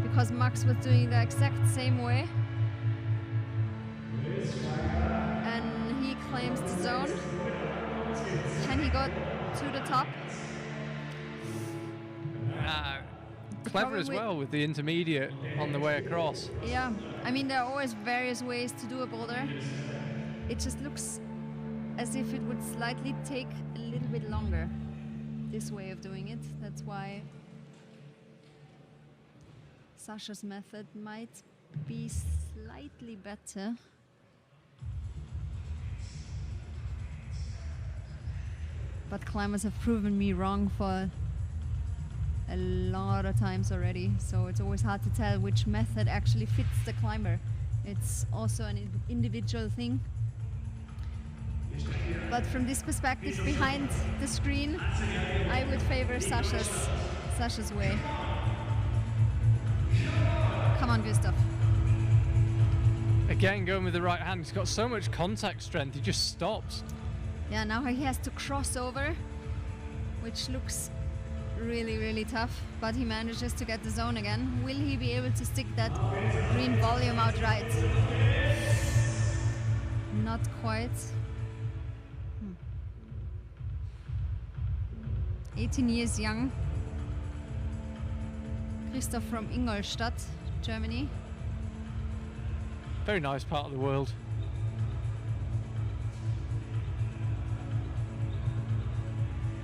because Max was doing the exact same way. And he claims the zone. Can he go to the top?
Clever as well with the intermediate on the way across.
Yeah, I mean there are always various ways to do a boulder. It just looks as if it would slightly take a little bit longer, this way of doing it. That's why Sasha's method might be slightly better. But climbers have proven me wrong for a lot of times already, so it's always hard to tell which method actually fits the climber. It's also an individual thing. But from this perspective behind the screen, I would favor Sasha's way. Come on, Gustav.
Again, going with the right hand. He's got so much contact strength, he just stops.
Yeah, now he has to cross over, which looks really, really tough, but he manages to get the zone again. Will he be able to stick that green volume outright? Not quite. 18 years young. Christoph from Ingolstadt, Germany.
Very nice part of the world.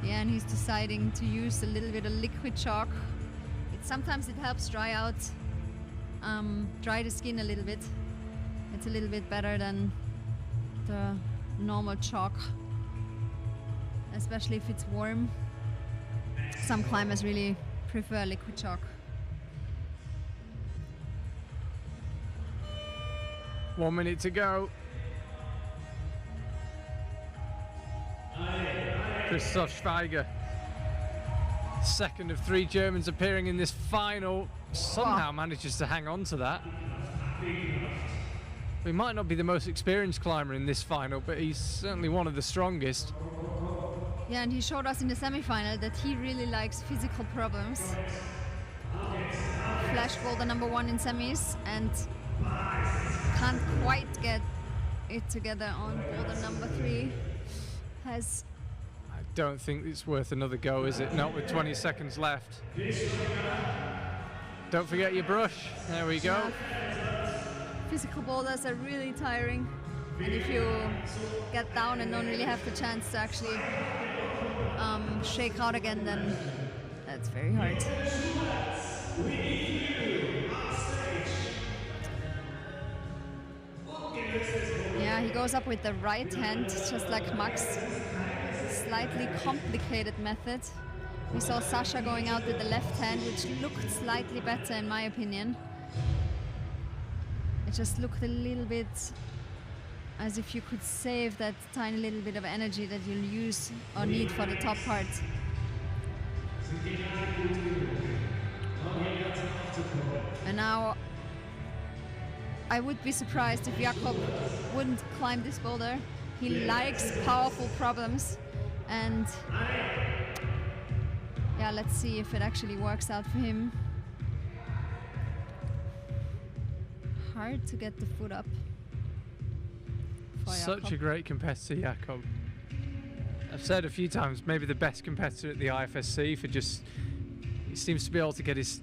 Yeah, and he's deciding to use a little bit of liquid chalk. Sometimes it helps dry the skin a little bit. It's a little bit better than the normal chalk, especially if it's warm. Some climbers really prefer liquid chalk.
One minute to go. Christoph Schweiger, second of 3 Germans appearing in this final, somehow manages to hang on to that. He might not be the most experienced climber in this final, but he's certainly one of the strongest.
Yeah, and he showed us in the semi-final that he really likes physical problems. Flashed boulder #1 in semis and can't quite get it together on boulder #3.
I don't think it's worth another go, is it? Not with 20 seconds left. Don't forget your brush. There we go.
Physical boulders are really tiring, and if you get down and don't really have the chance to actually shake out again, then that's very hard. Yeah, he goes up with the right hand, just like Max. Slightly complicated method. We saw Sasha going out with the left hand, which looked slightly better in my opinion. It just looked a little bit as if you could save that tiny little bit of energy that you'll use or need for the top part. And now I would be surprised if Jakob wouldn't climb this boulder. He likes powerful problems, and yeah, let's see if it actually works out for him. Hard to get the foot up for
Such
Jakob.
a great competitor, Jakob. I've said a few times, maybe the best competitor at the IFSC for just, he seems to be able to get his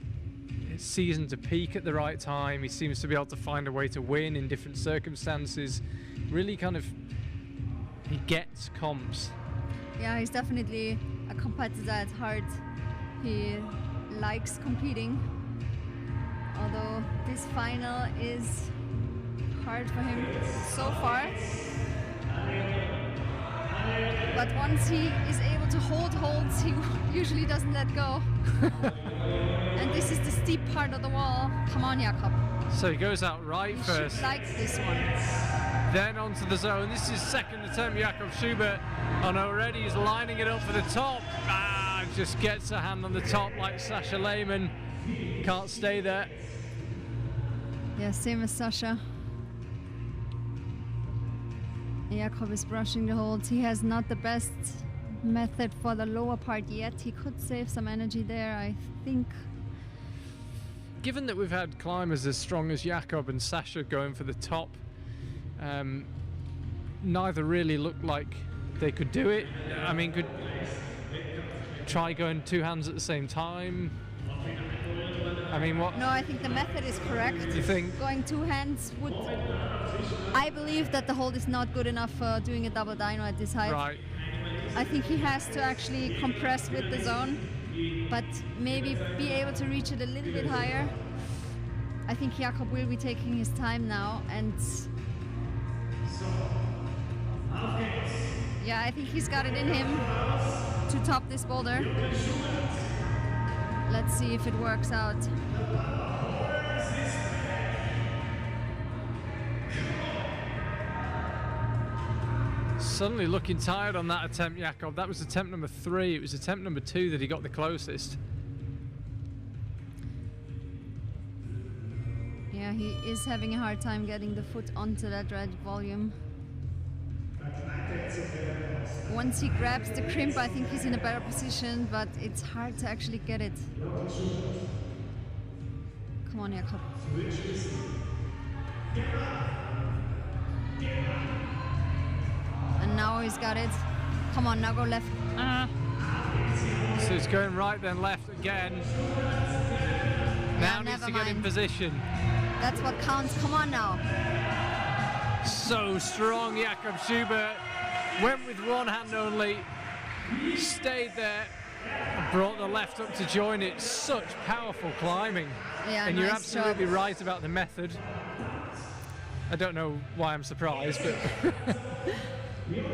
season to peak at the right time. He seems to be able to find a way to win in different circumstances. Really kind of, he gets comps.
Yeah, he's definitely a competitor at heart. He likes competing, although this final is hard for him so far. But once he is able to hold holds, he usually doesn't let go. And this is the steep part of the wall. Come on, Jakob.
So he goes out right
You
first.
should like this one.
Then onto the zone. This is second attempt, Jakob Schubert, and already he's lining it up for the top. Just gets a hand on the top like Sasha Lehmann. Can't stay there.
Yeah, same as Sasha. Jakob is brushing the holds. He has not the best method for the lower part yet. He could save some energy there, I think.
Given that we've had climbers as strong as Jakob and Sasha going for the top, neither really looked like they could do it. I mean, could try going 2 hands at the same time. I mean, what?
No, I think the method is correct.
You think?
Going 2 hands would... I believe that the hold is not good enough for doing a double dyno at this height.
Right.
I think he has to actually compress with the zone, but maybe be able to reach it a little bit higher. I think Jakob will be taking his time now, and yeah, I think he's got it in him to top this boulder. Let's see if it works out.
Suddenly looking tired on that attempt, Jakob. That was attempt number 3. It was attempt number 2 that he got the closest.
Yeah, he is having a hard time getting the foot onto that red volume. Once he grabs the crimp, I think he's in a better position, but it's hard to actually get it. Come on, Jakob. And now he's got it. Come on, now go left.
So it's going right then left again. Now needs to get in position.
That's what counts. Come on now.
So strong, Jakob Schubert. Went with one hand only. Stayed there. And brought the left up to join it. Such powerful climbing.
Yeah,
and
nice
you're absolutely
job.
right about the method. I don't know why I'm surprised, but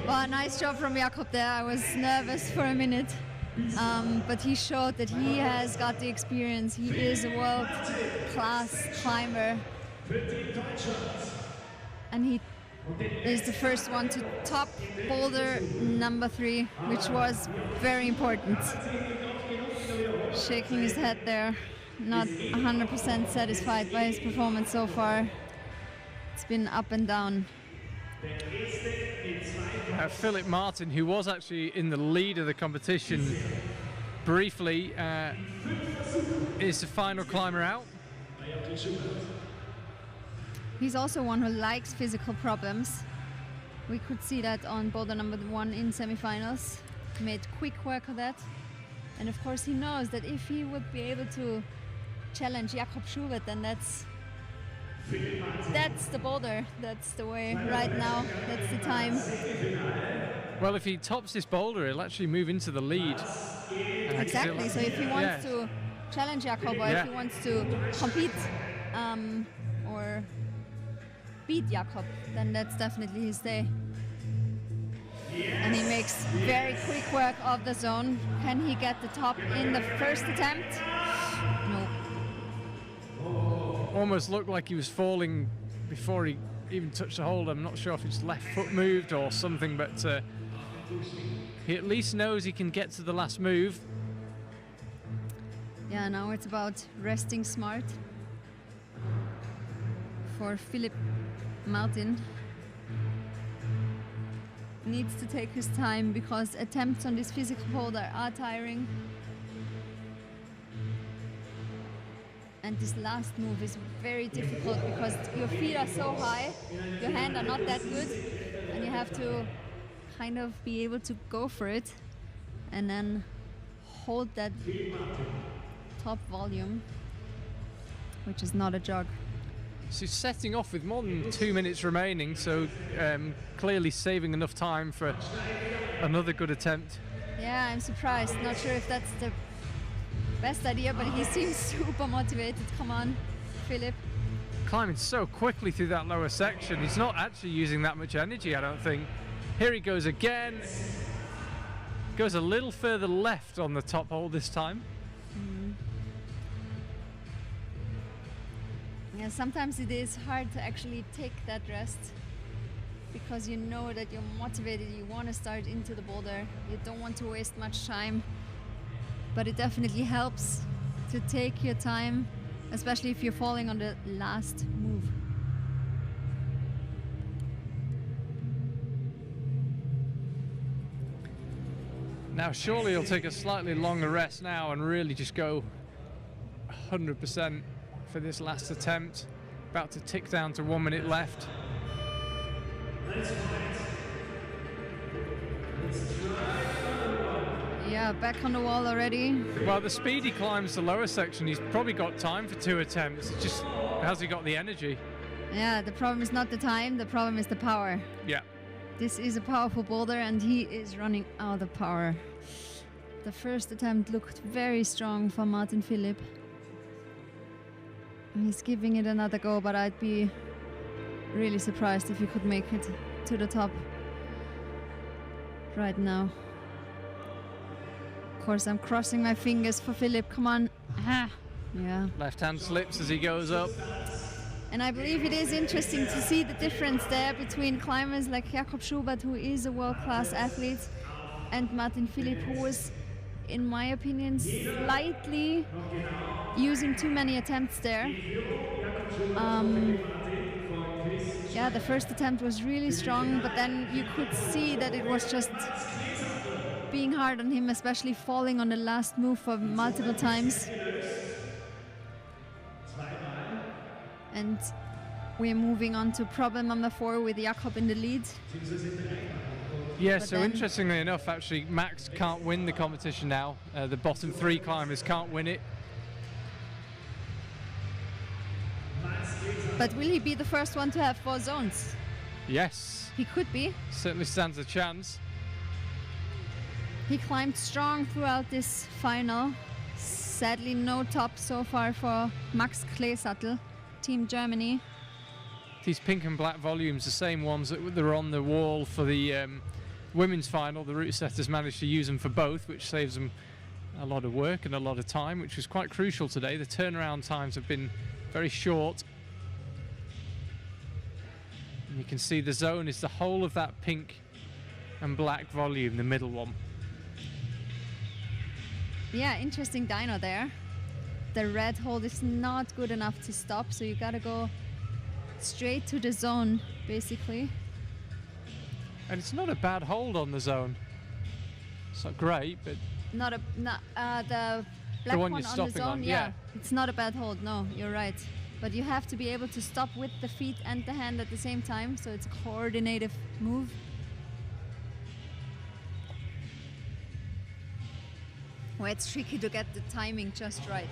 Well, nice job from Jakob there. I was nervous for a minute, but he showed that he has got the experience. He is a world-class climber, and he is the first one to top boulder number 3, which was very important. Shaking his head there, not 100% satisfied by his performance so far. It's been up and down.
Philip Martin, who was actually in the lead of the competition briefly, is the final climber out.
He's also one who likes physical problems. We could see that on boulder number 1 in semifinals. Made quick work of that. And of course he knows that if he would be able to challenge Jakob Schubert, then that's the boulder. That's the way right now. That's the time.
Well, if he tops this boulder, he'll actually move into the lead.
Exactly. So if he wants to challenge Jakob, or if he wants to compete or beat Jakob, then that's definitely his day. And he makes very quick work of the zone. Can he get the top in the first attempt? No.
Almost looked like he was falling before he even touched the hold. I'm not sure if his left foot moved or something, but he at least knows he can get to the last move.
Yeah, now it's about resting smart for Philip Martin. Needs to take his time because attempts on this physical boulder are tiring. And this last move is very difficult because your feet are so high, your hands are not that good, and you have to kind of be able to go for it and then hold that top volume, which is not a jog.
So he's setting off with more than 2 minutes remaining, so clearly saving enough time for another good attempt.
Yeah, I'm surprised. Not sure if that's the best idea, but he seems super motivated. Come on, Philip.
Climbing so quickly through that lower section. He's not actually using that much energy, I don't think. Here he goes again. Goes a little further left on the top hole this time.
Yeah, sometimes it is hard to actually take that rest because you know that you're motivated, you want to start into the boulder, you don't want to waste much time. But it definitely helps to take your time, especially if you're falling on the last move.
Now surely he'll take a slightly longer rest now and really just go 100% for this last attempt. About to tick down to 1 minute left.
Yeah, back on the wall already.
Well, the speed he climbs the lower section, he's probably got time for 2 attempts. It's just, has he got the energy?
Yeah, the problem is not the time, the problem is the power.
Yeah.
This is a powerful boulder and he is running out of power. The first attempt looked very strong for Martin Philipp. He's giving it another go, but I'd be really surprised if he could make it to the top right now. Of course, I'm crossing my fingers for Philipp. Come on. Ah. Yeah.
Left hand slips as he goes up.
And I believe it is interesting to see the difference there between climbers like Jakob Schubert, who is a world-class athlete, and Martin Philipp, who was, in my opinion, slightly using too many attempts there. Yeah, the first attempt was really strong, but then you could see that it was just being hard on him, especially falling on the last move for multiple times. And we're moving on to problem number 4 with Jakob in the lead.
Yeah, so interestingly enough, actually, Max can't win the competition now. The bottom 3 climbers can't win it.
But will he be the first one to have 4 zones?
Yes.
He could be.
Certainly stands a chance.
He climbed strong throughout this final. Sadly, no top so far for Max Kleesattel, Team Germany.
These pink and black volumes, the same ones that were on the wall for the women's final. The route setters managed to use them for both, which saves them a lot of work and a lot of time, which was quite crucial today. The turnaround times have been very short. And you can see the zone is the whole of that pink and black volume, the middle one.
Yeah, interesting dyno there. The red hold is not good enough to stop, so you gotta go straight to the zone, basically.
And it's not a bad hold on the zone. It's not great, but
the black
one
one
you're
on the
stopping
zone,
on,
yeah. It's not a bad hold, no, you're right. But you have to be able to stop with the feet and the hand at the same time, so it's a coordinated move. Well, it's tricky to get the timing just right.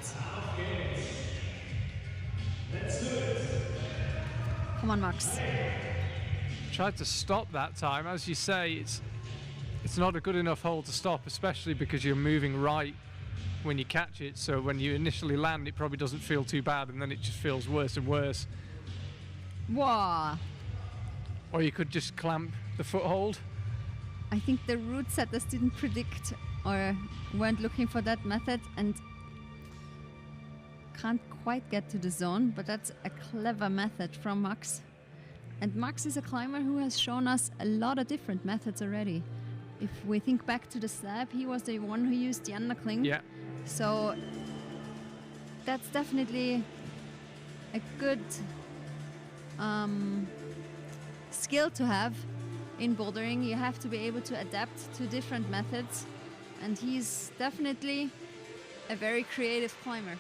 Come on, Max.
tried to stop that time. As you say, it's not a good enough hold to stop, especially because you're moving right when you catch it. So when you initially land, it probably doesn't feel too bad, and then it just feels worse and worse.
Wow.
Or you could just clamp the foothold.
I think the route setters didn't predict or weren't looking for that method and can't quite get to the zone, but that's a clever method from Max. And Max is a climber who has shown us a lot of different methods already. If we think back to the slab, he was the one who used the undercling.
Yeah.
So that's definitely a good skill to have in bouldering. You have to be able to adapt to different methods, and he's definitely a very creative climber.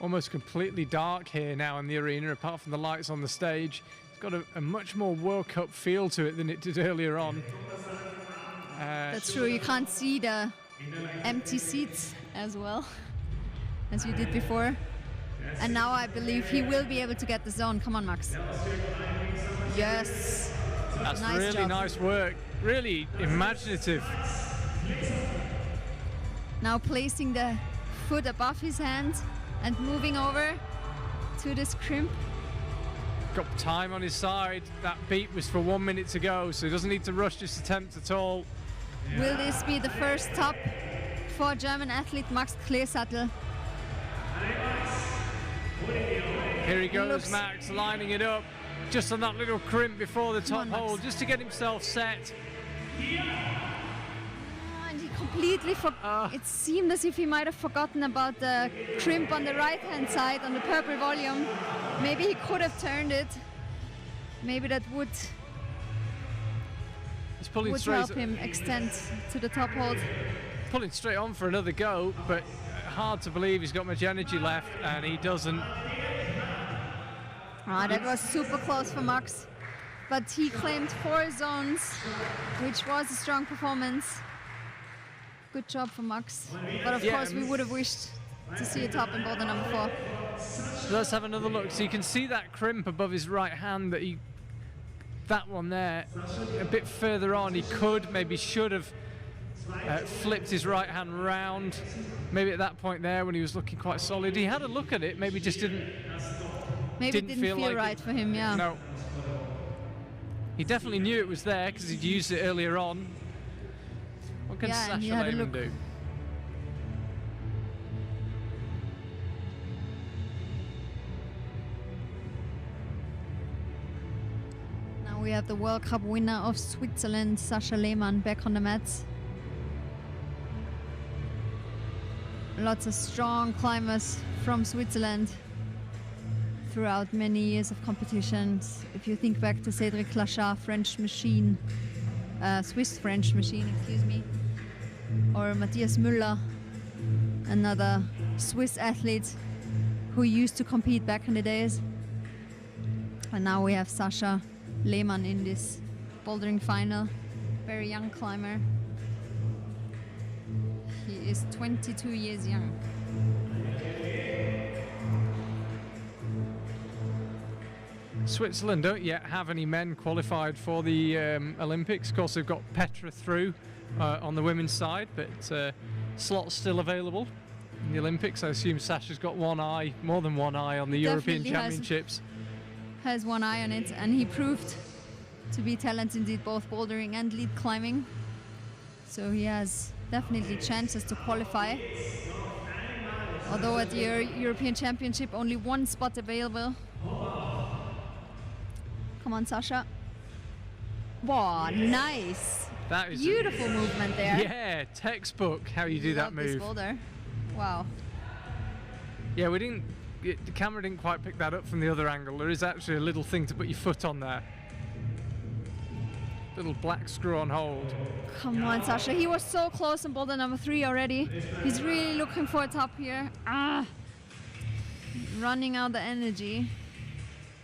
Almost completely dark here now in the arena, apart from the lights on the stage. It's got a much more World Cup feel to it than it did earlier on.
That's true, you can't see the empty seats as well as you did before. And now I believe he will be able to get the zone. Come on, Max. Yes.
That's
nice
really
job.
nice work. Really imaginative.
Now placing the foot above his hand and moving over to this crimp.
Got time on his side. That beat was for 1 minute to go, so he doesn't need to rush this attempt at all.
Will this be the first top for German athlete Max Kleesattel?
Here he goes, Max, lining it up just on that little crimp before the top hole, just to get himself set.
And he completely it seemed as if he might have forgotten about the crimp on the right hand side on the purple volume. Maybe he could have turned it. Maybe that would help him extend to the top hold.
Pulling straight on for another go, but hard to believe he's got much energy left, and he doesn't.
That was super close for Max, but he claimed 4 zones, which was a strong performance. Good job for Max, but of course we would have wished to see a top in boulder number 4.
So let's have another look. So you can see that crimp above his right hand, that one there, a bit further on. He maybe should have flipped his right hand round. Maybe at that point there when he was looking quite solid, he had a look at it, maybe just didn't
feel
like
right for him, yeah.
No. He definitely knew it was there because he'd used it earlier on. What can Sasha Lehmann do?
Now we have the World Cup winner of Switzerland, Sasha Lehmann, back on the mats. Lots of strong climbers from Switzerland throughout many years of competitions. If you think back to Cédric Lachat, French machine, Swiss French machine, excuse me, or Matthias Müller, another Swiss athlete who used to compete back in the days. And now we have Sasha Lehmann in this bouldering final, very young climber. He is 22 years young.
Switzerland don't yet have any men qualified for the Olympics. Of course, they've got Petra through on the women's side, but slots still available in the Olympics. I assume Sasha's got one eye, more than one eye on the European Championships.
Has one eye on it, and he proved to be talented indeed, both bouldering and lead climbing. So he has definitely chances to qualify. Although at the European Championship, only one spot available. Come on, Sasha. Wow, nice.
That is
beautiful movement there.
Yeah, textbook how you do that move.
This boulder. Wow.
Yeah, the camera didn't quite pick that up from the other angle. There is actually a little thing to put your foot on there. Little black screw on hold.
Come on, Sasha. He was so close on boulder number 3 already. He's really looking for a top here. Running out the energy.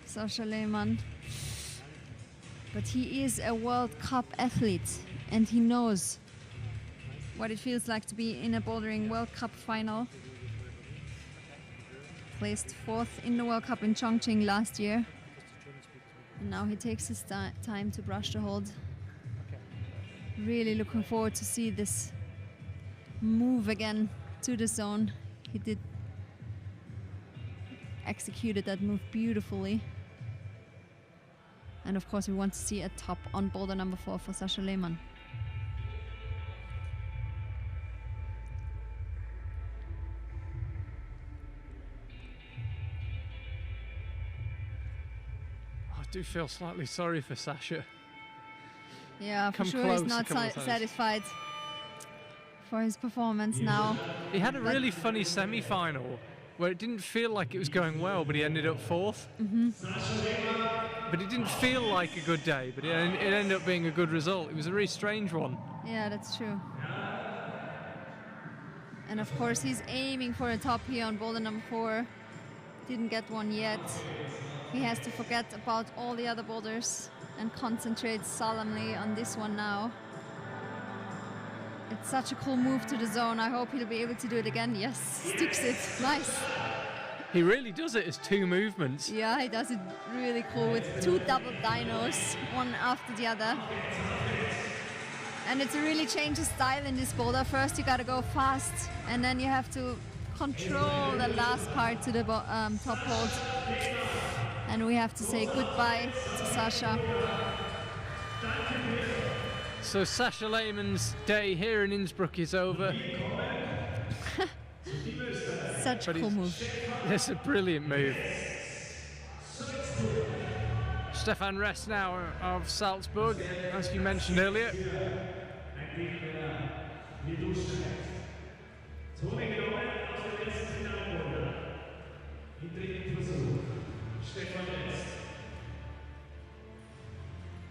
Sasha Lehmann. But he is a World Cup athlete, and he knows what it feels like to be in a bouldering World Cup final. Placed 4th in the World Cup in Chongqing last year. And now he takes his time to brush the hold. Really looking forward to see this move again to the zone. He executed that move beautifully. And of course we want to see a top on boulder number 4 for Sasha Lehmann.
I do feel slightly sorry for Sasha.
Yeah, for sure he's not satisfied for his performance now.
He had a really funny semi-final where it didn't feel like it was going well, but he ended up 4th. But it didn't feel like a good day, but it ended up being a good result. It was a really strange one.
Yeah, that's true. And of course he's aiming for a top here on boulder number 4. Didn't get one yet. He has to forget about all the other boulders and concentrate solemnly on this one now. It's such a cool move to the zone. I hope he'll be able to do it again. Yes, sticks it. Nice.
He really does it as 2 movements.
Yeah, he does it really cool with 2 double dynos, one after the other. And it's a really change of style in this boulder. First you gotta go fast, and then you have to control the last part to the top hold. And we have to say goodbye to Sasha.
So Sasha Lehmann's day here in Innsbruck is over.
Such a cool move.
It's a brilliant move. Stefan Restnauer of Salzburg, as you mentioned earlier.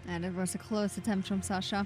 And it was a close attempt from Sasha.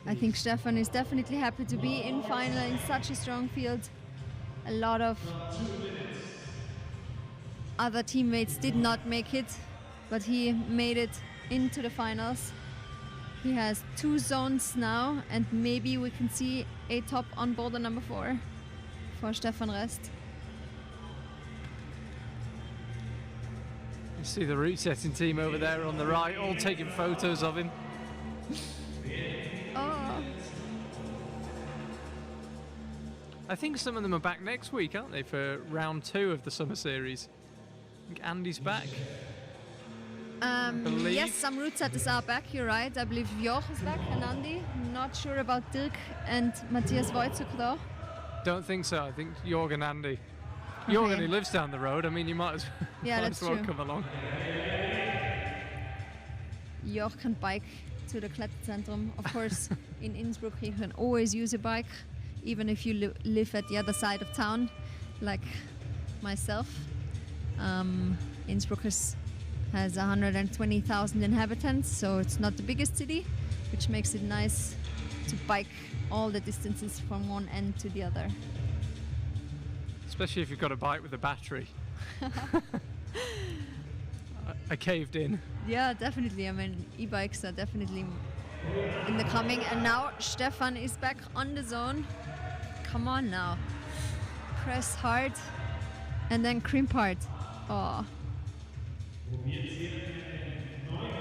I think Stefan is definitely happy to be in final in such a strong field. A lot of other teammates did not make it, but he made it into the finals. He has 2 zones now, and maybe we can see a top on boulder number 4 for Stefan Rest.
You see the route setting team over there on the right, all taking photos of him.
Oh,
I think some of them are back next week, aren't they, for round 2 of the summer series? I think Andy's back.
yes, some route setters are back, you're right. I believe Joch is back and Andy. Not sure about Dirk and Matthias Wojcik though.
Don't think so. I think Jorg and Andy. Jorg only lives down the road. I mean, you might as,
Yeah,
might
that's
as well
true.
come along.
Joch can bike to the Kletterzentrum. Of course, in Innsbruck you can always use a bike, even if you live at the other side of town, like myself. Innsbruck has 120,000 inhabitants, so it's not the biggest city, which makes it nice to bike all the distances from one end to the other.
Especially if you've got a bike with a battery. I caved in.
Yeah, definitely. I mean, e-bikes are definitely in the coming. And now Stefan is back on the zone. Come on now. Press hard and then crimp hard. Oh.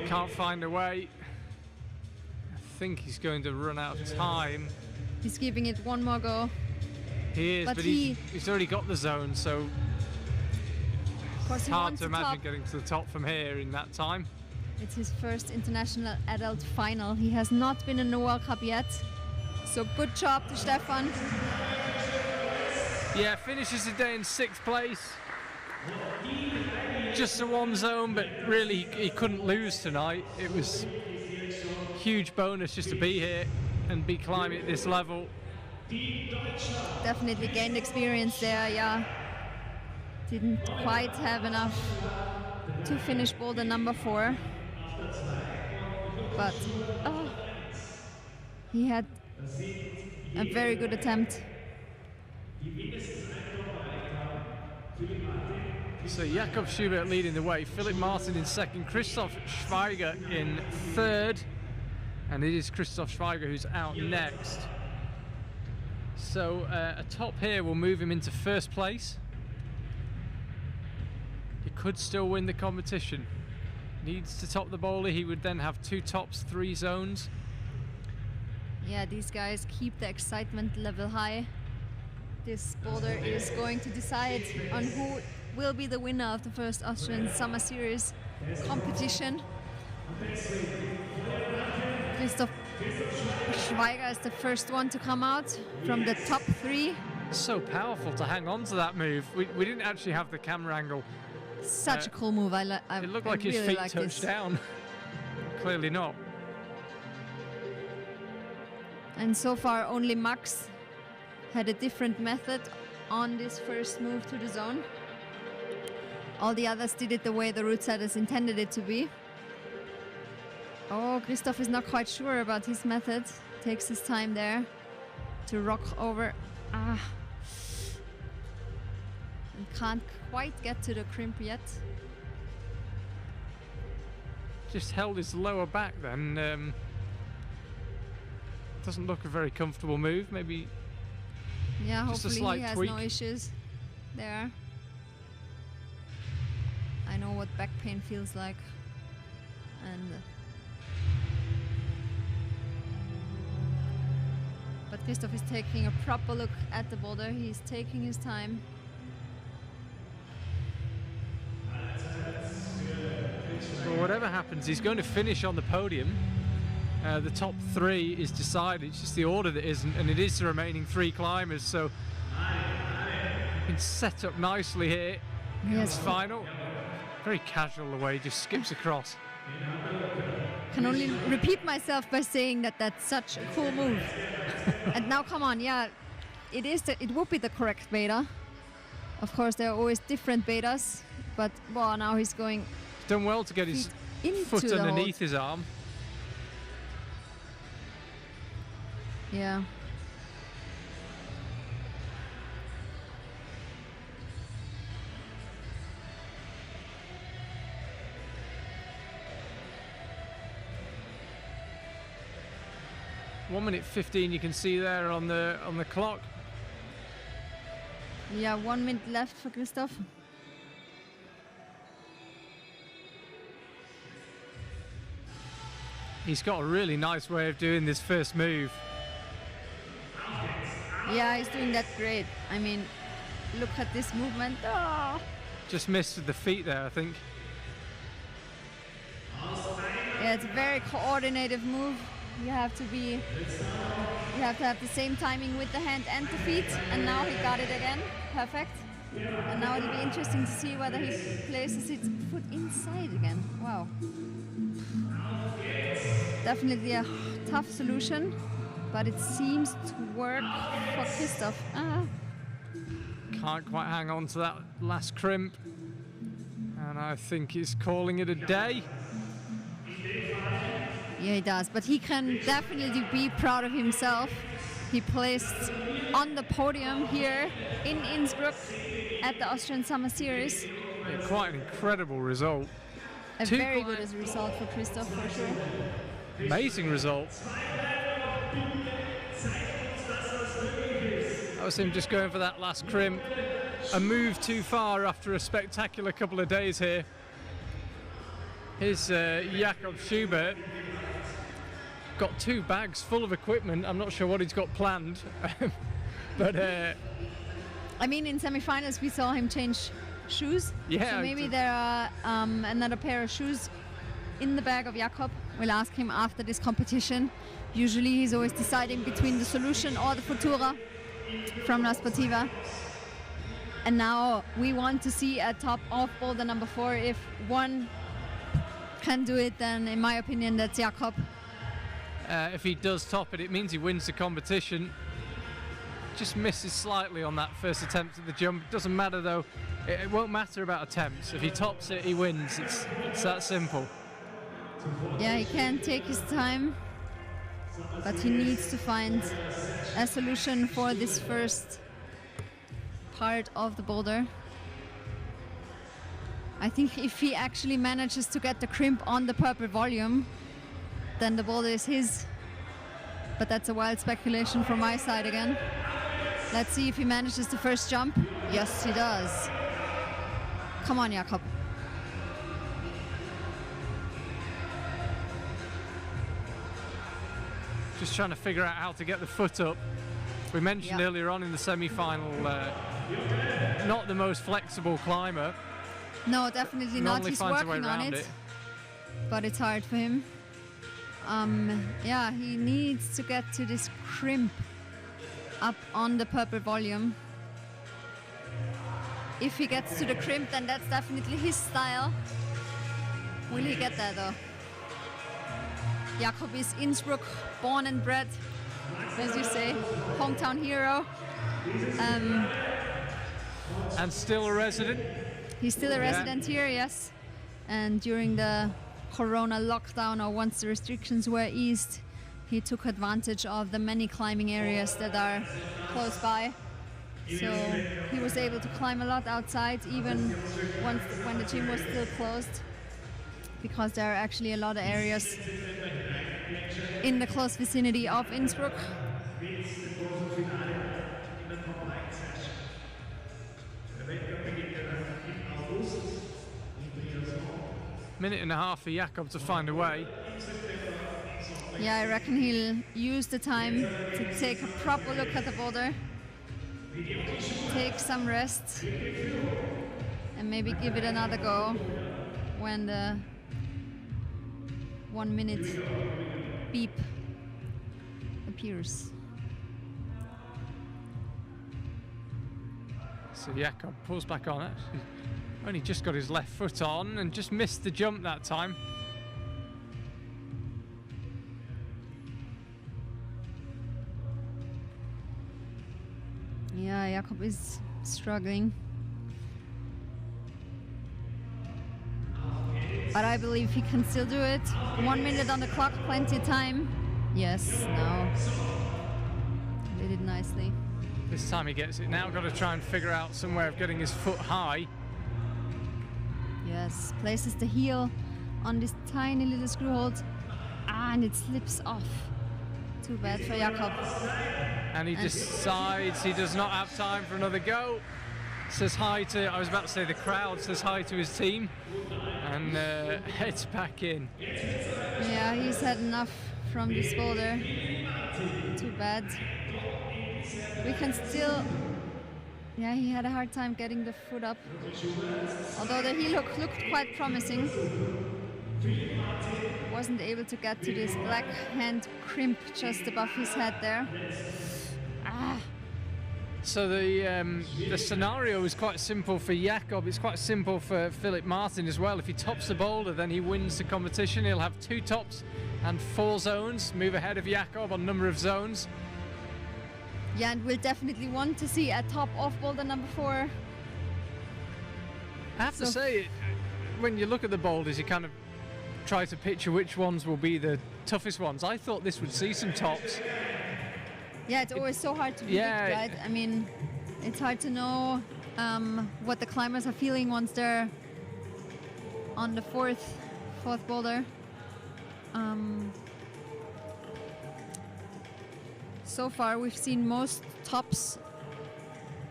Can't find a way. I think he's going to run out of time.
He's giving it one more go.
He is, but he's already got the zone, so
Of course,
it's
he
hard
wants
to
the
imagine
top.
getting to the top from here in that time.
It's his first international adult final. He has not been in the World Cup yet. So good job to Stefan.
Yeah, finishes the day in 6th place. Just the one zone, but really he couldn't lose tonight. It was a huge bonus just to be here and be climbing at this level.
Definitely gained experience there, yeah. Didn't quite have enough to finish boulder number 4. But he had a very good attempt.
So Jakob Schubert leading the way, Philip Martin in 2nd, Christoph Schweiger in 3rd, and it is Christoph Schweiger who's out next. So a top here will move him into 1st place. He could still win the competition. Needs to top the boulder, he would then have 2 tops, 3 zones.
Yeah, these guys keep the excitement level high. This boulder is going to decide on who will be the winner of the first Austrian Summer Series competition. Christoph Schweiger is the first one to come out from the top 3.
So powerful to hang on to that move. We didn't actually have the camera angle.
Such a cool move.
It looked like his
really
feet
like
touched
this.
down. Clearly not.
And so far only Max had a different method on this first move to the zone. All the others did it the way the route setters intended it to be. Oh, Christoph is not quite sure about his method. Takes his time there to rock over. And can't quite get to the crimp yet.
Just held his lower back then. Doesn't look a very comfortable move. Maybe
Yeah,
just a
hopefully
slight
he has
tweak.
no issues there. I know what back pain feels like. And but Christoph is taking a proper look at the boulder. He's taking his time.
Well, whatever happens, he's going to finish on the podium. The top 3 is decided. It's just the order that isn't, and it is the remaining 3 climbers. So been set up nicely here.
Yes.
It's final. Very casual the way he just skips across.
Can only repeat myself by saying that that's such a cool move. And now, come on, yeah, it would be the correct beta. Of course, there are always different betas, but wow, now he's going
Done well to get his
into
foot
the
underneath his arm.
Yeah.
One minute 15 you can see there on the clock.
Yeah, 1 minute left for Christoph.
He's got a really nice way of doing this first move.
Yeah, he's doing that great. I mean, look at this movement. Oh.
Just missed with the feet there, I think.
Yeah, it's a very coordinated move. You have to have the same timing with the hand and the feet, and now he got it again. Perfect. And now it'll be interesting to see whether he places his foot inside again. Wow. Definitely a tough solution, but it seems to work for Christoph.
Can't quite hang on to that last crimp, and I think he's calling it a day.
Yeah, he does, but he can definitely be proud of himself. He placed on the podium here in Innsbruck at the Austrian Summer Series.
Yeah, quite an incredible result.
A very good result for Christoph, for sure.
Amazing result. That was him just going for that last crimp. A move too far after a spectacular couple of days here. Here's Jakob Schubert. Got 2 bags full of equipment. I'm not sure what he's got planned. But
I mean, in semi-finals we saw him change shoes.
Yeah.
So maybe there are another pair of shoes in the bag of Jakob. We'll ask him after this competition. Usually he's always deciding between the Solution or the Futura from La Sportiva. And now we want to see a top of boulder number 4. If one can do it, then in my opinion that's Jakob.
If he does top it, it means he wins the competition. Just misses slightly on that first attempt at the jump. Doesn't matter though. It won't matter about attempts. If he tops it, he wins. It's that simple.
Yeah, he can take his time, but he needs to find a solution for this first part of the boulder. I think if he actually manages to get the crimp on the purple volume, then the boulder is his. But that's a wild speculation from my side again. Let's see if he manages the first jump. Yes, he does. Come on, Jakob.
Just trying to figure out how to get the foot up. We mentioned earlier on in the semi-final, not the most flexible climber.
No, definitely not. He's working on it, but it's hard for him. Yeah, he needs to get to this crimp up on the purple volume. If he gets to the crimp, then that's definitely his style. Will he get there though? Jakob is Innsbruck, born and bred, as you say, hometown hero.
And still a resident?
He's still a resident here, yes. And during the Corona lockdown, or once the restrictions were eased, he took advantage of the many climbing areas that are close by. So he was able to climb a lot outside, even when the gym was still closed, because there are actually a lot of areas in the close vicinity of Innsbruck.
Minute and a half for Jakob to find a way.
Yeah, I reckon he'll use the time to take a proper look at the boulder, take some rest, and maybe give it another go when the 1 minute beep appears.
So Jakob pulls back on it. Only just got his left foot on and just missed the jump that time.
Yeah, Jakob is struggling. But I believe he can still do it. 1 minute on the clock, plenty of time. Yes, no. Did it nicely.
This time he gets it. Now got to try and figure out some way of getting his foot high.
Yes, places the heel on this tiny little screw hold, and it slips off. Too bad for Jakob.
And he decides he does not have time for another go. Says hi to, I was about to say the crowd, says hi to his team, and heads back in.
Yeah, he's had enough from this boulder. Too bad. We can still... Yeah, he had a hard time getting the foot up. Although the heel hook looked quite promising. Wasn't able to get to this black hand crimp just above his head there. Ah.
So the scenario is quite simple for Jakob. It's quite simple for Philip Martin as well. If he tops the boulder, then he wins the competition. He'll have 2 tops and 4 zones, move ahead of Jakob on number of zones.
Yeah, and we'll definitely want to see a top off boulder number 4.
I have to say, when you look at the boulders, you kind of try to picture which ones will be the toughest ones. I thought this would see some tops.
Yeah, it's always so hard to predict, right? I mean, it's hard to know what the climbers are feeling once they're on the fourth boulder. So far, we've seen most tops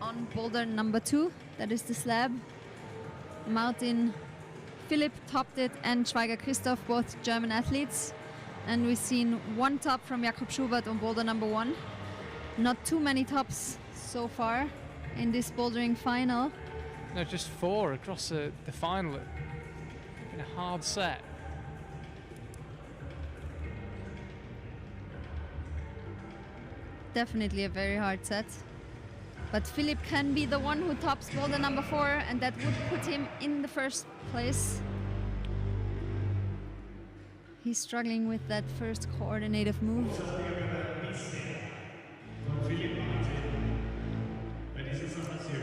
on boulder number 2, that is the slab. Martin, Philipp topped it, and Schweiger Christoph, both German athletes. And we've seen 1 top from Jakob Schubert on boulder number 1. Not too many tops so far in this bouldering final.
No, just 4 across the final in a hard set.
Definitely a very hard set. But Philipp can be the one who tops boulder number 4, and that would put him in the first place. He's struggling with that first coordinative move.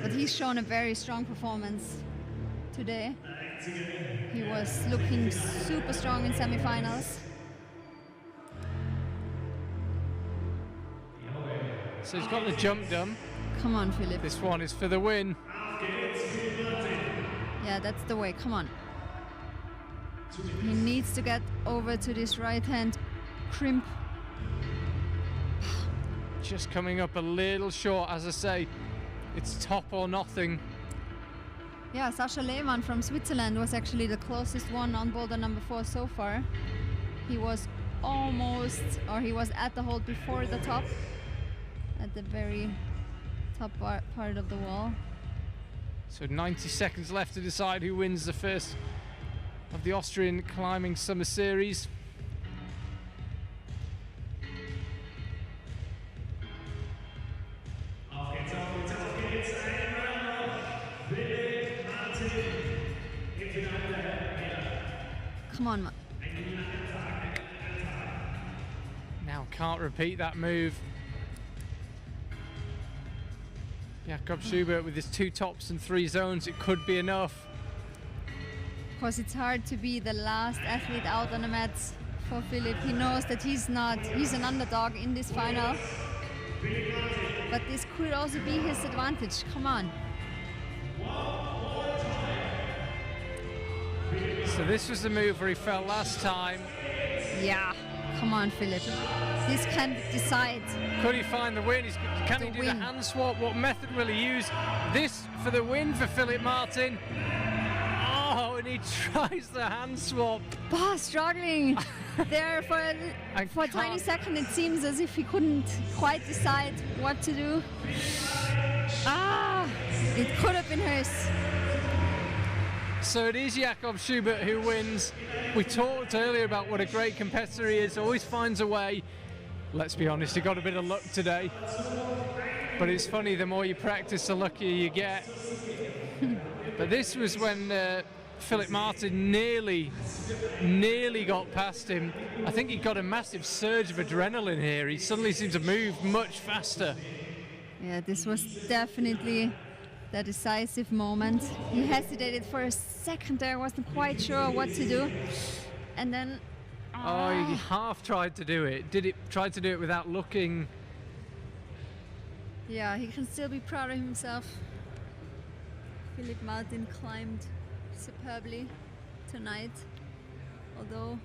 But he's shown a very strong performance today. He was looking super strong in semifinals.
So he's got the jump done.
Come on, Philipp.
This one is for the win.
Yeah, that's the way. Come on. He needs to get over to this right hand crimp.
Just coming up a little short, as I say. It's top or nothing.
Yeah, Sascha Lehmann from Switzerland was actually the closest one on boulder number 4 so far. He was almost, or he was at the hold before the top, at the very top part of the wall.
So 90 seconds left to decide who wins the first of the Austrian Climbing Summer Series.
Come on,
Now can't repeat that move. Jakob Schubert with his 2 tops and 3 zones, it could be enough.
Of course, it's hard to be the last athlete out on the mats for Philipp. He knows that he's an underdog in this final. But this could also be his advantage. Come on.
So this was the move where he fell last time.
Yeah, come on, Philipp. This can decide.
Could he find the win? Can he do the hand swap? What method will he use? This for the win for Philipp Martin. Oh, and he tries the hand swap.
Struggling there for a tiny second. It seems as if he couldn't quite decide what to do. It could have been hers.
So it is Jakob Schubert who wins. We talked earlier about what a great competitor he is, always finds a way. Let's be honest, he got a bit of luck today. But it's funny, the more you practice, the luckier you get. But this was when Philipp Martin nearly got past him. I think he got a massive surge of adrenaline here. He suddenly seemed to move much faster.
Yeah, this was definitely the decisive moment. He hesitated for a second there, wasn't quite sure what to do. And then...
Oh, he half tried to do it. Tried to do it without looking.
Yeah, he can still be proud of himself. Philippe Martin climbed superbly tonight, although